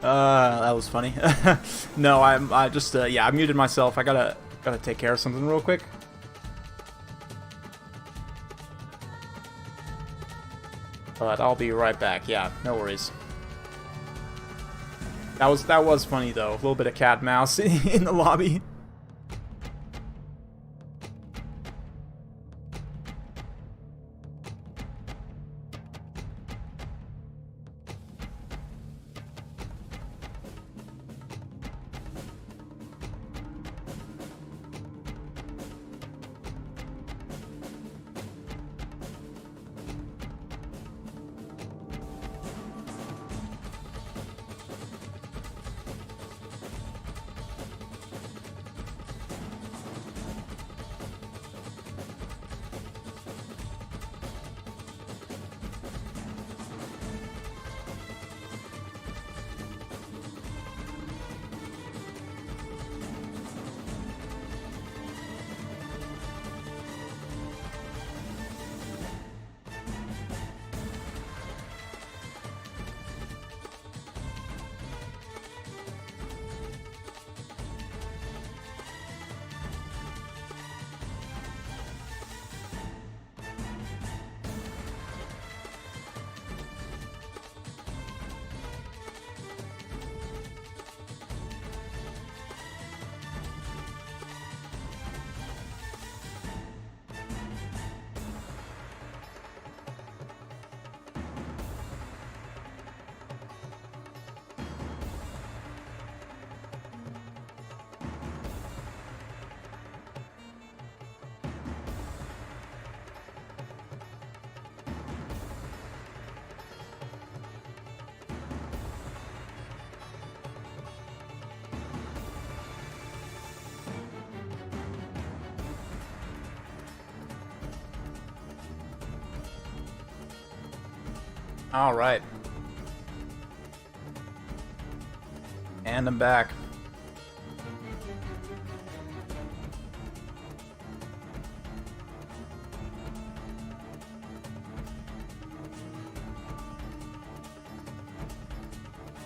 That was funny. No, I just yeah, I muted myself. I gotta take care of something real quick. But I'll be right back. Yeah, no worries. That was funny though. A little bit of cat and mouse in the lobby. All right. And I'm back.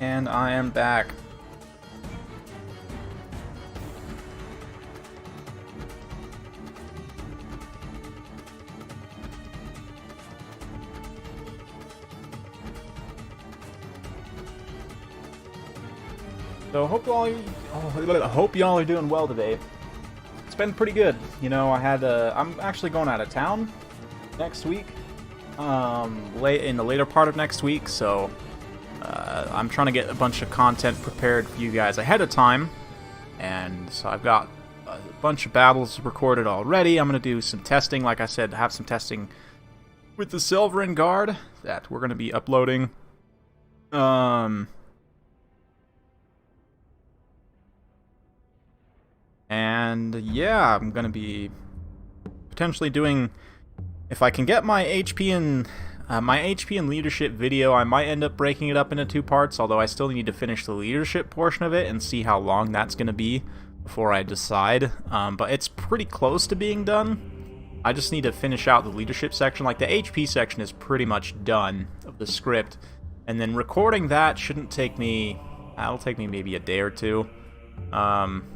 And I am back. So hope y'all are doing well today. It's been pretty good. You know, I'm actually going out of town next week. Late in the later part of next week, so I'm trying to get a bunch of content prepared for you guys ahead of time. And so I've got a bunch of battles recorded already. I'm going to do some testing, like I said, have some testing with the Silverin Guard that we're going to be uploading. And yeah, I'm going to be potentially doing, if I can get my HP and leadership video, I might end up breaking it up into 2 parts, although I still need to finish the leadership portion of it and see how long that's going to be before I decide. But it's pretty close to being done. I just need to finish out the leadership section. Like, the HP section is pretty much done of the script. And then recording that shouldn't take me, that'll take me maybe a day or 2.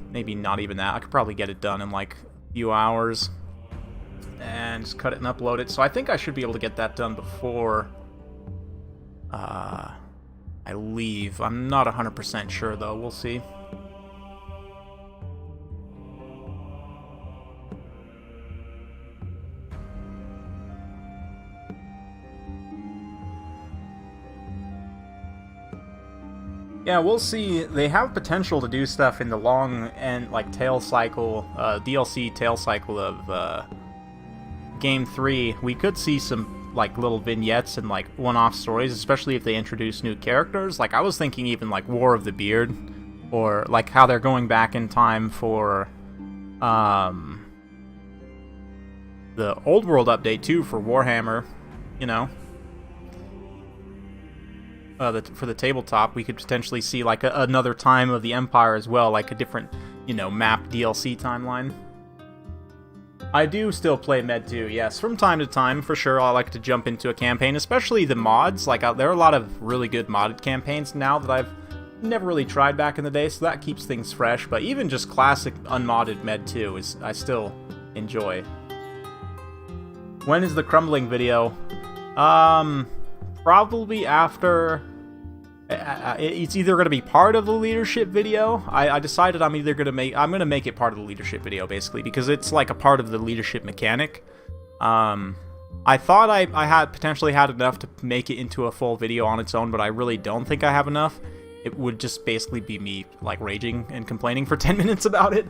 Maybe not even that. I could probably get it done in like a few hours and just cut it and upload it. So I think I should be able to get that done before I leave. I'm not 100% sure though. We'll see. Yeah, we'll see. They have potential to do stuff in the long and like tail cycle, DLC tail cycle of Game 3. We could see some like little vignettes and like one-off stories, especially if they introduce new characters. Like I was thinking even like War of the Beard, or like how they're going back in time for the Old World update too for Warhammer, you know. For the tabletop, we could potentially see like another time of the Empire as well, like a different, you know, map DLC timeline. I do still play Med 2, yes. From time to time, for sure, I like to jump into a campaign, especially the mods. Like, there are a lot of really good modded campaigns now that I've never really tried back in the day, so that keeps things fresh. But even just classic unmodded Med 2 I still enjoy. When is the crumbling video? Probably after... it's either going to be part of the leadership video. I decided I'm going to make it part of the leadership video, basically, because it's like a part of the leadership mechanic. I thought I had potentially had enough to make it into a full video on its own, but I really don't think I have enough. It would just basically be me like raging and complaining for 10 minutes about it.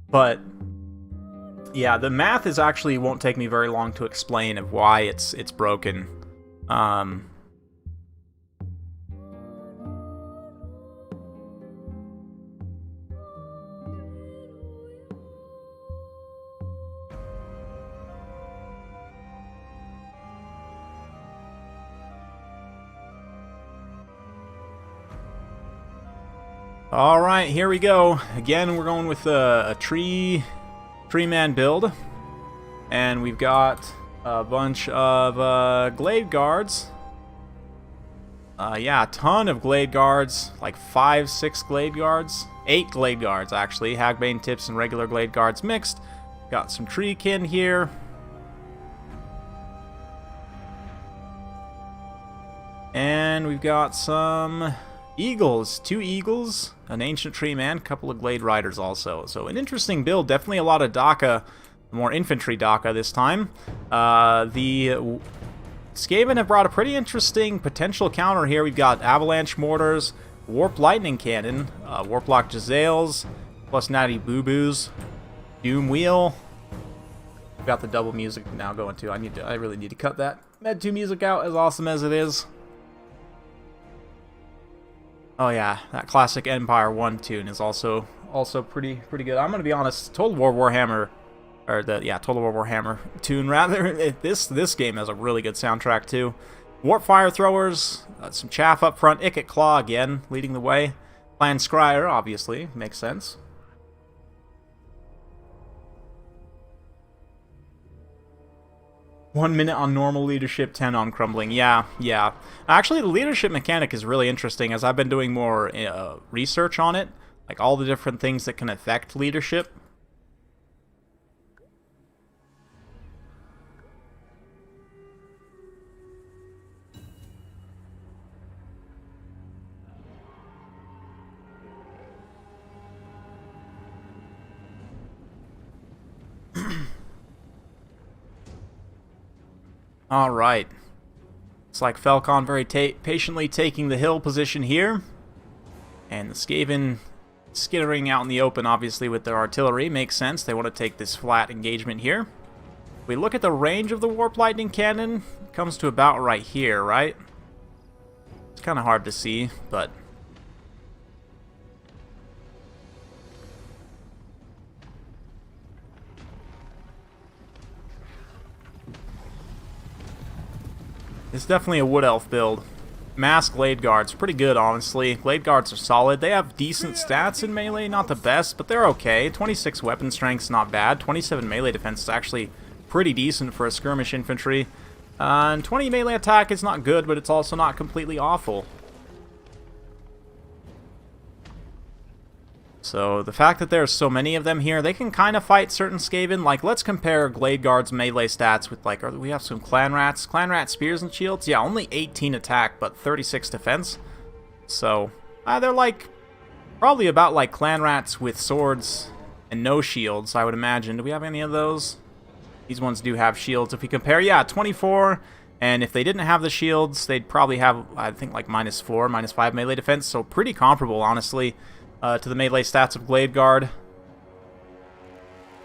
But yeah, the math actually won't take me very long to explain of why it's broken. Alright, here we go. Again, we're going with a tree man build. And we've got a bunch of glade guards. Yeah, a ton of glade guards. Like 5, 6 glade guards. 8 glade guards, actually. Hagbane tips and regular glade guards mixed. Got some treekin here. And we've got some... eagles, 2 eagles, an ancient tree man, a couple of glade riders also. So an interesting build, definitely a lot of Daka, more infantry Daka this time. The Skaven have brought a pretty interesting potential counter here. We've got avalanche mortars, warp lightning cannon, warp lock Jezzails, plus natty boo boos, doom wheel. We've got the double music now going too. I really need to cut that Med 2 music out, as awesome as it is. Oh yeah, that classic Empire 1 tune is also pretty good. I'm gonna be honest, Total War Warhammer tune rather. This game has a really good soundtrack too. Warp fire throwers, some chaff up front. Ikit Claw again leading the way. Clan Scryer obviously makes sense. One minute on normal leadership, 10 on crumbling. Yeah. Actually, the leadership mechanic is really interesting as I've been doing more research on it. Like all the different things that can affect leadership. Alright. It's like Falcon very patiently taking the hill position here. And the Skaven skittering out in the open, obviously, with their artillery. Makes sense. They want to take this flat engagement here. If we look at the range of the Warp Lightning Cannon, it comes to about right here, right? It's kind of hard to see, but... it's definitely a Wood Elf build. Mass Glade Guards, pretty good, honestly. Glade Guards are solid. They have decent stats in melee, not the best, but they're okay. 26 weapon strength's not bad. 27 melee defense is actually pretty decent for a skirmish infantry. And 20 melee attack is not good, but it's also not completely awful. So the fact that there's so many of them here, they can kind of fight certain Skaven. Like, let's compare Glade Guard's melee stats with, like, we have some Clan Rats. Clan Rat spears and shields? Yeah, only 18 attack, but 36 defense. So, they're like, probably about like Clan Rats with swords and no shields, I would imagine. Do we have any of those? These ones do have shields. If we compare, yeah, 24, and if they didn't have the shields, they'd probably have, I think, like -4, -5 melee defense. So pretty comparable, honestly. To the melee stats of Glade Guard.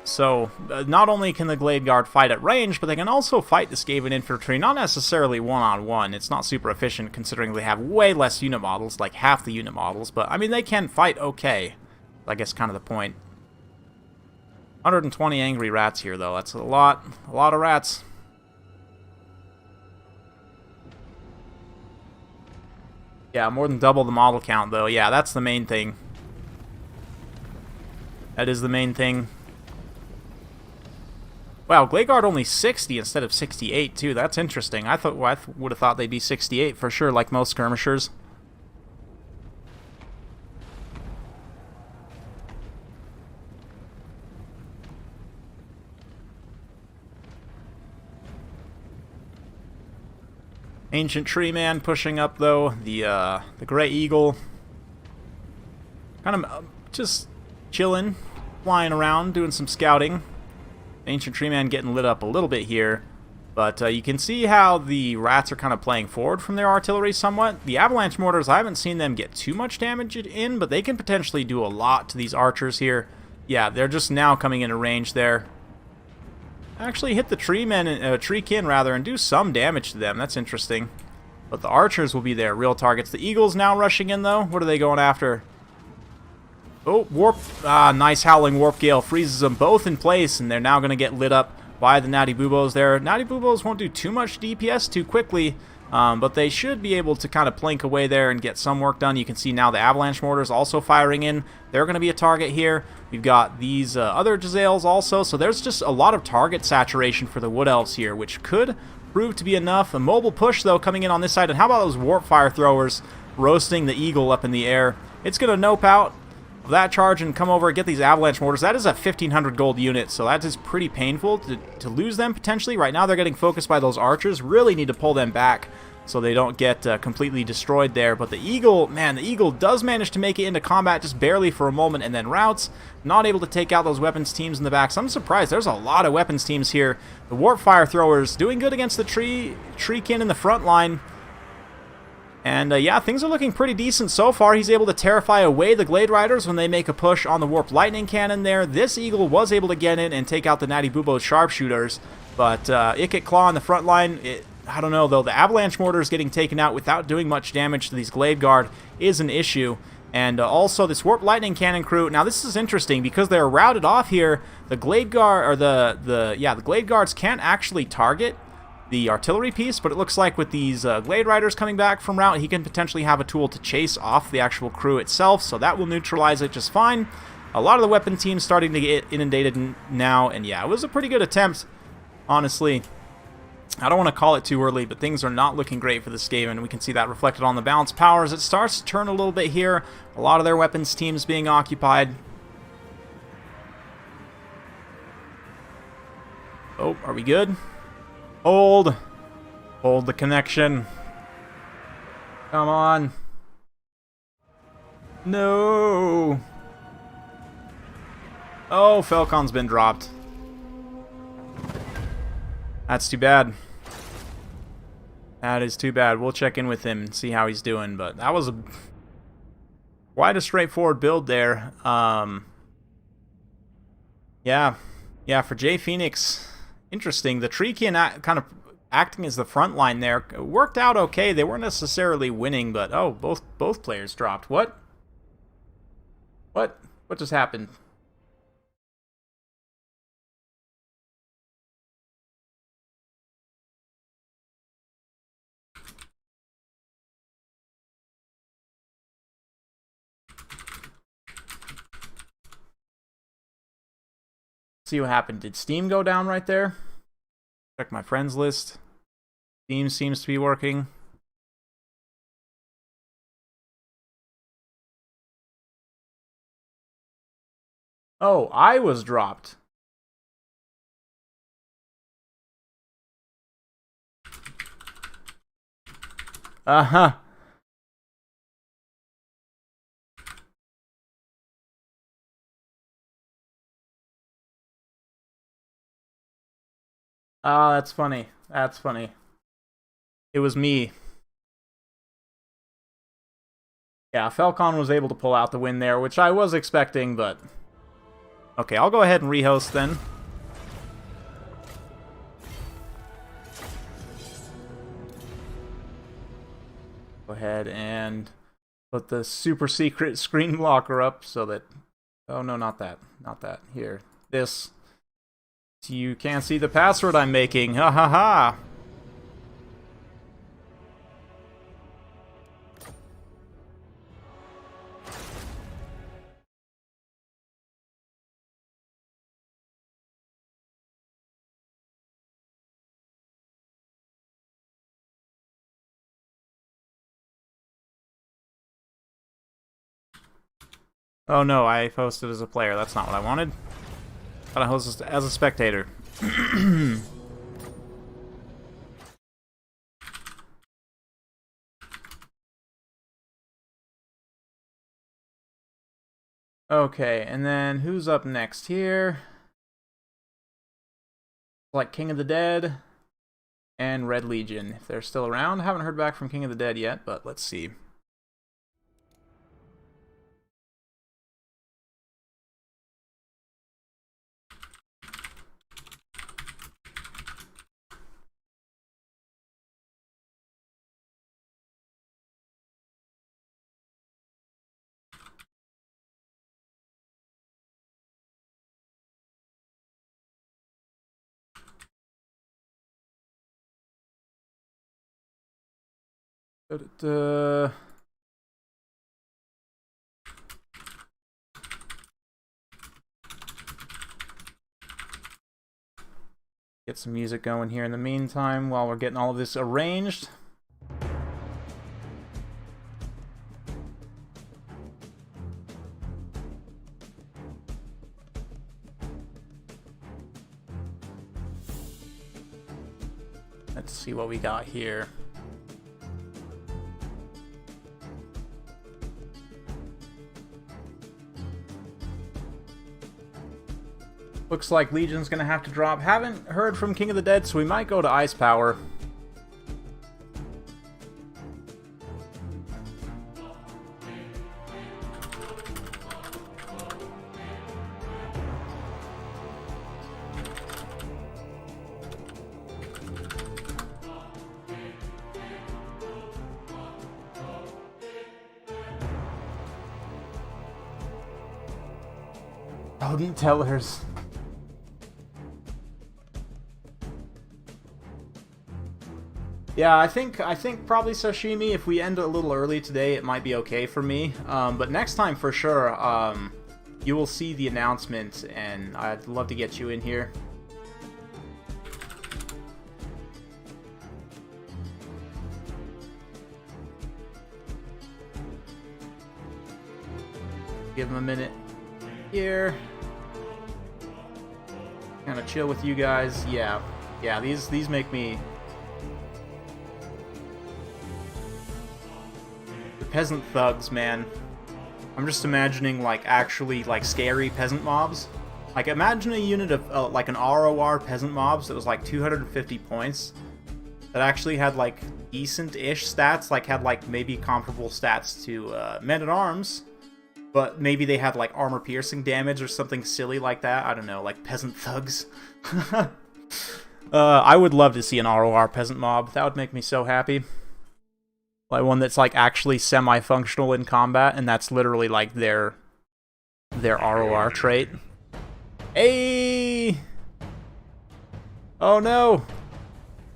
So, not only can the Glade Guard fight at range, but they can also fight the Skaven infantry, not necessarily one-on-one. It's not super efficient considering they have way less unit models, like half the unit models, but I mean, they can fight okay. I guess kind of the point. 120 angry rats here, though. That's a lot of rats. Yeah, more than double the model count, though. Yeah, that's the main thing. That is the main thing. Wow, Glade Guard only 60 instead of 68 too. That's interesting. I would have thought they'd be 68 for sure, like most skirmishers. Ancient Tree Man pushing up though. The Grey Eagle, kind of just chilling, flying around, doing some scouting. Ancient Tree Man getting lit up a little bit here, but you can see how the rats are kind of playing forward from their artillery somewhat. The avalanche mortars, I haven't seen them get too much damage in, but they can potentially do a lot to these archers here. Yeah, they're just now coming into range there. Actually hit the treekin rather, and do some damage to them. That's interesting. But the archers will be their real targets. The eagles now rushing in though. What are they going after? Oh, warp. Nice howling warp gale freezes them both in place, and they're now going to get lit up by the natty buboes there. Natty buboes won't do too much DPS too quickly, but they should be able to kind of plink away there and get some work done. You can see now the avalanche mortars also firing in. They're going to be a target here. We've got these other Jezzails also, so there's just a lot of target saturation for the Wood Elves here, which could prove to be enough. A mobile push, though, coming in on this side. And how about those warp fire throwers roasting the eagle up in the air? It's going to nope out of that charge and come over and get these avalanche mortars. That is a 1,500 gold unit, so that is pretty painful to lose them potentially. Right now they're getting focused by those archers. Really need to pull them back so they don't get completely destroyed there. But the eagle, man, the eagle does manage to make it into combat just barely for a moment and then routes. Not able to take out those weapons teams in the back. So I'm surprised. There's a lot of weapons teams here. The warp fire throwers doing good against the treekin in the front line. And yeah, things are looking pretty decent so far. He's able to terrify away the Glade Riders when they make a push on the Warp Lightning Cannon there. This Eagle was able to get in and take out the Natty Bubo Sharpshooters, but Ikit Claw in the front line, I don't know though. The Avalanche Mortars getting taken out without doing much damage to these Glade Guard is an issue. And also this Warp Lightning Cannon crew. Now this is interesting because they're routed off here. The Glade Guard, or the Glade Guards can't actually target the artillery piece, but it looks like with these Glade Riders coming back from route, he can potentially have a tool to chase off the actual crew itself, so that will neutralize it just fine. A lot of the weapon teams starting to get inundated now, and yeah, it was a pretty good attempt, honestly. I don't want to call it too early, but things are not looking great for the Skaven. We can see that reflected on the balance powers. It starts to turn a little bit here. A lot of their weapons teams being occupied. Oh, are we good? Hold the connection. Come on. No. Oh, Falcon's been dropped. That's too bad. That is too bad. We'll check in with him and see how he's doing, but that was quite a straightforward build there. Yeah, for Jay Phoenix. Interesting. The Treekin kind of acting as the front line there worked out okay. They weren't necessarily winning, but oh, both players dropped. What just happened? See what happened. Did Steam go down right there? Check my friends list. Steam seems to be working. Oh, I was dropped. Uh-huh. Ah, that's funny. That's funny. It was me. Yeah, Falcon was able to pull out the win there, which I was expecting, but... Okay, I'll go ahead and rehost then. Go ahead and put the super secret screen blocker up so that... Oh, no, not that. Not that. Here. This. So you can't see the password I'm making. Ha ha ha! Oh no, I hosted as a player. That's not what I wanted. But I hosted as a spectator. Okay, and then who's up next here? Like King of the Dead and Red Legion, if they're still around. Haven't heard back from King of the Dead yet, but let's see. Get some music going here in the meantime while we're getting all of this arranged. Let's see what we got here. Looks like Legion's gonna have to drop. Haven't heard from King of the Dead, so we might go to Ice Power. Odin Tellers. Yeah, I think probably sashimi. If we end a little early today, it might be okay for me. But next time for sure, you will see the announcement, and I'd love to get you in here. Give him a minute here. Kind of chill with you guys. Yeah, these make me. Peasant thugs, man. I'm just imagining, like, actually, like, scary peasant mobs. Like, imagine a unit of, like, an ROR peasant mobs that was, like, 250 points. That actually had, like, decent-ish stats. Like, had, like, maybe comparable stats to, Men-at-Arms. But maybe they had, like, armor-piercing damage or something silly like that. I don't know, like, peasant thugs. I would love to see an ROR peasant mob. That would make me so happy. Like one that's like actually semi-functional in combat, and that's literally like their ROR trait. Hey! Oh no!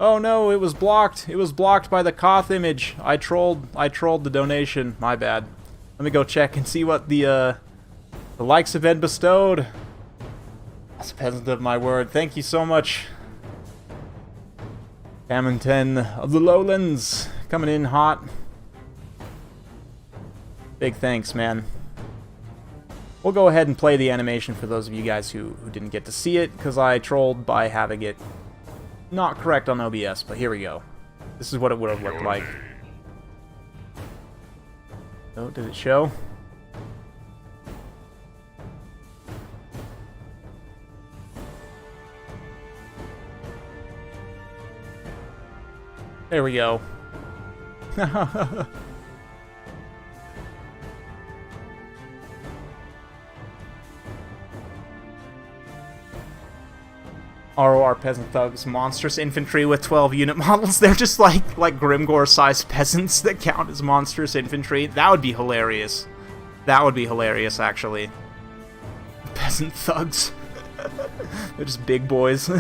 Oh no! It was blocked. It was blocked by the Koth image. I trolled the donation. My bad. Let me go check and see what the likes have been bestowed. That's a peasant of my word. Thank you so much. Famine 10 of the Lowlands. Coming in hot. Big thanks, man. We'll go ahead and play the animation for those of you guys who didn't get to see it, because I trolled by having it not correct on OBS, but here we go. This is what it would have looked like. Oh, did it show? There we go. ROR peasant thugs, monstrous infantry with 12 unit models. They're just like Grimgore-sized peasants that count as monstrous infantry. That would be hilarious. That would be hilarious, actually. Peasant thugs. They're just big boys.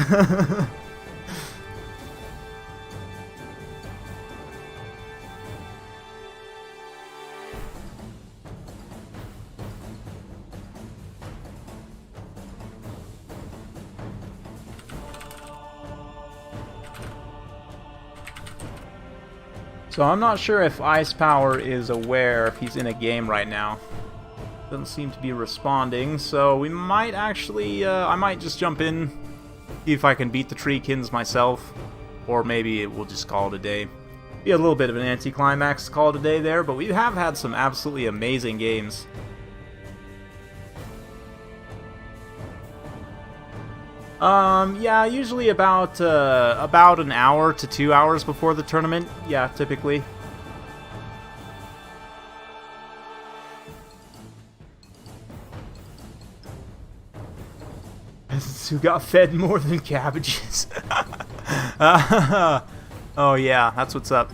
So I'm not sure if Ice Power is aware if he's in a game right now. Doesn't seem to be responding, so we might actually, I might just jump in, see if I can beat the Treekins myself, or maybe we'll just call it a day. Be a little bit of an anticlimax to call it a day there, but we have had some absolutely amazing games. Yeah, usually about an hour to 2 hours before the tournament. Yeah, typically. Peasants who got fed more than cabbages. Oh yeah, that's what's up.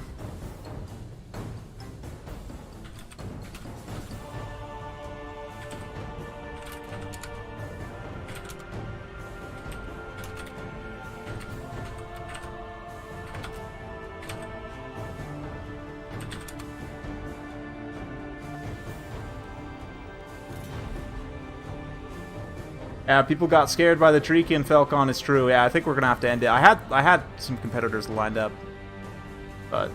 Yeah, people got scared by the Treekin Falcon, it's true. Yeah, I think we're gonna have to end it. I had some competitors lined up, but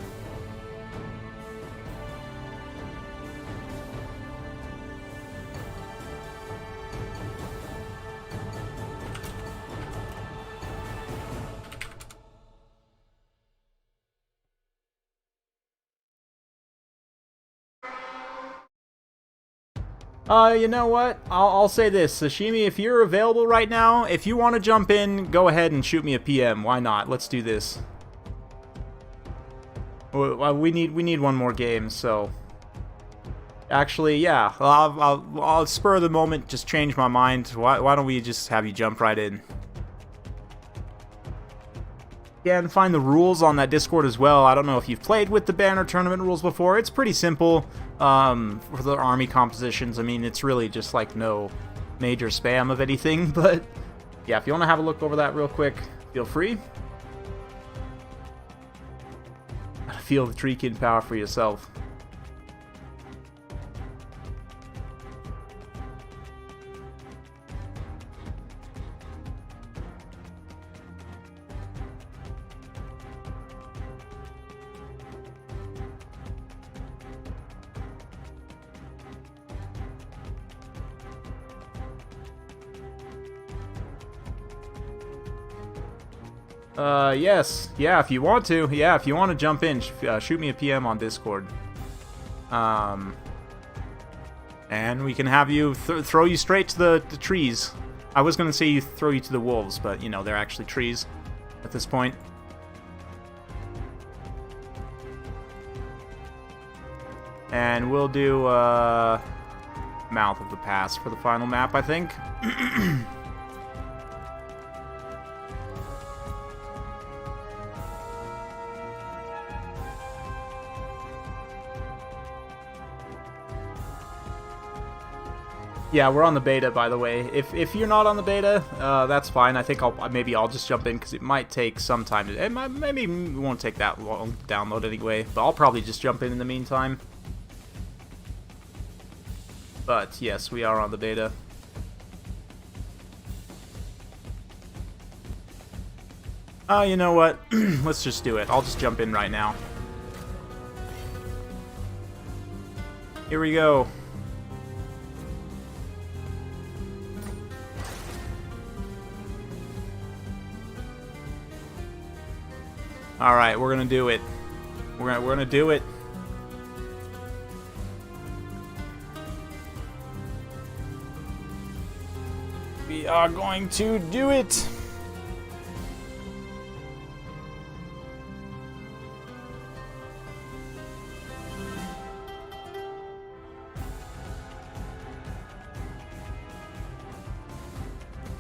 you know what? I'll say this, Sashimi, if you're available right now, if you want to jump in, go ahead and shoot me a PM. Why not? Let's do this. We need one more game, so actually, yeah, I'll spur of the moment, just change my mind. Why don't we just have you jump right in? Yeah, and find the rules on that Discord as well. I don't know if you've played with the banner tournament rules before. It's pretty simple for the army compositions. I mean, it's really just like no major spam of anything. But yeah, if you want to have a look over that real quick, feel free. Feel the Treekin power for yourself. Yes. Yeah, if you want to. Yeah, if you want to jump in, shoot me a PM on Discord. And we can have you throw you straight to the trees. I was going to say throw you to the wolves, but, you know, they're actually trees at this point. And we'll do, Mouth of the Pass for the final map, I think. Yeah, we're on the beta, by the way. If you're not on the beta, that's fine. I think maybe I'll just jump in because it might take some time. Maybe it won't take that long to download anyway, but I'll probably just jump in the meantime. But yes, we are on the beta. You know what? Let's just do it. I'll just jump in right now. Here we go. Alright, we're gonna do it. We're gonna do it. We are going to do it.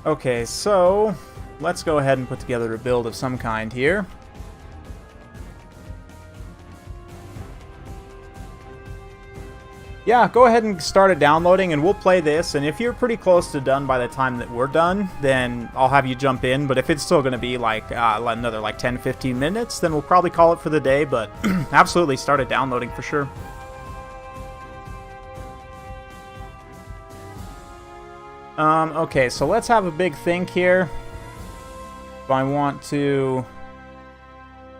Okay, so let's go ahead and put together a build of some kind here. Yeah, go ahead and start it downloading, and we'll play this, and if you're pretty close to done by the time that we're done, then I'll have you jump in, but if it's still going to be like another like 10-15 minutes, then we'll probably call it for the day, but absolutely start it downloading for sure. Okay, so let's have a big think here. If I want to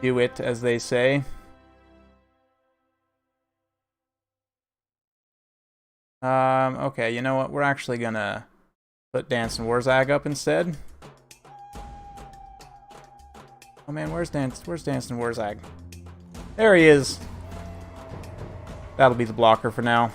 do it, as they say. Okay, you know what? We're actually gonna put Dance and Warzag up instead. Oh man, where's Dance and Warzag? There he is. That'll be the blocker for now.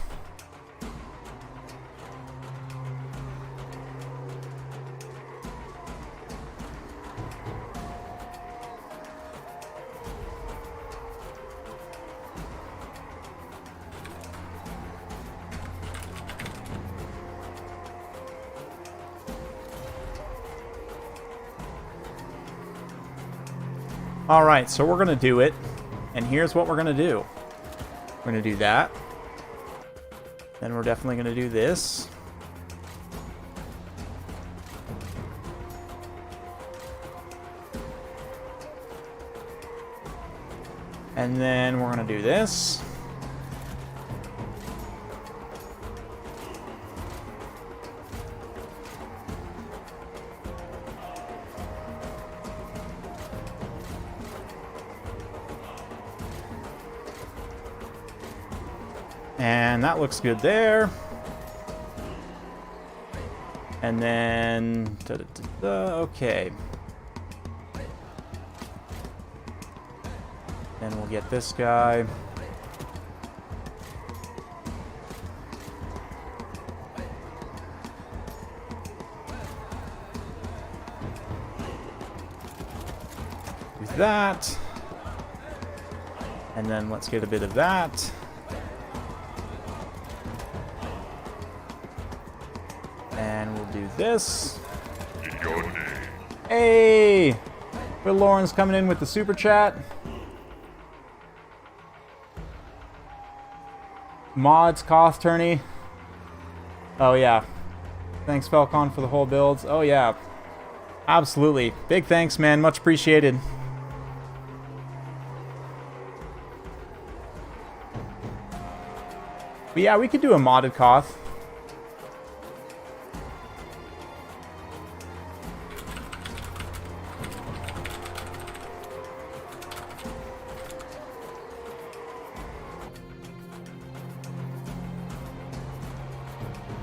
Alright, so we're going to do it, and here's what we're going to do. We're going to do that. Then we're definitely going to do this. And then we're going to do this. And that looks good there. And then... okay. Then we'll get this guy. Do that. And then let's get a bit of that. And we'll do this. Your name. Hey! Will Lawrence coming in with the super chat. Mods, cost tourney. Oh yeah. Thanks Falcon for the whole builds. Oh yeah. Absolutely. Big thanks, man. Much appreciated. But yeah, we could do a modded Koth.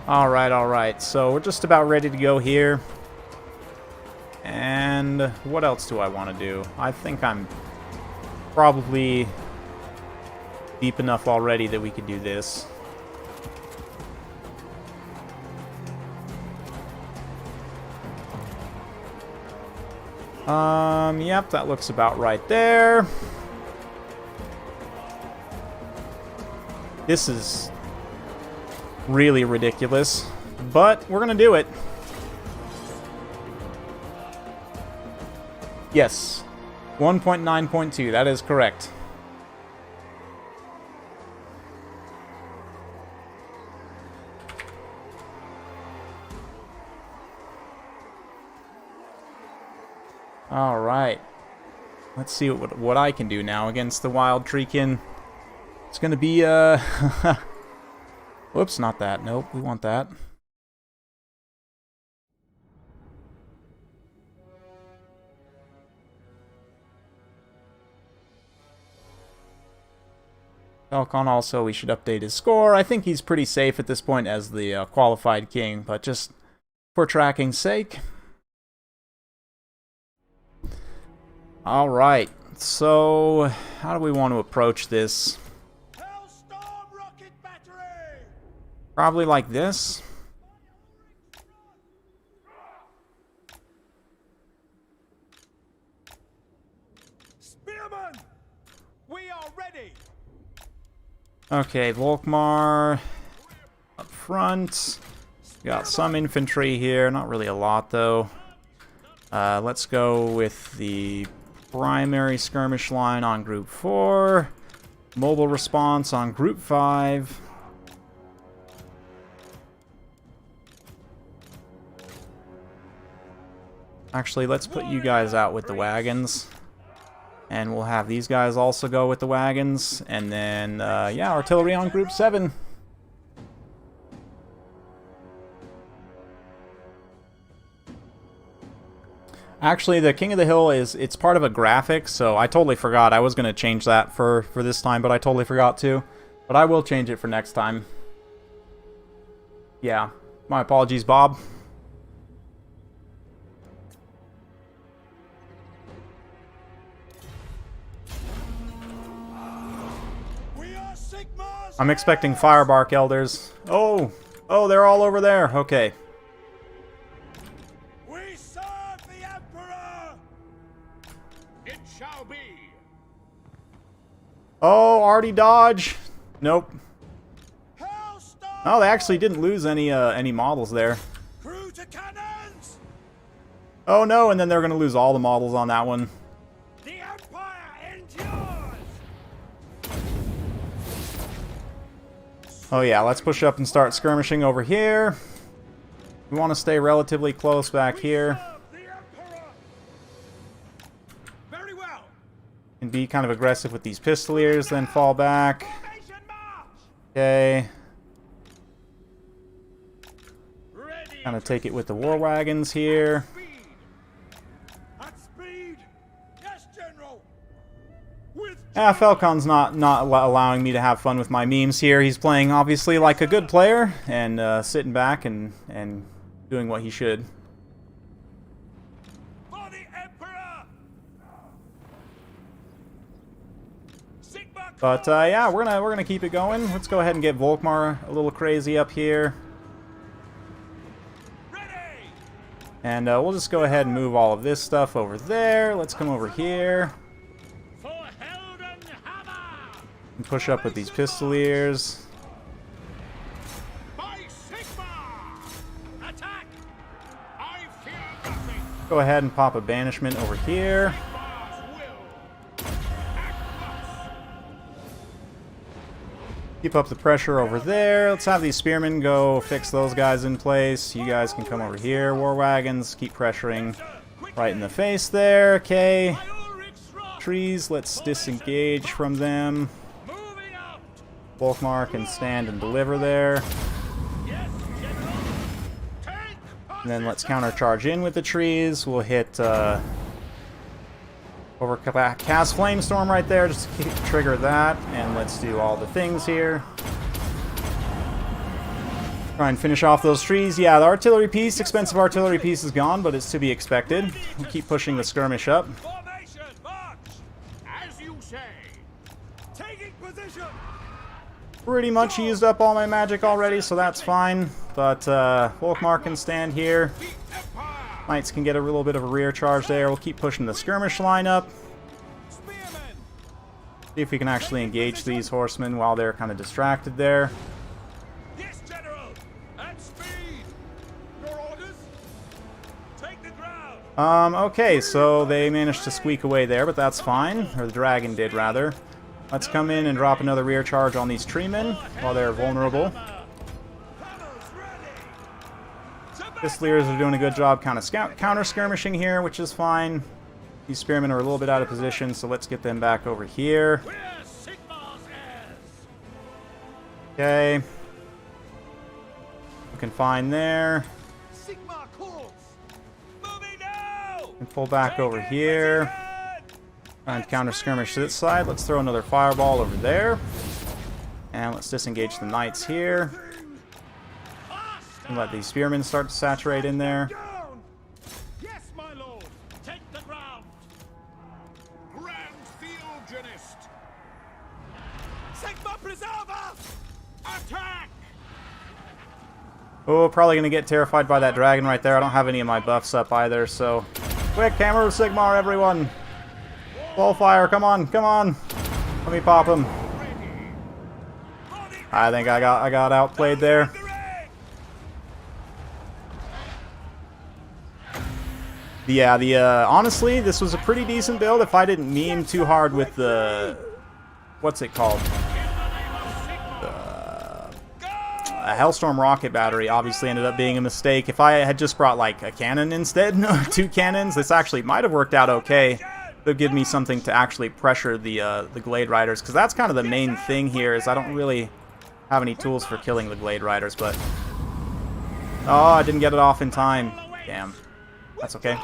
Alright, so we're just about ready to go here. And what else do I want to do? I think I'm probably deep enough already that we could do this. Yep, that looks about right there. This is really ridiculous, but we're gonna do it. Yes, 1.9.2, that is correct. All right, let's see what I can do now against the Wild Treekin. It's gonna be whoops, not that. Nope, we want that. Falcon also, we should update his score. I think he's pretty safe at this point as the qualified king, but just for tracking's sake. Alright, so how do we want to approach this? Probably like this. Spearmen, we are ready. Okay, Volkmar up front. Got some infantry here, not really a lot though. Let's go with the primary skirmish line on Group 4. Mobile response on Group 5. Actually, let's put you guys out with the wagons. And we'll have these guys also go with the wagons. And then, yeah, artillery on Group 7. Actually, the King of the Hill it's part of a graphic, so I totally forgot. I was going to change that for this time, but I totally forgot to. But I will change it for next time. Yeah. My apologies, Bob. We are Sigmar's I'm expecting Firebark Elders. Oh! Oh, they're all over there. Okay. We serve the Emperor! It shall be. Oh, already dodge. Nope. Hellstorm! Oh, they actually didn't lose any models there. Crew to cannons! Oh no, and then they're gonna lose all the models on that one. The Empire endures! Oh yeah, let's push up and start skirmishing over here. We want to stay relatively close back here. Serve the Emperor! Very well! And be kind of aggressive with these pistoliers, then fall back. Formation march! Okay. Ready! Kind of take it with the war wagons here. Speed! At speed! Yes, General! With Yeah, Falcon's not allowing me to have fun with my memes here. He's playing, obviously, like a good player, and sitting back and doing what he should. for the Emperor! Sigmar But yeah, we're gonna keep it going. Let's go ahead and get Volkmar a little crazy up here, ready! and we'll just go ahead and move all of this stuff over there. Let's come over here For Heldenhammer! and push up with these pistoliers. By Sigmar! Attack! I fear nothing! Go ahead and pop a banishment over here. Sigmar's will! Act Keep up the pressure over there. Let's have these spearmen go fix those guys in place. You guys can come over here. War wagons, keep pressuring right in the face there. Okay. by Ulrich's wrath! Trees, let's disengage from them. Moving out! Volkmar can stand and deliver there. Yes, General! Take And then let's countercharge in with the trees. We'll hit cast Flamestorm right there, just to trigger that. And let's do all the things here. Try and finish off those trees. Yeah, the artillery piece, expensive artillery piece is gone, but it's to be expected. We'll keep pushing the skirmish up. Formation march! As you say. Taking position! Pretty much used up all my magic already, so that's fine. But Volkmar can stand here. The Empire! Knights can get a little bit of a rear charge there. We'll keep pushing the skirmish line up. Spearmen! See if we can actually engage these horsemen while they're kind of distracted there. Yes, General! At speed! Your orders? Take the ground! Okay, so they managed to squeak away there, but that's fine. Or the dragon did, rather. Let's come in and drop another rear charge on these treemen while they're vulnerable. Hammers ready! Pistoliers are doing a good job kind of counter-skirmishing here, which is fine. These spearmen are a little bit out of position, so let's get them back over here. We're Sigmar's heirs! Okay. Looking fine there. Sigmar calls! Moving now! And pull back over here. Try and counter-skirmish this side. Let's throw another fireball over there. And let's disengage the knights here. And let these spearmen start to saturate in there. Down! Yes, my lord! Take the ground! Grand Theogenist. Sigmar Preserver! Attack! Oh, probably going to get terrified by that dragon right there. I don't have any of my buffs up either, so... Quick, Hammer of Sigmar, everyone! Full fire, come on, come on! Let me pop him. I think I got outplayed there. Yeah, honestly, this was a pretty decent build if I didn't meme too hard with the... What's it called? A Hellstorm rocket battery obviously ended up being a mistake. If I had just brought, like, a cannon instead, two cannons, this actually might have worked out okay. It'll give me something to actually pressure the Glade Riders, because that's kind of the main thing here, is I don't really have any tools for killing the Glade Riders, but... Oh, I didn't get it off in time. Damn. That's okay.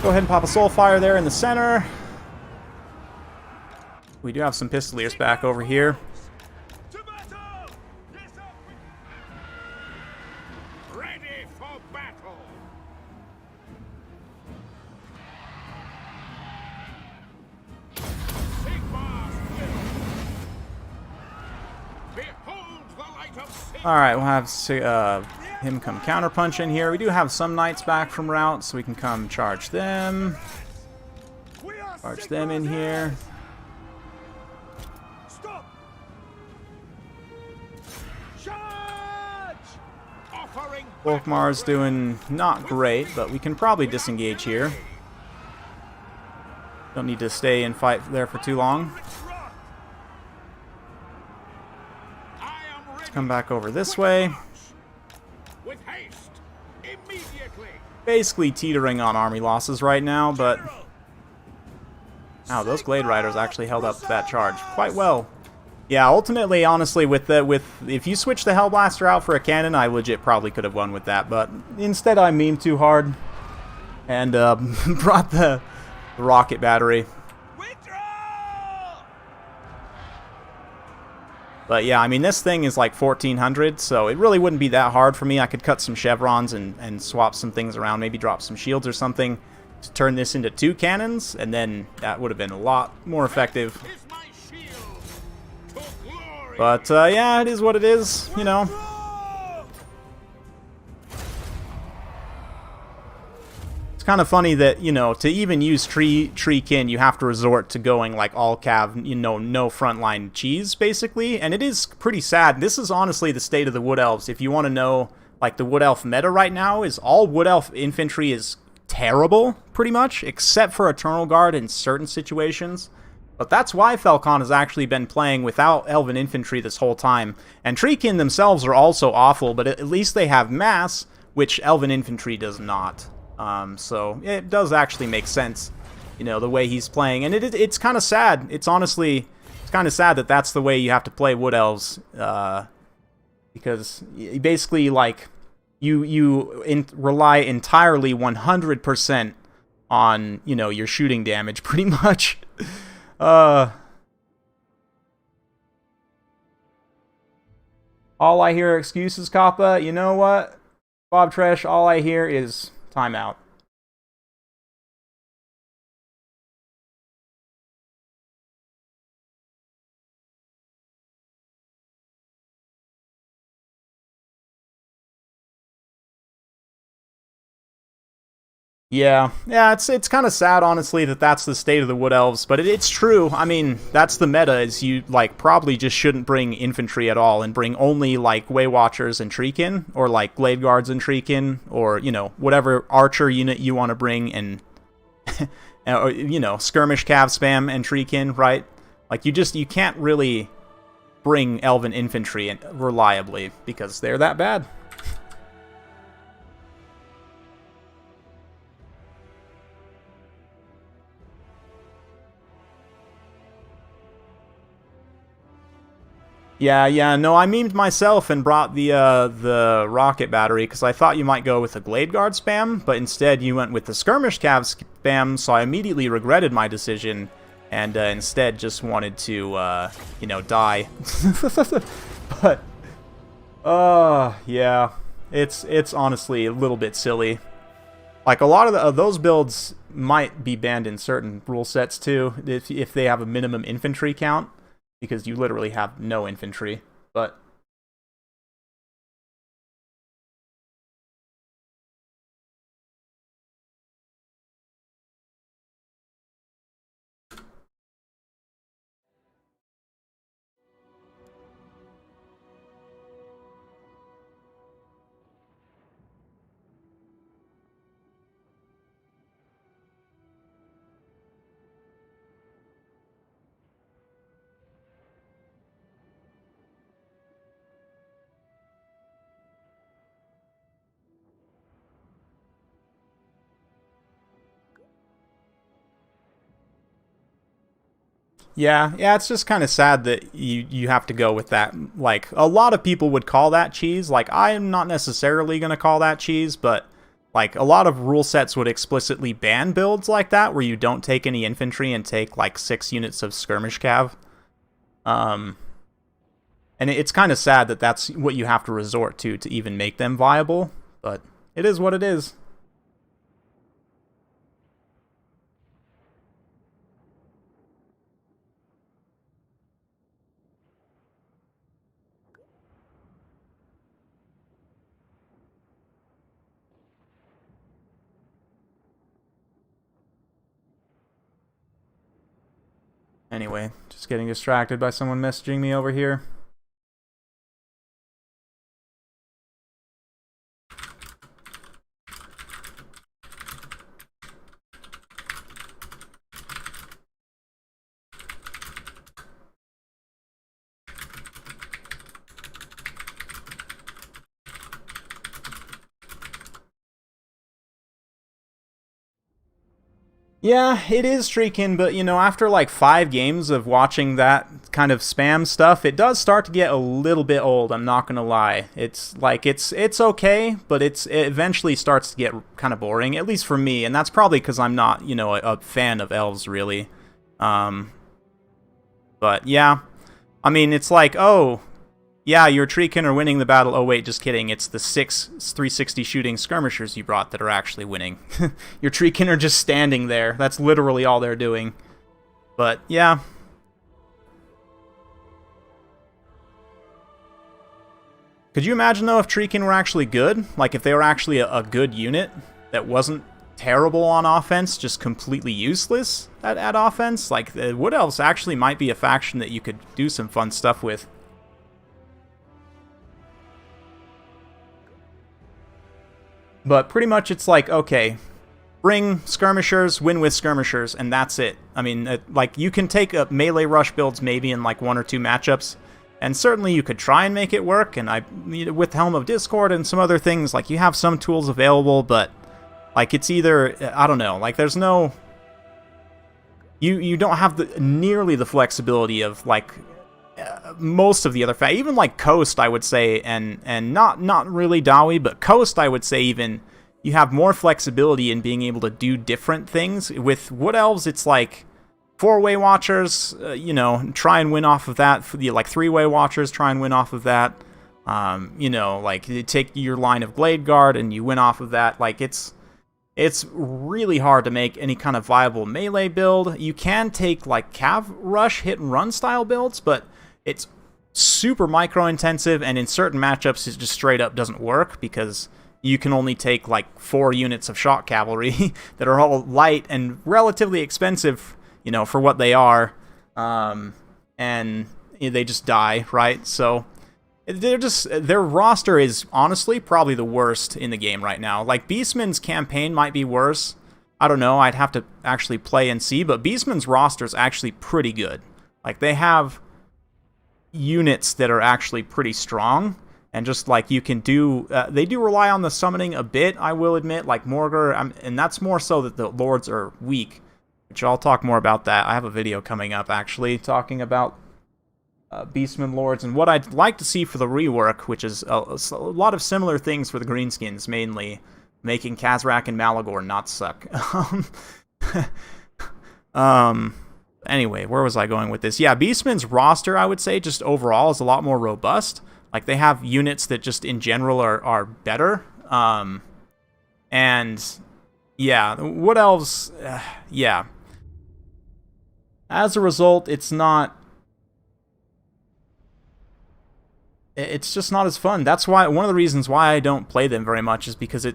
Go ahead and pop a Soul Fire there in the center. We do have some Pistoliers back over here. Alright, we'll have him come counterpunch in here. We do have some knights back from route, so we can come charge them. Charge them in here. Stop! Charge! Offering Volkmar's doing not great, but we can probably disengage here. Don't need to stay and fight there for too long. Let's come back over this way. with haste immediately. Basically teetering on army losses right now, but those Glade Riders actually held up that charge quite well. Yeah, ultimately, honestly, if you switch the Hellblaster out for a cannon, I legit probably could have won with that, but instead I memed too hard and brought the rocket battery. But yeah, I mean, this thing is like 1400, so it really wouldn't be that hard for me. I could cut some chevrons and swap some things around, maybe drop some shields or something to turn this into 2 cannons, and then that would have been a lot more effective. But yeah, it is what it is, you know. It's kind of funny that, you know, to even use Treekin, you have to resort to going like all cav, you know, no frontline cheese, basically. And it is pretty sad. This is honestly the state of the Wood Elves. If you want to know, like, the Wood Elf meta right now is all Wood Elf infantry is terrible, pretty much, except for Eternal Guard in certain situations. But that's why Falcon has actually been playing without Elven infantry this whole time. And Treekin themselves are also awful, but at least they have mass, which Elven infantry does not. So it does actually make sense, you know, the way he's playing. And it's kind of sad. It's honestly, it's kind of sad that that's the way you have to play Wood Elves. Because basically, like, you rely entirely 100% on, you know, your shooting damage, pretty much. All I hear are excuses, Kappa. You know what, Bob Tresh? All I hear is timeout. Yeah, it's kind of sad, honestly, that that's the state of the Wood Elves, but it's true. I mean, that's the meta, is you, like, probably just shouldn't bring infantry at all and bring only, like, Way Watchers and Treekin, or, like, Glade Guards and Treekin, or, you know, whatever archer unit you want to bring, and, or, you know, Skirmish Cav spam and Treekin, right? Like, you can't really bring Elven infantry reliably, because they're that bad. Yeah, no, I memed myself and brought the rocket battery because I thought you might go with the Glade Guard spam, but instead you went with the Skirmish Cav spam, so I immediately regretted my decision and instead just wanted to, you know, die. But, yeah, it's honestly a little bit silly. Like, a lot of those builds might be banned in certain rule sets too, if they have a minimum infantry count. Because you literally have no infantry, but... Yeah, it's just kind of sad that you have to go with that. Like, a lot of people would call that cheese. Like, I'm not necessarily going to call that cheese, but, like, a lot of rule sets would explicitly ban builds like that, where you don't take any infantry and take, like, 6 units of Skirmish Cav. And it's kind of sad that that's what you have to resort to even make them viable, but it is what it is. Anyway, just getting distracted by someone messaging me over here. Yeah, it is streaking, but you know, after like 5 games of watching that kind of spam stuff, it does start to get a little bit old, I'm not gonna lie. It's like, it's okay, but it eventually starts to get kind of boring, at least for me, and that's probably because I'm not, you know, a fan of Elves, really. But yeah, I mean, it's like, oh, yeah, your Treekin are winning the battle. Oh wait, just kidding. It's the 6 360 shooting skirmishers you brought that are actually winning. Your Treekin are just standing there. That's literally all they're doing. But yeah. Could you imagine though if Treekin were actually good? Like if they were actually a good unit that wasn't terrible on offense, just completely useless at offense? Like the Wood Elves actually might be a faction that you could do some fun stuff with. But pretty much it's like, okay, bring skirmishers, win with skirmishers, and that's it. I mean, like, you can take up melee rush builds maybe in like 1 or 2 matchups, and certainly you could try and make it work, and with Helm of Discord and some other things, like, you have some tools available, but, like, it's either, I don't know, like, there's no... You don't have nearly the flexibility of, like... most of the other even like Coast, I would say, and not really Dawi, but Coast, I would say, even you have more flexibility in being able to do different things. With Wood Elves, it's like 4-way watchers, you know, try and win off of that. For the like 3-way watchers, try and win off of that. You know, like you take your line of Glade Guard and you win off of that. Like it's really hard to make any kind of viable melee build. You can take like Cav Rush hit and run style builds, but it's super micro-intensive, and in certain matchups it just straight up doesn't work because you can only take like 4 units of shock cavalry that are all light and relatively expensive, you know, for what they are, and they just die, right? So their roster is honestly probably the worst in the game right now. Like Beastmen's campaign might be worse. I don't know, I'd have to actually play and see, but Beastmen's roster is actually pretty good. Like they have units that are actually pretty strong, and just like you can do, they do rely on the summoning a bit, I will admit, like Morgar, and that's more so that the lords are weak, which I'll talk more about that. I have a video coming up actually talking about Beastmen lords and what I'd like to see for the rework, which is a lot of similar things for the greenskins, mainly making Kazrak and Malagor not suck. Anyway, where was I going with this? Yeah, Beastmen's roster, I would say, just overall is a lot more robust. Like, they have units that just in general are better. And, yeah, Wood Elves, yeah. As a result, it's just not as fun. That's why one of the reasons why I don't play them very much is because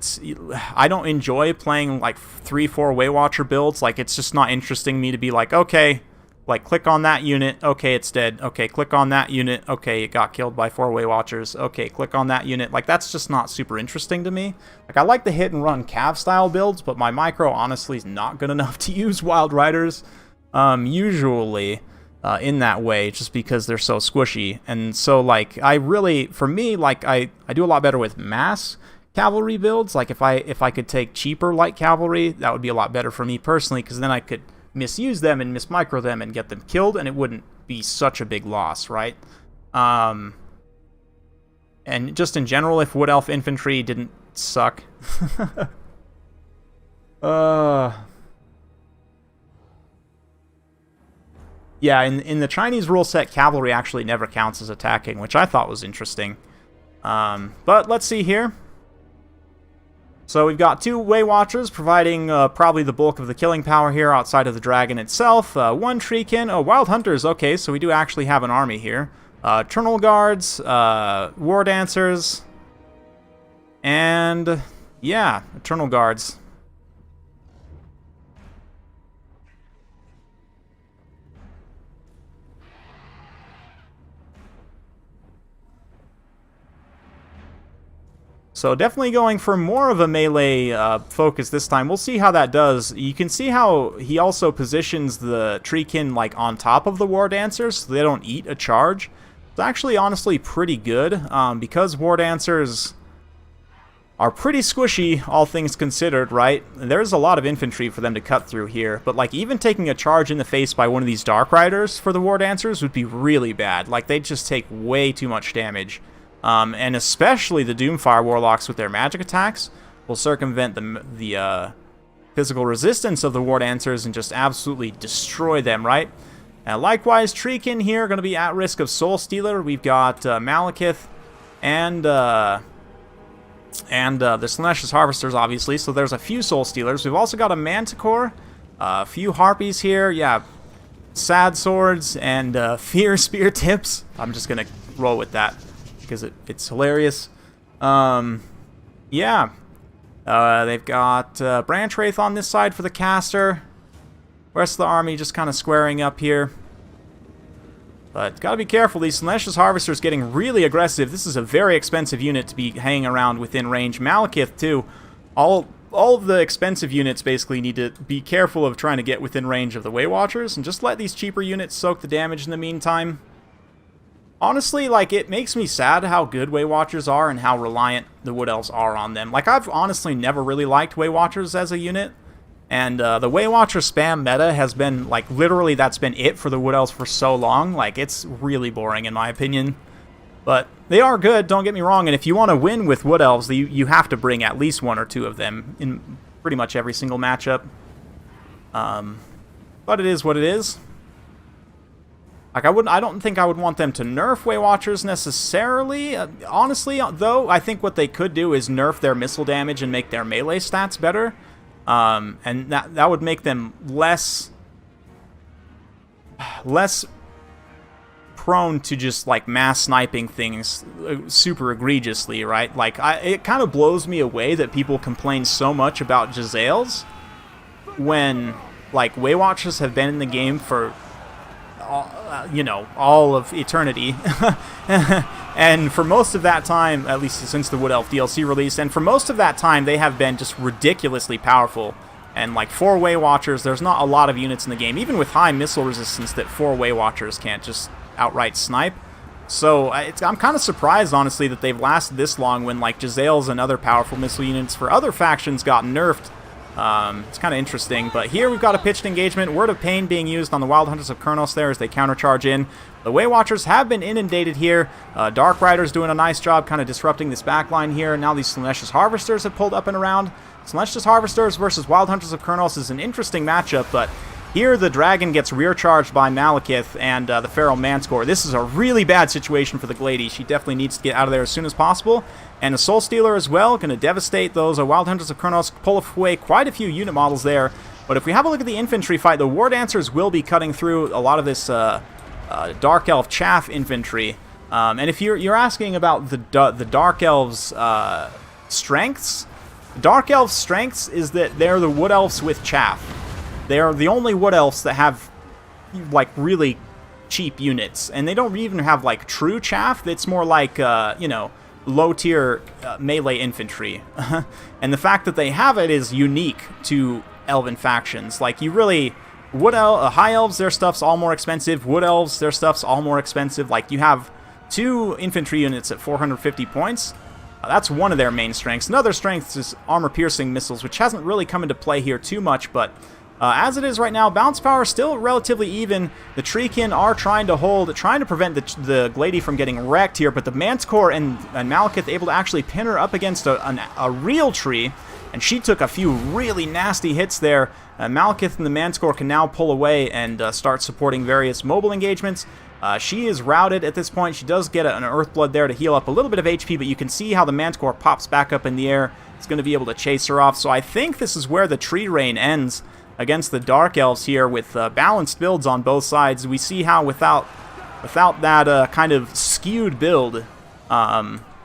I don't enjoy playing like 3-4 Way Watcher builds. Like, it's just not interesting me to be like, okay, like click on that unit, okay, it's dead. Okay, click on that unit, okay, it got killed by 4 Way Watchers. Okay, click on that unit. Like, that's just not super interesting to me. Like, I like the hit and run Cav style builds, but my micro honestly is not good enough to use Wild Riders usually. In that way, just because they're so squishy. And so, like, for me, like, I do a lot better with mass cavalry builds. Like, if I could take cheaper light cavalry, that would be a lot better for me personally, because then I could misuse them and mismicro them and get them killed, and it wouldn't be such a big loss, right? And just in general, if Wood Elf infantry didn't suck. Yeah, in the Chinese rule set, cavalry actually never counts as attacking, which I thought was interesting. But let's see here. So we've got 2 Way Watchers providing probably the bulk of the killing power here outside of the dragon itself. 1 Treekin. Oh, Wild Hunters. Okay, so we do actually have an army here. Eternal Guards, War Dancers, and yeah, Eternal Guards. So definitely going for more of a melee focus this time. We'll see how that does. You can see how he also positions the Treekin like on top of the War Dancers so they don't eat a charge. It's actually honestly pretty good because War Dancers are pretty squishy, all things considered, right? There's a lot of infantry for them to cut through here, but like even taking a charge in the face by one of these Dark Riders for the War Dancers would be really bad. Like they'd just take way too much damage. And especially the Doomfire Warlocks with their magic attacks will circumvent the physical resistance of the War Dancers and just absolutely destroy them, right? Likewise, Treekin here going to be at risk of Soul Stealer. We've got Malekith and the Slaanesh Harvesters, obviously, so there's a few Soul Stealers. We've also got a Manticore, a few Harpies here, yeah, Sad Swords, and Fear Spear Tips. I'm just going to roll with that because it's hilarious. Yeah, they've got Branch Wraith on this side for the caster. Rest of the army just kind of squaring up here. But gotta be careful, these Slaanesh Harvesters getting really aggressive. This is a very expensive unit to be hanging around within range. Malekith too. All of the expensive units basically need to be careful of trying to get within range of the Way Watchers and just let these cheaper units soak the damage in the meantime. Honestly, like, it makes me sad how good Way Watchers are and how reliant the Wood Elves are on them. Like, I've honestly never really liked Way Watchers as a unit. And the Way Watcher spam meta has been, like, literally that's been it for the Wood Elves for so long. Like, it's really boring in my opinion. But they are good, don't get me wrong, and if you want to win with Wood Elves, you have to bring at least one or two of them in pretty much every single matchup. But it is what it is. Like, I don't think I would want them to nerf Way Watchers necessarily. Honestly, though, I think what they could do is nerf their missile damage and make their melee stats better. And that would make them less prone to just like mass sniping things super egregiously, right? Like it kind of blows me away that people complain so much about Jezzails when like Way Watchers have been in the game for all of eternity. And for most of that time, at least since the Wood Elf DLC release, and for most of that time, they have been just ridiculously powerful. And like 4 Way Watchers, there's not a lot of units in the game, even with high missile resistance, that 4 Way Watchers can't just outright snipe. So I'm kind of surprised, honestly, that they've lasted this long when like Jezzails and other powerful missile units for other factions got nerfed. It's kind of interesting, but here we've got a pitched engagement. Word of Pain being used on the Wild Hunters of Kurnos there as they countercharge in. The Way Watchers have been inundated here. Dark Riders doing a nice job kind of disrupting this backline here. Now these Slaanesh Harvesters have pulled up and around. Slaanesh Harvesters versus Wild Hunters of Kurnos is an interesting matchup, but here the Dragon gets rear charged by Malekith and the Feral Manticore. This is a really bad situation for the Glady. She definitely needs to get out of there as soon as possible. And a Soul Stealer as well, going to devastate those Wild Hunters of Kurnos, pull away quite a few unit models there. But if we have a look at the infantry fight, the War Dancers will be cutting through a lot of this Dark Elf chaff infantry. And if you're asking about the Dark Elves' strengths, Dark Elves' strengths is that they're the Wood Elves with chaff. They're the only Wood Elves that have like really cheap units, and they don't even have like true chaff. It's more like low-tier melee infantry. And the fact that they have it is unique to Elven factions. Like, you really... High Elves, their stuff's all more expensive. Wood Elves, their stuff's all more expensive. Like, you have 2 infantry units at 450 points. That's one of their main strengths. Another strength is armor-piercing missiles, which hasn't really come into play here too much, but... as it is right now, bounce power is still relatively even. The Treekin are trying to prevent the Glady from getting wrecked here, but the Manticore and Malekith able to actually pin her up against a real tree, and she took a few really nasty hits there. Malekith and the Manticore can now pull away and start supporting various mobile engagements. She is routed at this point. She does get an Earthblood there to heal up a little bit of HP, but you can see how the Manticore pops back up in the air. It's going to be able to chase her off, so I think this is where the tree reign ends against the Dark Elves here with balanced builds on both sides. We see how without that kind of skewed build,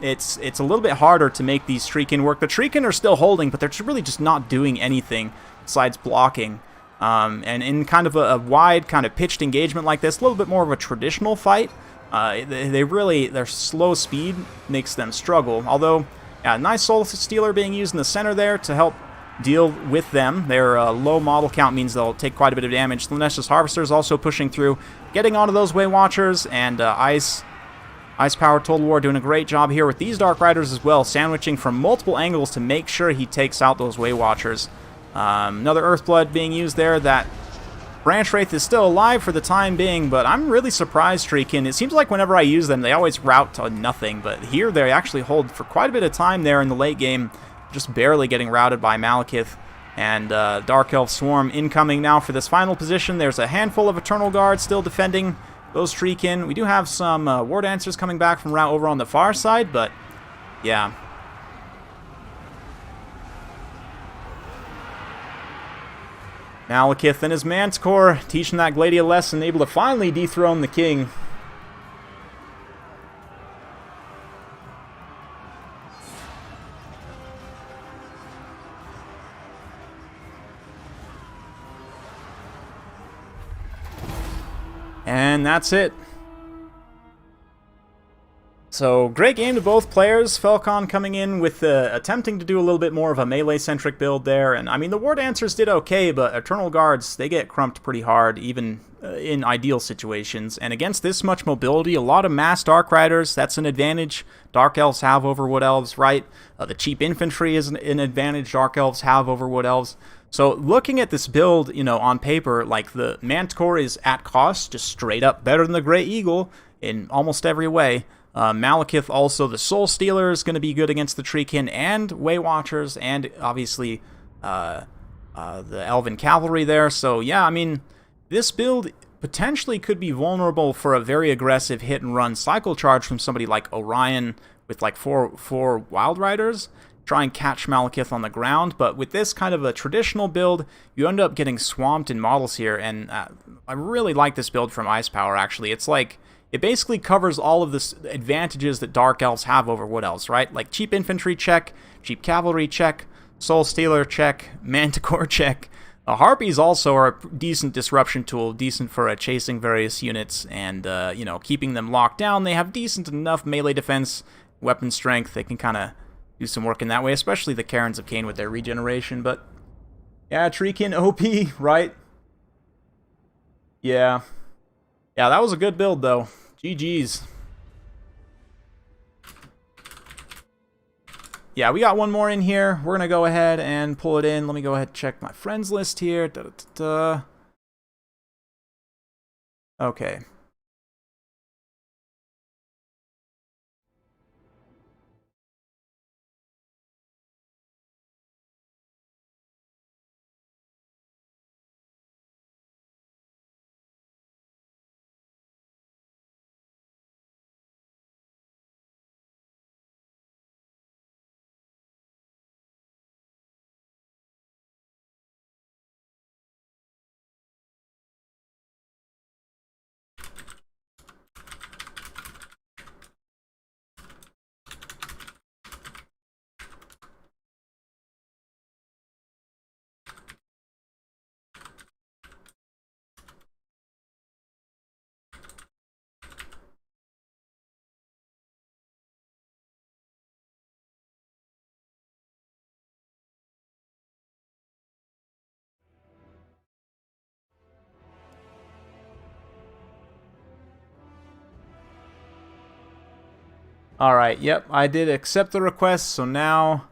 it's a little bit harder to make these Treekin work. The Treekin are still holding, but they're really just not doing anything besides blocking. And in kind of a wide, kind of pitched engagement like this, a little bit more of a traditional fight, their slow speed makes them struggle. Although Yeah, nice Soul Stealer being used in the center there to help deal with them. Their low model count means they'll take quite a bit of damage. Lanesh's Harvesters also pushing through, getting onto those Way Watchers, and Ice Power Total War doing a great job here with these Dark Riders as well, sandwiching from multiple angles to make sure he takes out those Way Watchers. Another Earthblood being used there. That Branch Wraith is still alive for the time being, but I'm really surprised, Treekin. It seems like whenever I use them, they always route to nothing, but here they actually hold for quite a bit of time there in the late game, just barely getting routed by Malekith. And Dark Elf Swarm incoming now for this final position. There's a handful of Eternal Guards still defending those Treekin. We do have some War Dancers coming back from route over on the far side, but yeah. Malekith and his Manticore teaching that Gladius a lesson, able to finally dethrone the king. And that's it. So, great game to both players. Falcon coming in with attempting to do a little bit more of a melee-centric build there. And, I mean, the War Dancers did okay, but Eternal Guards, they get crumped pretty hard, even in ideal situations. And against this much mobility, a lot of mass Dark Riders, that's an advantage Dark Elves have over Wood Elves, right? The cheap infantry is an advantage Dark Elves have over Wood Elves. So, looking at this build, you know, on paper, like, the Manticore is at cost, just straight up better than the Grey Eagle in almost every way. Malekith, also the Soul Stealer, is going to be good against the Treekin and Way Watchers, and obviously the Elven Cavalry there. So yeah, I mean, this build potentially could be vulnerable for a very aggressive hit-and-run cycle charge from somebody like Orion with like four Wild Riders. Try and catch Malekith on the ground, but with this kind of a traditional build, you end up getting swamped in models here, and I really like this build from Ice Power, actually. It's like, it basically covers all of the advantages that Dark Elves have over Wood Elves, right? Like cheap infantry check, cheap cavalry check, Soul Stealer check, Manticore check. Harpies also are a decent disruption tool, decent for chasing various units and, you know, keeping them locked down. They have decent enough melee defense, weapon strength. They can kind of do some work in that way, especially the Karens of Cain with their regeneration. But, yeah, Treekin OP, right? Yeah. Yeah, that was a good build, though. GG's. Yeah, we got one more in here. We're going to go ahead and pull it in. Let me go ahead and check my friends list here. Okay. Alright, yep, I did accept the request, so now,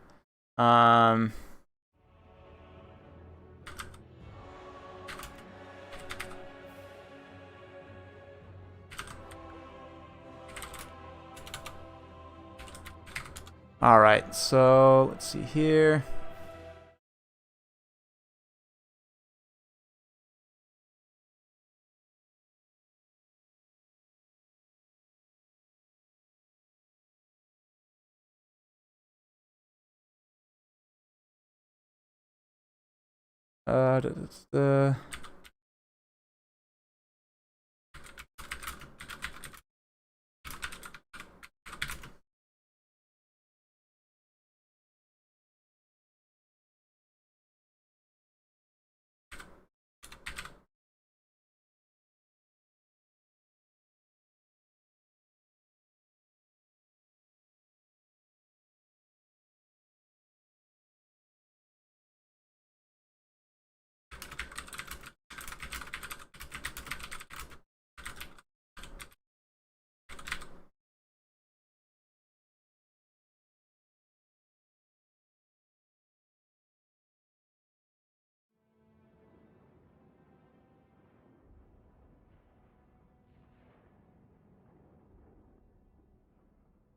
alright, so, let's see here. The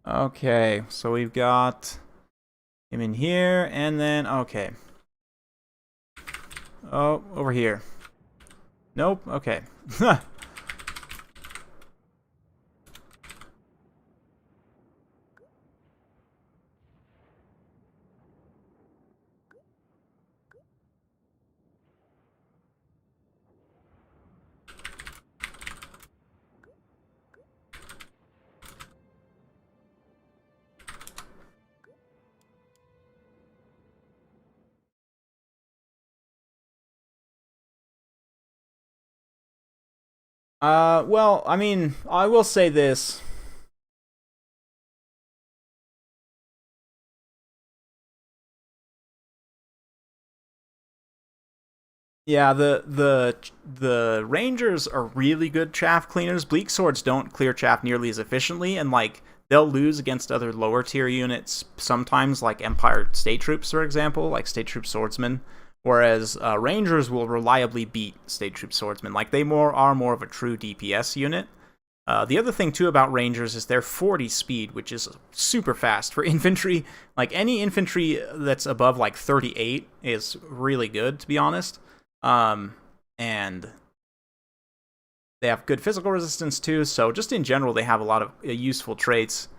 Okay, so we've got him in here, and then, okay. Oh, over here. Nope, okay. Well, I mean, I will say this. Yeah, the Rangers are really good chaff cleaners. Bleak swords don't clear chaff nearly as efficiently, and like they'll lose against other lower tier units sometimes, like Empire State Troops, for example, like State Troop Swordsmen. Whereas Rangers will reliably beat State Troop Swordsmen. Like they are more of a true DPS unit. The other thing too about Rangers is they're 40 speed, which is super fast for infantry. Like any infantry that's above like 38 is really good, to be honest. And they have good physical resistance too, so just in general they have a lot of useful traits.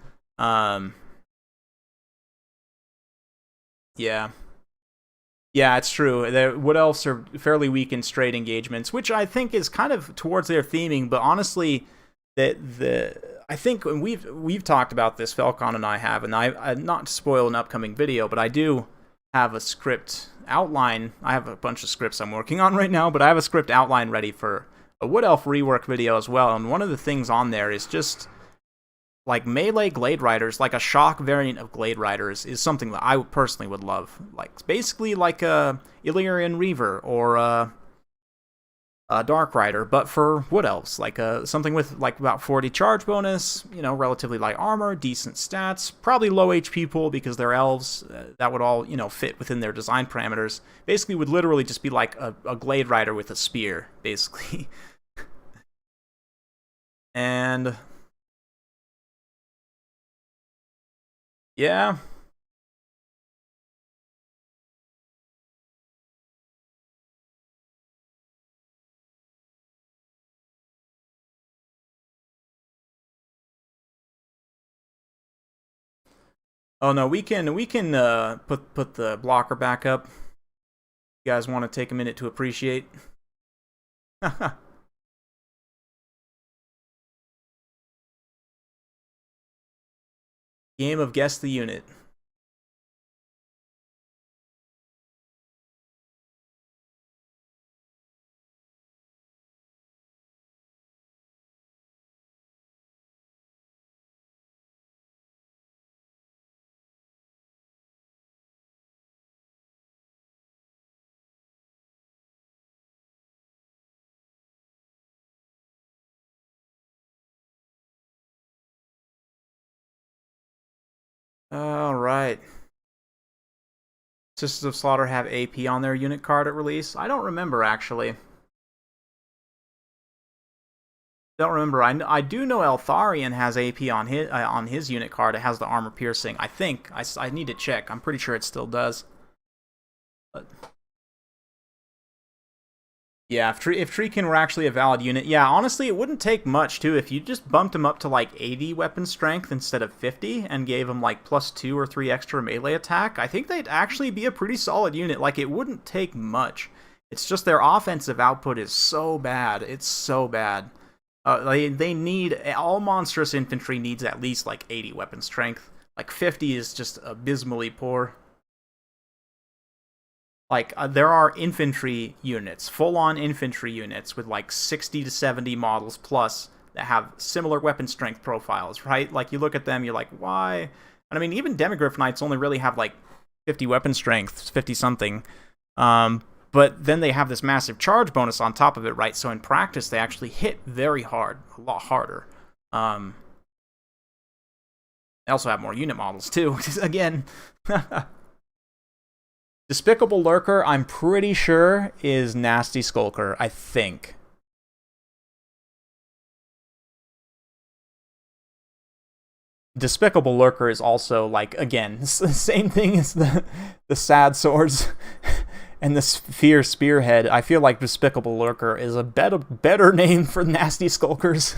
Yeah. Yeah, it's true. The Wood Elves are fairly weak in straight engagements, which I think is kind of towards their theming, but honestly, I think when we've talked about this, Falcon and I have, and I not to spoil an upcoming video, but I do have a script outline. I have a bunch of scripts I'm working on right now, but I have a script outline ready for a Wood Elf rework video as well, and one of the things on there is just like melee Glade Riders, like a shock variant of Glade Riders, is something that I personally would love. Like basically like a Illyrian Reaver or a Dark Rider, but for Wood Elves, like something with like about 40 charge bonus, relatively light armor, decent stats, probably low HP pool because they're elves. That would all fit within their design parameters. Basically, would literally just be like a Glade Rider with a spear, basically. And yeah. Oh no, we can put the blocker back up. You guys want to take a minute to appreciate? Game of Guess the Unit. All right. Sisters of Slaughter have AP on their unit card at release? I don't remember, actually. Don't remember. I do know Eltharion has AP on his unit card. It has the armor piercing. I think. I need to check. I'm pretty sure it still does. But yeah, if Treekin were actually a valid unit, yeah, honestly, it wouldn't take much, too. If you just bumped him up to, like, 80 weapon strength instead of 50 and gave him, like, +2 or 3 extra melee attack, I think they'd actually be a pretty solid unit. Like, it wouldn't take much. It's just their offensive output is so bad. It's so bad. They need... All monstrous infantry needs at least, like, 80 weapon strength. Like, 50 is just abysmally poor. Like, there are infantry units, full-on infantry units with, like, 60 to 70 models plus that have similar weapon strength profiles, right? Like, you look at them, you're like, why? And I mean, even Demigryph Knights only really have, like, 50 weapon strength, 50-something. But then they have this massive charge bonus on top of it, right? So in practice, they actually hit very hard, a lot harder. They also have more unit models, too. Again... Despicable Lurker, I'm pretty sure, is Nasty Skulker, I think. Despicable Lurker is also, like, again, same thing as the Sad Swords and the Fear Spearhead. I feel like Despicable Lurker is a better name for Nasty Skulkers.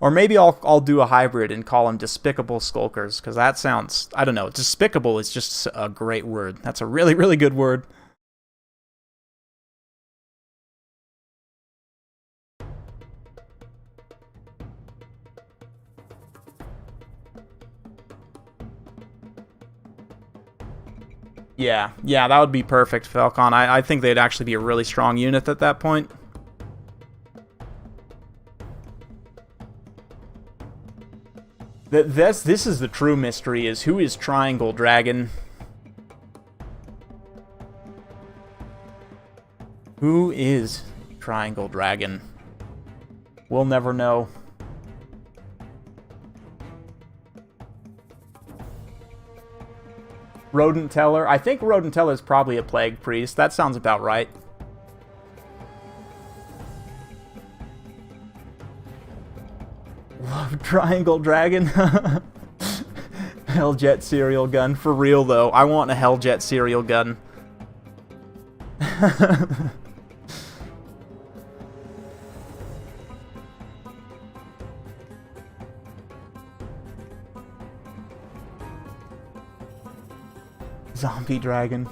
Or maybe I'll do a hybrid and call them Despicable Skulkers, because that sounds, I don't know, despicable is just a great word. That's a really, really good word. Yeah, that would be perfect, Falcon. I think they'd actually be a really strong unit at that point. This is the true mystery, is who is Triangle Dragon? Who is Triangle Dragon? We'll never know. Rodent Teller. I think Rodent Teller is probably a Plague Priest. That sounds about right. Love Triangle Dragon. Helljet Serial Gun. For real, though. I want a Helljet Serial Gun. Zombie Dragon.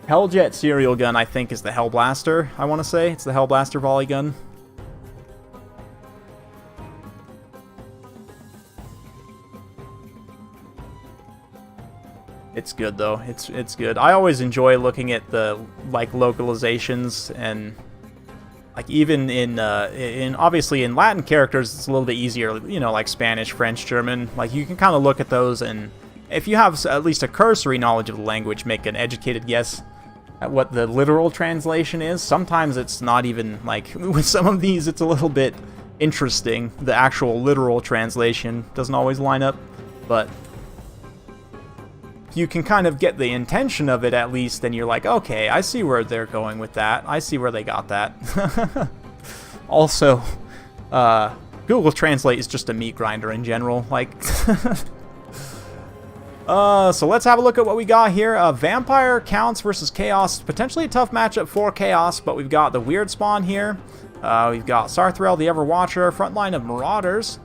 Helljet Serial Gun, I think, is the Hellblaster, I want to say. It's the Hellblaster volley gun. It's good, though. It's good. I always enjoy looking at the, like, localizations, and, like, even in obviously in Latin characters, it's a little bit easier, you know, like Spanish, French, German. Like, you can kind of look at those, and if you have at least a cursory knowledge of the language, make an educated guess at what the literal translation is. Sometimes it's not even, like, with some of these, it's a little bit interesting. The actual literal translation doesn't always line up, but you can kind of get the intention of it at least, and you're like, okay, I see where they're going with that. I see where they got that. Also, Google Translate is just a meat grinder in general. Like, so let's have a look at what we got here. Vampire Counts versus Chaos. Potentially a tough matchup for Chaos, but we've got the Weird Spawn here. We've got Sarthrel, the Everwatcher, front line of Marauders.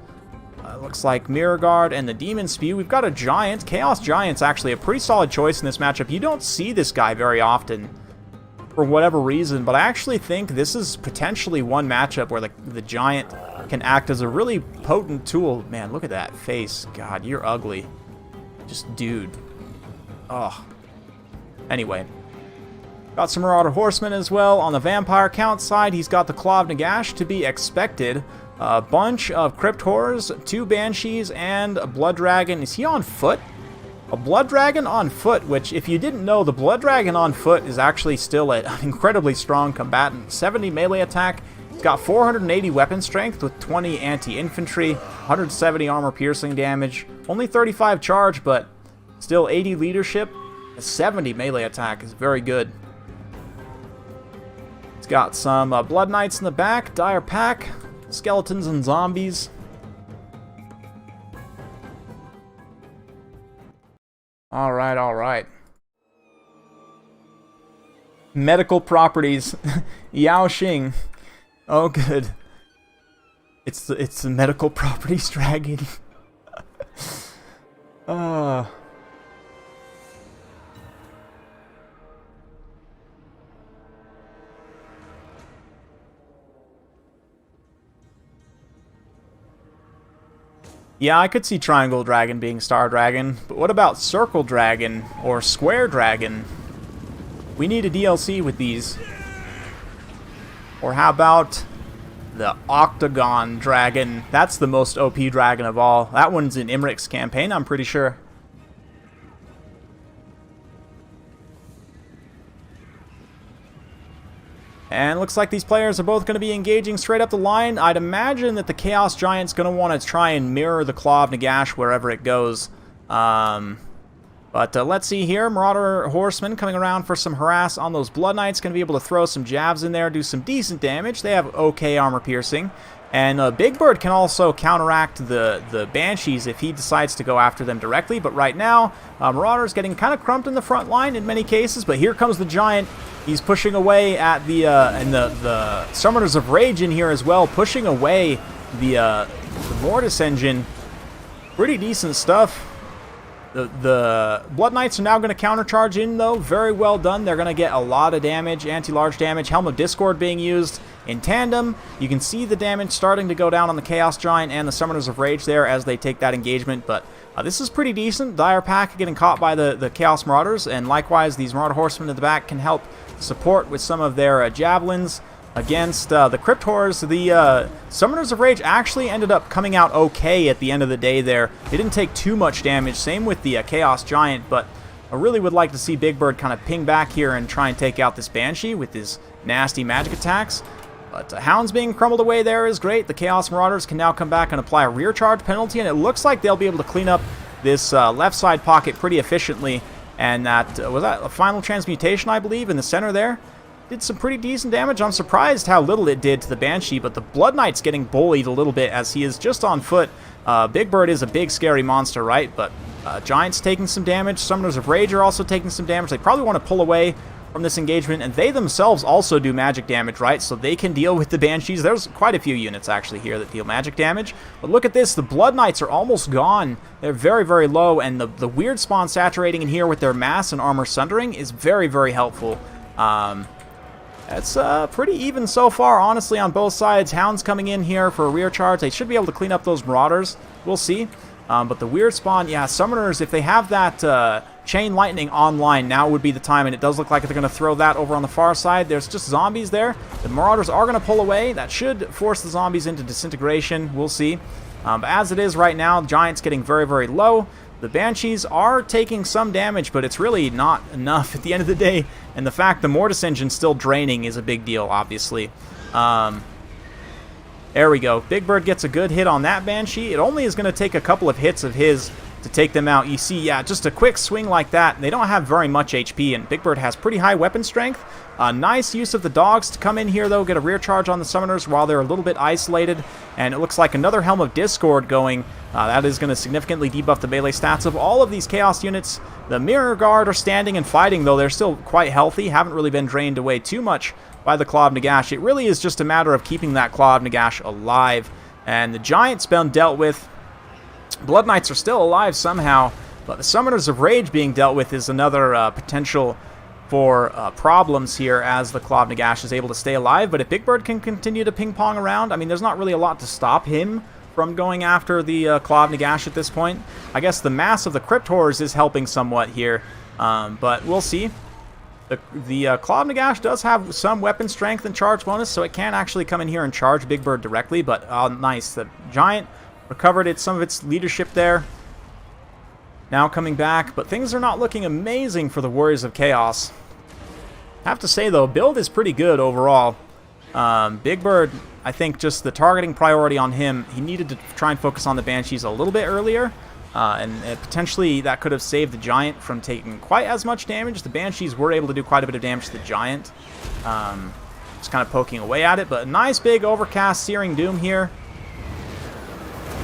Looks like Mirror Guard and the Demon Spew. We've got a Giant. Chaos Giant's actually a pretty solid choice in this matchup. You don't see this guy very often for whatever reason, but I actually think this is potentially one matchup where the Giant can act as a really potent tool. Man, look at that face. God, you're ugly. Just dude. Oh. Anyway. Got some Marauder Horsemen as well. On the Vampire Count side, he's got the Claw of Nagash, to be expected. A bunch of Crypt Horrors, 2 Banshees, and a Blood Dragon. Is he on foot? A Blood Dragon on foot, which, if you didn't know, the Blood Dragon on foot is actually still an incredibly strong combatant. 70 melee attack. He's got 480 weapon strength with 20 anti-infantry, 170 armor piercing damage, only 35 charge, but still 80 leadership. A 70 melee attack is very good. He's got some Blood Knights in the back, Dire Pack, skeletons and zombies. Alright. Medical properties. Yao Xing. Oh, good. It's the medical properties dragon. Yeah, I could see Triangle Dragon being Star Dragon, but what about Circle Dragon or Square Dragon? We need a DLC with these. Or how about the Octagon Dragon? That's the most OP dragon of all. That one's in Imric's campaign, I'm pretty sure. And looks like these players are both going to be engaging straight up the line. I'd imagine that the Chaos Giant's going to want to try and mirror the Claw of Nagash wherever it goes. But But let's see here. Marauder Horsemen coming around for some harass on those Blood Knights. Going to be able to throw some jabs in there, do some decent damage. They have okay armor piercing. And Big Bird can also counteract the Banshees if he decides to go after them directly. But right now, Marauder's getting kind of crumped in the front line in many cases. But here comes the Giant. He's pushing away at the Summoners of Rage in here as well, pushing away the Mortis Engine. Pretty decent stuff. The Blood Knights are now going to countercharge in, though. Very well done. They're going to get a lot of damage, anti-large damage. Helm of Discord being used in tandem. You can see the damage starting to go down on the Chaos Giant and the Summoners of Rage there as they take that engagement. But this is pretty decent. Dire Pack getting caught by the Chaos Marauders. And likewise, these Marauder Horsemen in the back can help support with some of their Javelins against the Crypt Horrors. The Summoners of Rage actually ended up coming out okay at the end of the day there. They didn't take too much damage. Same with the Chaos Giant, but I really would like to see Big Bird kind of ping back here and try and take out this Banshee with his nasty magic attacks. But Hounds being crumbled away there is great. The Chaos Marauders can now come back and apply a rear charge penalty, and it looks like they'll be able to clean up this left side pocket pretty efficiently. And that was that a final transmutation, I believe, in the center there. Did some pretty decent damage. I'm surprised how little it did to the Banshee, but the Blood Knight's getting bullied a little bit as he is just on foot. Big Bird is a big, scary monster, right? But Giant's taking some damage. Summoners of Rage are also taking some damage. They probably want to pull away from this engagement, and they themselves also do magic damage, right? So they can deal with the Banshees. There's quite a few units, actually, here that deal magic damage. But look at this. The Blood Knights are almost gone. They're very, very low, and the Weird Spawn saturating in here with their Mass and Armor Sundering is very, very helpful. It's pretty even so far, honestly, on both sides. Hounds coming in here for a rear charge. They should be able to clean up those Marauders. We'll see. But the Weird Spawn, yeah, Summoners, if they have that Chain Lightning online, now would be the time, and it does look like they're going to throw that over on the far side. There's just zombies there. The Marauders are going to pull away. That should force the zombies into disintegration. We'll see. But as it is right now, Giant's getting very, very low. The Banshees are taking some damage, but it's really not enough at the end of the day. And the fact the Mortis Engine's still draining is a big deal, obviously. There we go. Big Bird gets a good hit on that Banshee. It only is going to take a couple of hits of his to take them out. You see, yeah, just a quick swing like that. They don't have very much HP, and Big Bird has pretty high weapon strength. Nice use of the dogs to come in here, though, get a rear charge on the Summoners while they're a little bit isolated. And it looks like another Helm of Discord going. That is going to significantly debuff the melee stats of all of these Chaos units. The Mirror Guard are standing and fighting, though. They're still quite healthy, haven't really been drained away too much by the Claw of Nagash. It really is just a matter of keeping that Claw of Nagash alive. And the Giant's been dealt with. Blood Knights are still alive somehow, but the Summoners of Rage being dealt with is another potential for problems here as the Claw of Nagash is able to stay alive. But if Big Bird can continue to ping-pong around, I mean, there's not really a lot to stop him from going after the Claw of Nagash at this point. I guess the mass of the Crypt Horrors is helping somewhat here, but we'll see. The Claw of Nagash does have some weapon strength and charge bonus, so it can actually come in here and charge Big Bird directly, but nice. The Giant recovered some of its leadership there. Now coming back, but things are not looking amazing for the Warriors of Chaos. I have to say, though, build is pretty good overall. Big Bird, I think just the targeting priority on him, he needed to try and focus on the Banshees a little bit earlier. And potentially that could have saved the Giant from taking quite as much damage. The Banshees were able to do quite a bit of damage to the Giant. Just kind of poking away at it, but a nice big Overcast Searing Doom here.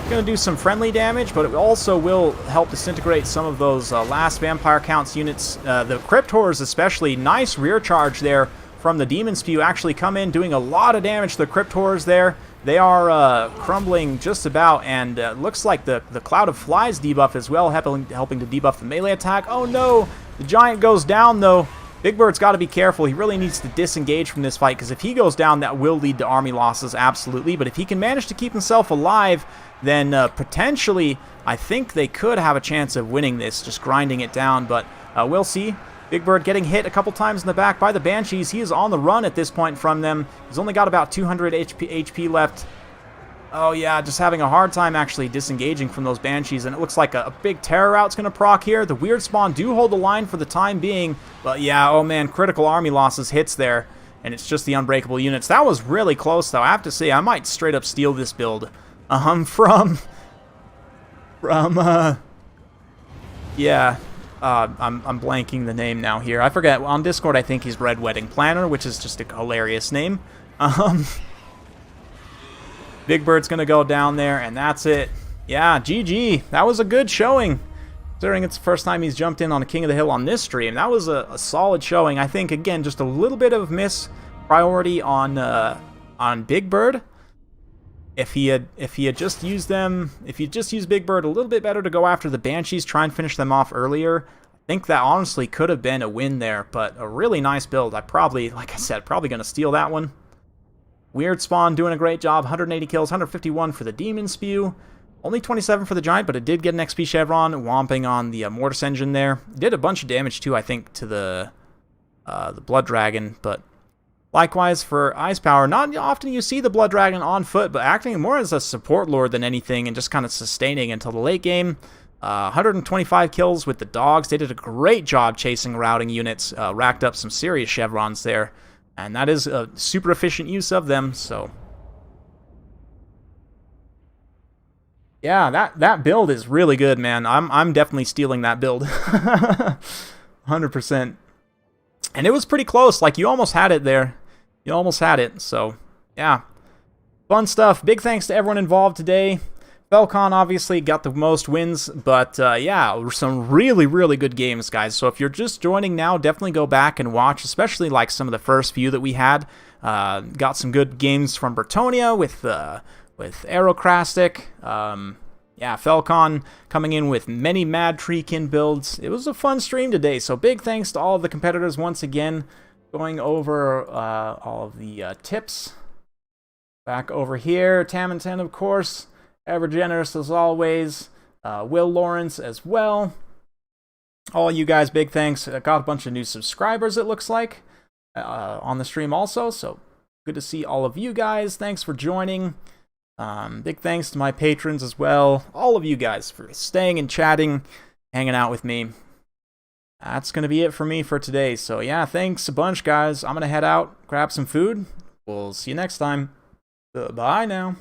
Going to do some friendly damage, but it also will help disintegrate some of those last Vampire Counts units. The Crypt Horrors especially, nice rear charge there from the Demon Spew, actually come in doing a lot of damage to the Crypt Horrors there. They are crumbling just about, and looks like the Cloud of Flies debuff as well, helping to debuff the melee attack. Oh no, the Giant goes down though. Big Bird's got to be careful. He really needs to disengage from this fight, because if he goes down, that will lead to army losses, absolutely. But if he can manage to keep himself alive, then potentially, I think they could have a chance of winning this, just grinding it down. But we'll see. Big Bird getting hit a couple times in the back by the Banshees. He is on the run at this point from them. He's only got about 200 HP left. Oh yeah, just having a hard time actually disengaging from those Banshees, and it looks like a big Terror Route's going to proc here. The Weird Spawn do hold the line for the time being, but yeah, oh man, critical army losses hits there, and it's just the unbreakable units. That was really close, though. I have to say, I might straight up steal this build yeah, I'm blanking the name now here. I forget. On Discord, I think he's Red Wedding Planner, which is just a hilarious name. Big Bird's going to go down there, and that's it. Yeah, GG. That was a good showing. Considering it's the first time he's jumped in on a King of the Hill on this stream, that was a solid showing. I think, again, just a little bit of miss priority on Big Bird. If he had just used them, if he just used Big Bird a little bit better to go after the Banshees, try and finish them off earlier, I think that honestly could have been a win there. But a really nice build. I probably, like I said, probably going to steal that one. Weird Spawn doing a great job. 180 kills, 151 for the Demon Spew. Only 27 for the Giant, but it did get an XP Chevron, whomping on the Mortis Engine there. Did a bunch of damage, too, I think, to the Blood Dragon. But likewise for Ice Power, not often you see the Blood Dragon on foot, but acting more as a support lord than anything and just kind of sustaining until the late game. 125 kills with the dogs. They did a great job chasing routing units, racked up some serious chevrons there. And that is a super efficient use of them, so... Yeah, that build is really good, man. I'm definitely stealing that build. 100%. And it was pretty close. Like, you almost had it there. You almost had it. So, yeah. Fun stuff. Big thanks to everyone involved today. Falcon obviously got the most wins, but yeah, some really, really good games, guys. So if you're just joining now, definitely go back and watch, especially like some of the first few that we had. Got some good games from Bretonnia with Aerocrastic. Yeah, Falcon coming in with many Mad Treekin builds. It was a fun stream today, so big thanks to all of the competitors once again. Going over all of the tips. Back over here, Tam10, of course. Ever generous as always. Will Lawrence as well. All you guys, big thanks. I got a bunch of new subscribers, it looks like, on the stream also, so good to see all of you guys. Thanks for joining. Big thanks to my patrons as well. All of you guys for staying and chatting, hanging out with me. That's going to be it for me for today. So yeah, thanks a bunch, guys. I'm going to head out, grab some food. We'll see you next time. Bye now.